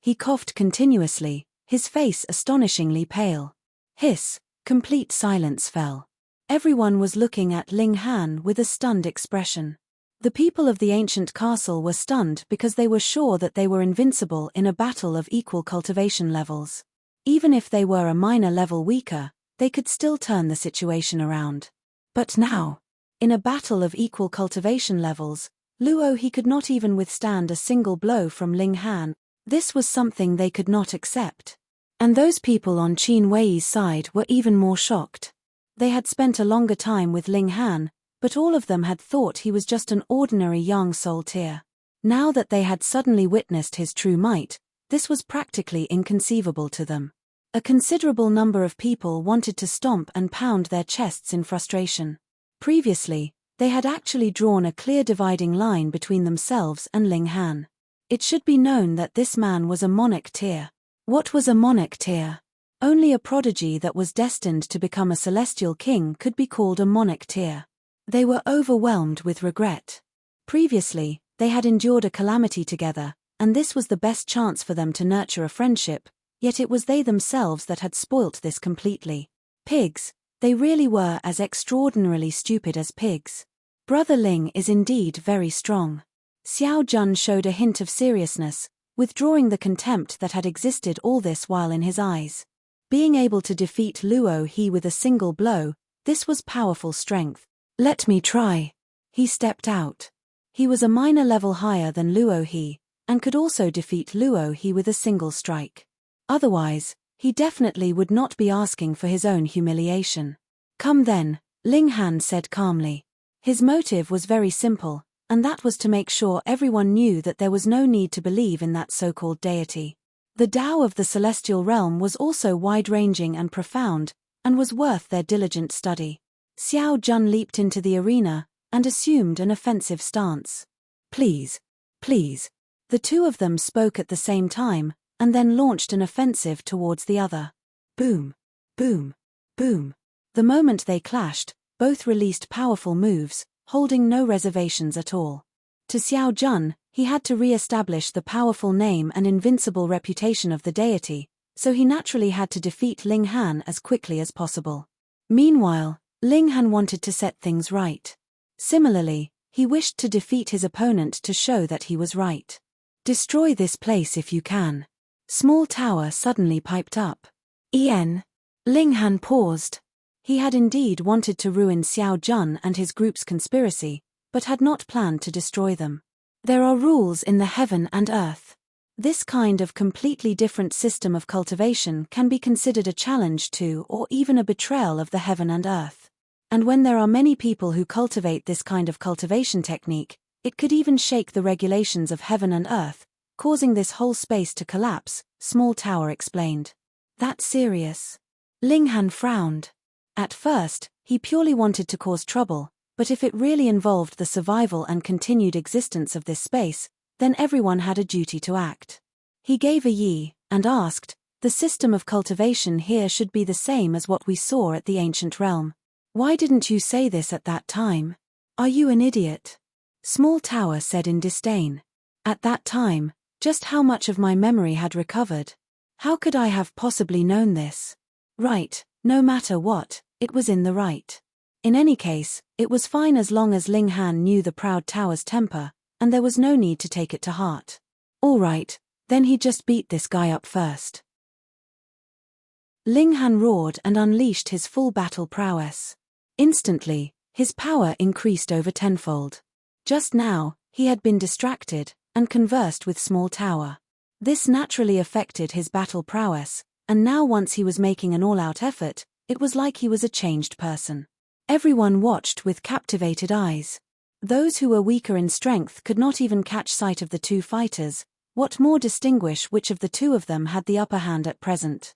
Speaker 1: He coughed continuously, his face astonishingly pale. Hiss! Complete silence fell. Everyone was looking at Linghan with a stunned expression. The people of the ancient castle were stunned because they were sure that they were invincible in a battle of equal cultivation levels. Even if they were a minor level weaker, they could still turn the situation around. But now, in a battle of equal cultivation levels, Luo He could not even withstand a single blow from Linghan. This was something they could not accept. And those people on Qin Wei's side were even more shocked. They had spent a longer time with Linghan, but all of them had thought he was just an ordinary young soul tier. Now that they had suddenly witnessed his true might, this was practically inconceivable to them. A considerable number of people wanted to stomp and pound their chests in frustration. Previously, they had actually drawn a clear dividing line between themselves and Linghan. It should be known that this man was a monarch tier. What was a monarch tier? Only a prodigy that was destined to become a celestial king could be called a monarch tier. They were overwhelmed with regret. Previously, they had endured a calamity together, and this was the best chance for them to nurture a friendship, yet it was they themselves that had spoilt this completely. Pigs, they really were as extraordinarily stupid as pigs. Brother Ling is indeed very strong. Xiao Jun showed a hint of seriousness, withdrawing the contempt that had existed all this while in his eyes. Being able to defeat Luo He with a single blow, this was powerful strength. Let me try. He stepped out. He was a minor level higher than Luo He, and could also defeat Luo He with a single strike. Otherwise, he definitely would not be asking for his own humiliation. Come then, Linghan said calmly. His motive was very simple, and that was to make sure everyone knew that there was no need to believe in that so-called deity. The Tao of the celestial realm was also wide-ranging and profound, and was worth their diligent study. Xiao Jun leaped into the arena, and assumed an offensive stance. Please, please. The two of them spoke at the same time, and then launched an offensive towards the other. Boom, boom, boom. The moment they clashed, both released powerful moves, holding no reservations at all. To Xiao Jun, he had to re-establish the powerful name and invincible reputation of the deity, so he naturally had to defeat Linghan as quickly as possible. Meanwhile, Linghan wanted to set things right. Similarly, he wished to defeat his opponent to show that he was right. Destroy this place if you can. Small Tower suddenly piped up. En. Linghan paused. He had indeed wanted to ruin Xiao Jun and his group's conspiracy, but had not planned to destroy them. There are rules in the heaven and earth. This kind of completely different system of cultivation can be considered a challenge to or even a betrayal of the heaven and earth. And when there are many people who cultivate this kind of cultivation technique, it could even shake the regulations of heaven and earth, causing this whole space to collapse, Small Tower explained. That's serious. Linghan frowned. At first, he purely wanted to cause trouble, but if it really involved the survival and continued existence of this space, then everyone had a duty to act. He gave a yi, and asked, the system of cultivation here should be the same as what we saw at the ancient realm. Why didn't you say this at that time? Are you an idiot? Small Tower said in disdain. At that time, just how much of my memory had recovered? How could I have possibly known this? Right, no matter what, it was in the right. In any case, it was fine as long as Ling Han knew the proud Tower's temper, and there was no need to take it to heart. All right, then he just beat this guy up first. Ling Han roared and unleashed his full battle prowess. Instantly, his power increased over tenfold. Just now, he had been distracted, and conversed with Small Tower. This naturally affected his battle prowess, and now once he was making an all-out effort, it was like he was a changed person. Everyone watched with captivated eyes. Those who were weaker in strength could not even catch sight of the two fighters, what more distinguish which of the two of them had the upper hand at present.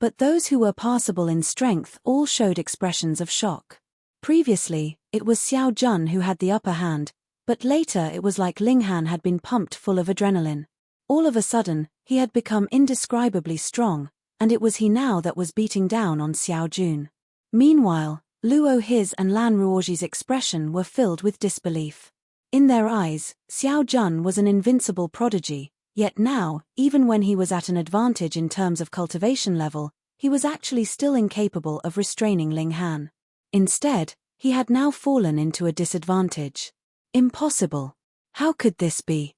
Speaker 1: But those who were passable in strength all showed expressions of shock. Previously, it was Xiao Jun who had the upper hand, but later it was like Ling Han had been pumped full of adrenaline. All of a sudden, he had become indescribably strong, and it was he now that was beating down on Xiao Jun. Meanwhile, Luo His and Lan Ruoji's expression were filled with disbelief. In their eyes, Xiao Jun was an invincible prodigy, yet now, even when he was at an advantage in terms of cultivation level, he was actually still incapable of restraining Ling Han. Instead, he had now fallen into a disadvantage. Impossible. How could this be?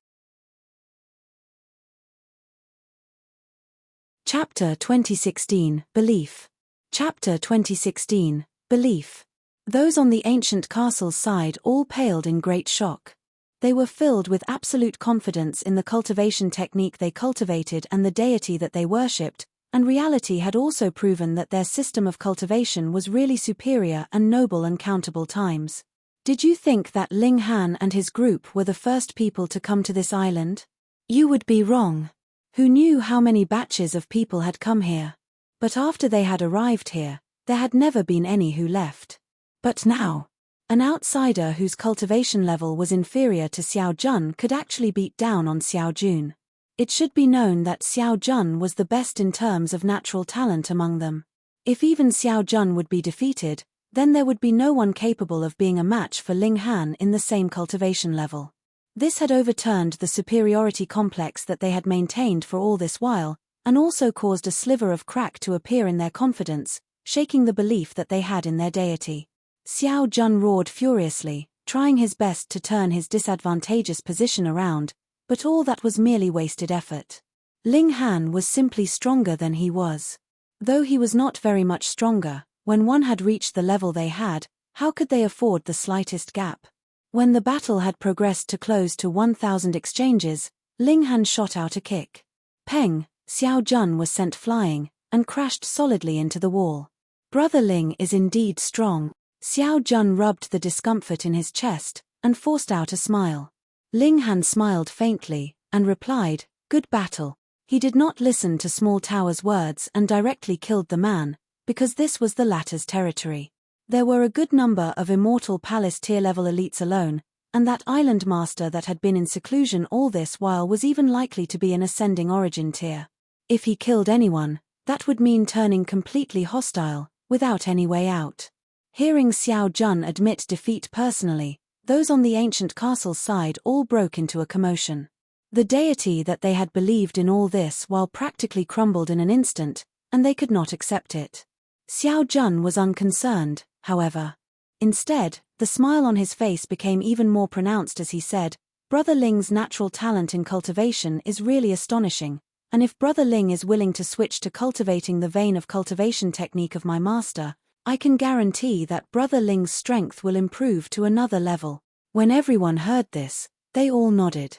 Speaker 1: Chapter 2016, Belief. Chapter 2016, Belief. Those on the ancient castle's side all paled in great shock. They were filled with absolute confidence in the cultivation technique they cultivated and the deity that they worshipped, and reality had also proven that their system of cultivation was really superior and noble uncountable times. Did you think that Ling Han and his group were the first people to come to this island? You would be wrong. Who knew how many batches of people had come here? But after they had arrived here, there had never been any who left. But now, an outsider whose cultivation level was inferior to Xiao Jun could actually beat down on Xiao Jun. It should be known that Xiao Jun was the best in terms of natural talent among them. If even Xiao Jun would be defeated, then there would be no one capable of being a match for Ling Han in the same cultivation level. This had overturned the superiority complex that they had maintained for all this while, and also caused a sliver of crack to appear in their confidence, shaking the belief that they had in their deity. Xiao Jun roared furiously, trying his best to turn his disadvantageous position around, but all that was merely wasted effort. Ling Han was simply stronger than he was. Though he was not very much stronger, when one had reached the level they had, how could they afford the slightest gap? When the battle had progressed to close to 1,000 exchanges, Ling Han shot out a kick. Peng, Xiao Jun was sent flying, and crashed solidly into the wall. Brother Ling is indeed strong. Xiao Jun rubbed the discomfort in his chest, and forced out a smile. Ling Han smiled faintly, and replied, "Good battle." He did not listen to Small Tower's words and directly killed the man, because this was the latter's territory. There were a good number of Immortal Palace tier-level elites alone, and that island master that had been in seclusion all this while was even likely to be an ascending origin tier. If he killed anyone, that would mean turning completely hostile, without any way out. Hearing Xiao Jun admit defeat personally, those on the ancient castle side all broke into a commotion. The deity that they had believed in all this while practically crumbled in an instant, and they could not accept it. Xiao Jun was unconcerned, however. Instead, the smile on his face became even more pronounced as he said, "Brother Ling's natural talent in cultivation is really astonishing, and if Brother Ling is willing to switch to cultivating the vein of cultivation technique of my master, I can guarantee that Brother Ling's strength will improve to another level." When everyone heard this, they all nodded.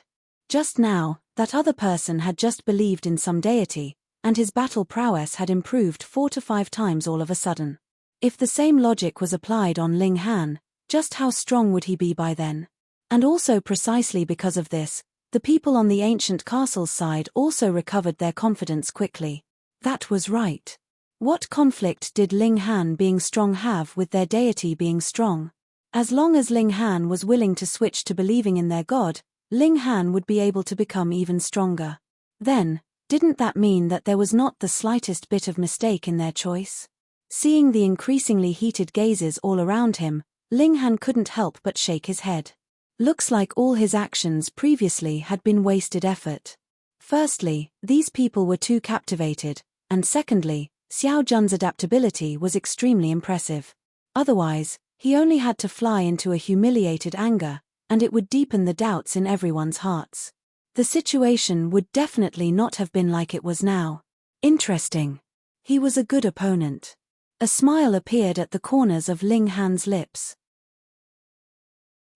Speaker 1: Just now, that other person had just believed in some deity, and his battle prowess had improved 4 to 5 times all of a sudden. If the same logic was applied on Ling Han, just how strong would he be by then? And also precisely because of this, the people on the ancient castle's side also recovered their confidence quickly. That was right. What conflict did Ling Han being strong have with their deity being strong? As long as Ling Han was willing to switch to believing in their god, Ling Han would be able to become even stronger. Then, didn't that mean that there was not the slightest bit of mistake in their choice? Seeing the increasingly heated gazes all around him, Ling Han couldn't help but shake his head. Looks like all his actions previously had been wasted effort. Firstly, these people were too captivated, and secondly, Xiao Jun's adaptability was extremely impressive. Otherwise, he only had to fly into a humiliated anger, and it would deepen the doubts in everyone's hearts. The situation would definitely not have been like it was now. Interesting. He was a good opponent. A smile appeared at the corners of Ling Han's lips.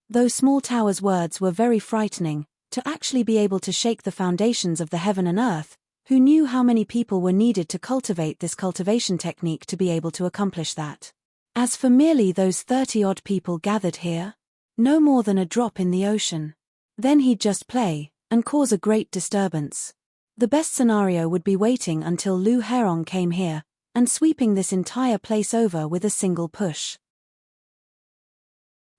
Speaker 1: Though Small Tower's words were very frightening, to actually be able to shake the foundations of the heaven and earth, who knew how many people were needed to cultivate this cultivation technique to be able to accomplish that? As for merely those 30-odd people gathered here, no more than a drop in the ocean. Then he'd just play, and cause a great disturbance. The best scenario would be waiting until Lu Herong came here, and sweeping this entire place over with a single push.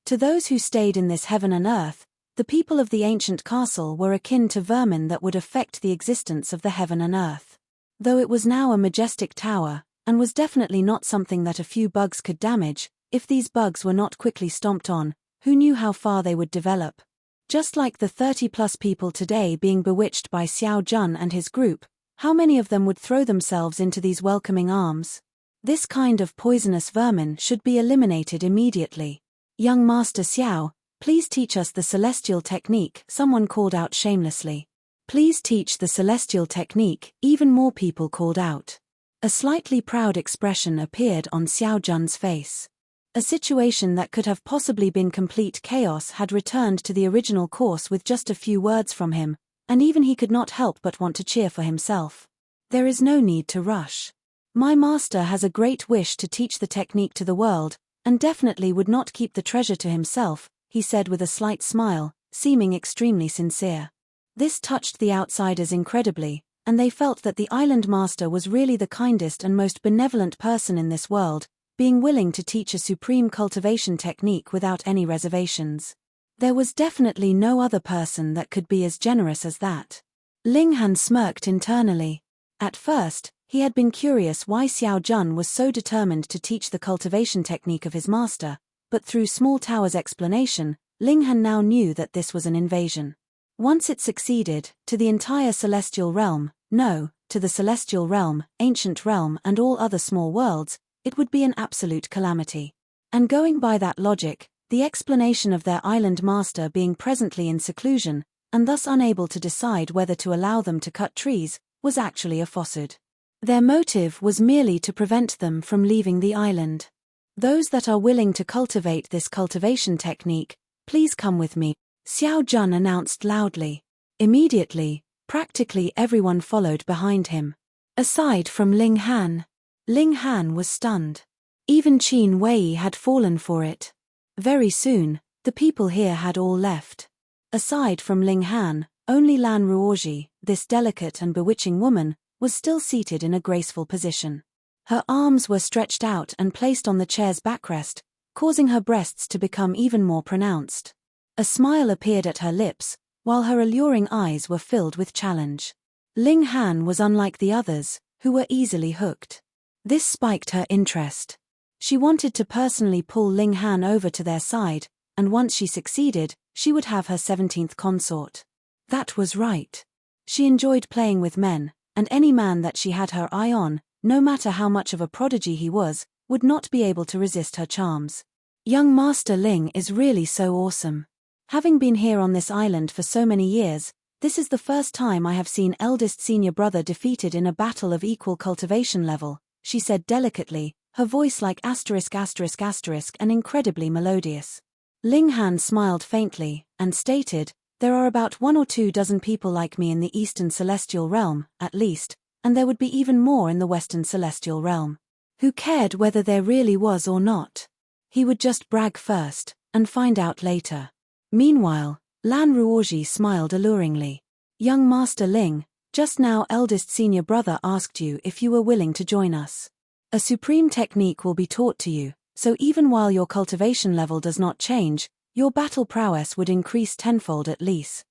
Speaker 1: To those who stayed in this heaven and earth, the people of the ancient castle were akin to vermin that would affect the existence of the heaven and earth. Though it was now a majestic tower, and was definitely not something that a few bugs could damage, if these bugs were not quickly stomped on, who knew how far they would develop? Just like the 30-plus people today being bewitched by Xiao Jun and his group, how many of them would throw themselves into these welcoming arms? This kind of poisonous vermin should be eliminated immediately. Young Master Xiao, please teach us the celestial technique, someone called out shamelessly. Please teach the celestial technique, even more people called out. A slightly proud expression appeared on Xiao Jun's face. A situation that could have possibly been complete chaos had returned to the original course with just a few words from him, and even he could not help but want to cheer for himself. There is no need to rush. My master has a great wish to teach the technique to the world, and definitely would not keep the treasure to himself, he said with a slight smile, seeming extremely sincere. This touched the outsiders incredibly, and they felt that the island master was really the kindest and most benevolent person in this world, being willing to teach a supreme cultivation technique without any reservations. There was definitely no other person that could be as generous as that. Ling Han smirked internally. At first, he had been curious why Xiao Jun was so determined to teach the cultivation technique of his master, but through Small Tower's explanation, Ling Han now knew that this was an invasion. Once it succeeded, to the entire celestial realm, no, to the celestial realm, ancient realm and all other small worlds, it would be an absolute calamity. And going by that logic, the explanation of their island master being presently in seclusion, and thus unable to decide whether to allow them to cut trees, was actually a falsehood. Their motive was merely to prevent them from leaving the island. Those that are willing to cultivate this cultivation technique, please come with me, Xiao Jun announced loudly. Immediately, practically everyone followed behind him. Aside from Ling Han. Ling Han was stunned. Even Qin Wei had fallen for it. Very soon, the people here had all left. Aside from Ling Han, only Lan Ruoji, this delicate and bewitching woman, was still seated in a graceful position. Her arms were stretched out and placed on the chair's backrest, causing her breasts to become even more pronounced. A smile appeared at her lips, while her alluring eyes were filled with challenge. Ling Han was unlike the others, who were easily hooked. This spiked her interest. She wanted to personally pull Ling Han over to their side, and once she succeeded, she would have her 17th consort. That was right. She enjoyed playing with men, and any man that she had her eye on, no matter how much of a prodigy he was, would not be able to resist her charms. Young Master Ling is really so awesome. Having been here on this island for so many years, this is the first time I have seen eldest senior brother defeated in a battle of equal cultivation level, she said delicately, her voice like **** and incredibly melodious. Ling Han smiled faintly, and stated, there are about 1 or 2 dozen people like me in the Eastern Celestial Realm, at least, and there would be even more in the Western Celestial Realm. Who cared whether there really was or not? He would just brag first, and find out later. Meanwhile, Lan Ruoji smiled alluringly. Young Master Ling, just now eldest senior brother asked you if you were willing to join us. A supreme technique will be taught to you, so even while your cultivation level does not change, your battle prowess would increase tenfold at least.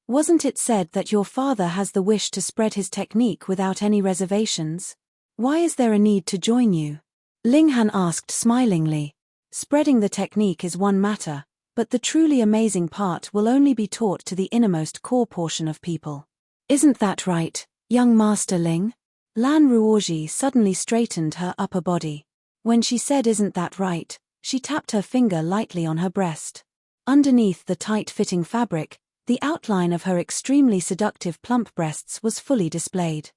Speaker 1: Wasn't it said that your father has the wish to spread his technique without any reservations? Why is there a need to join you? Ling Han asked smilingly. Spreading the technique is one matter, but the truly amazing part will only be taught to the innermost core portion of people. Isn't that right, young Master Ling? Lan Ruoji suddenly straightened her upper body. When she said isn't that right, she tapped her finger lightly on her breast. Underneath the tight-fitting fabric, the outline of her extremely seductive plump breasts was fully displayed.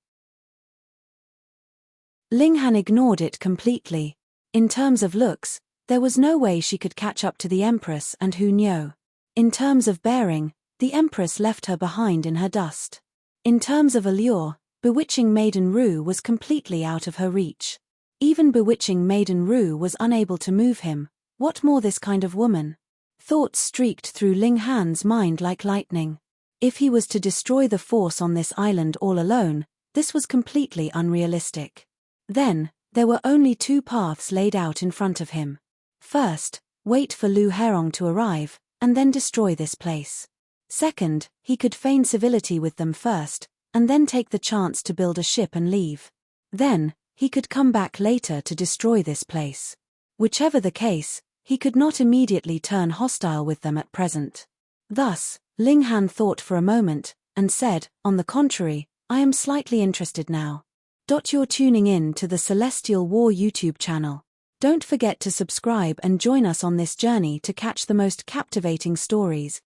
Speaker 1: Ling Han ignored it completely. In terms of looks, there was no way she could catch up to the Empress and Hu Niu. In terms of bearing, the Empress left her behind in her dust. In terms of allure, bewitching Maiden Ru was completely out of her reach. Even bewitching Maiden Ru was unable to move him. What more this kind of woman? Thoughts streaked through Ling Han's mind like lightning. If he was to destroy the force on this island all alone, this was completely unrealistic. Then, there were only two paths laid out in front of him. First, wait for Lu Herong to arrive, and then destroy this place. Second, he could feign civility with them first, and then take the chance to build a ship and leave. Then, he could come back later to destroy this place. Whichever the case, he could not immediately turn hostile with them at present. Thus, Ling Han thought for a moment, and said, on the contrary, I am slightly interested now. You're tuning in to the Celestial War YouTube channel. Don't forget to subscribe and join us on this journey to catch the most captivating stories,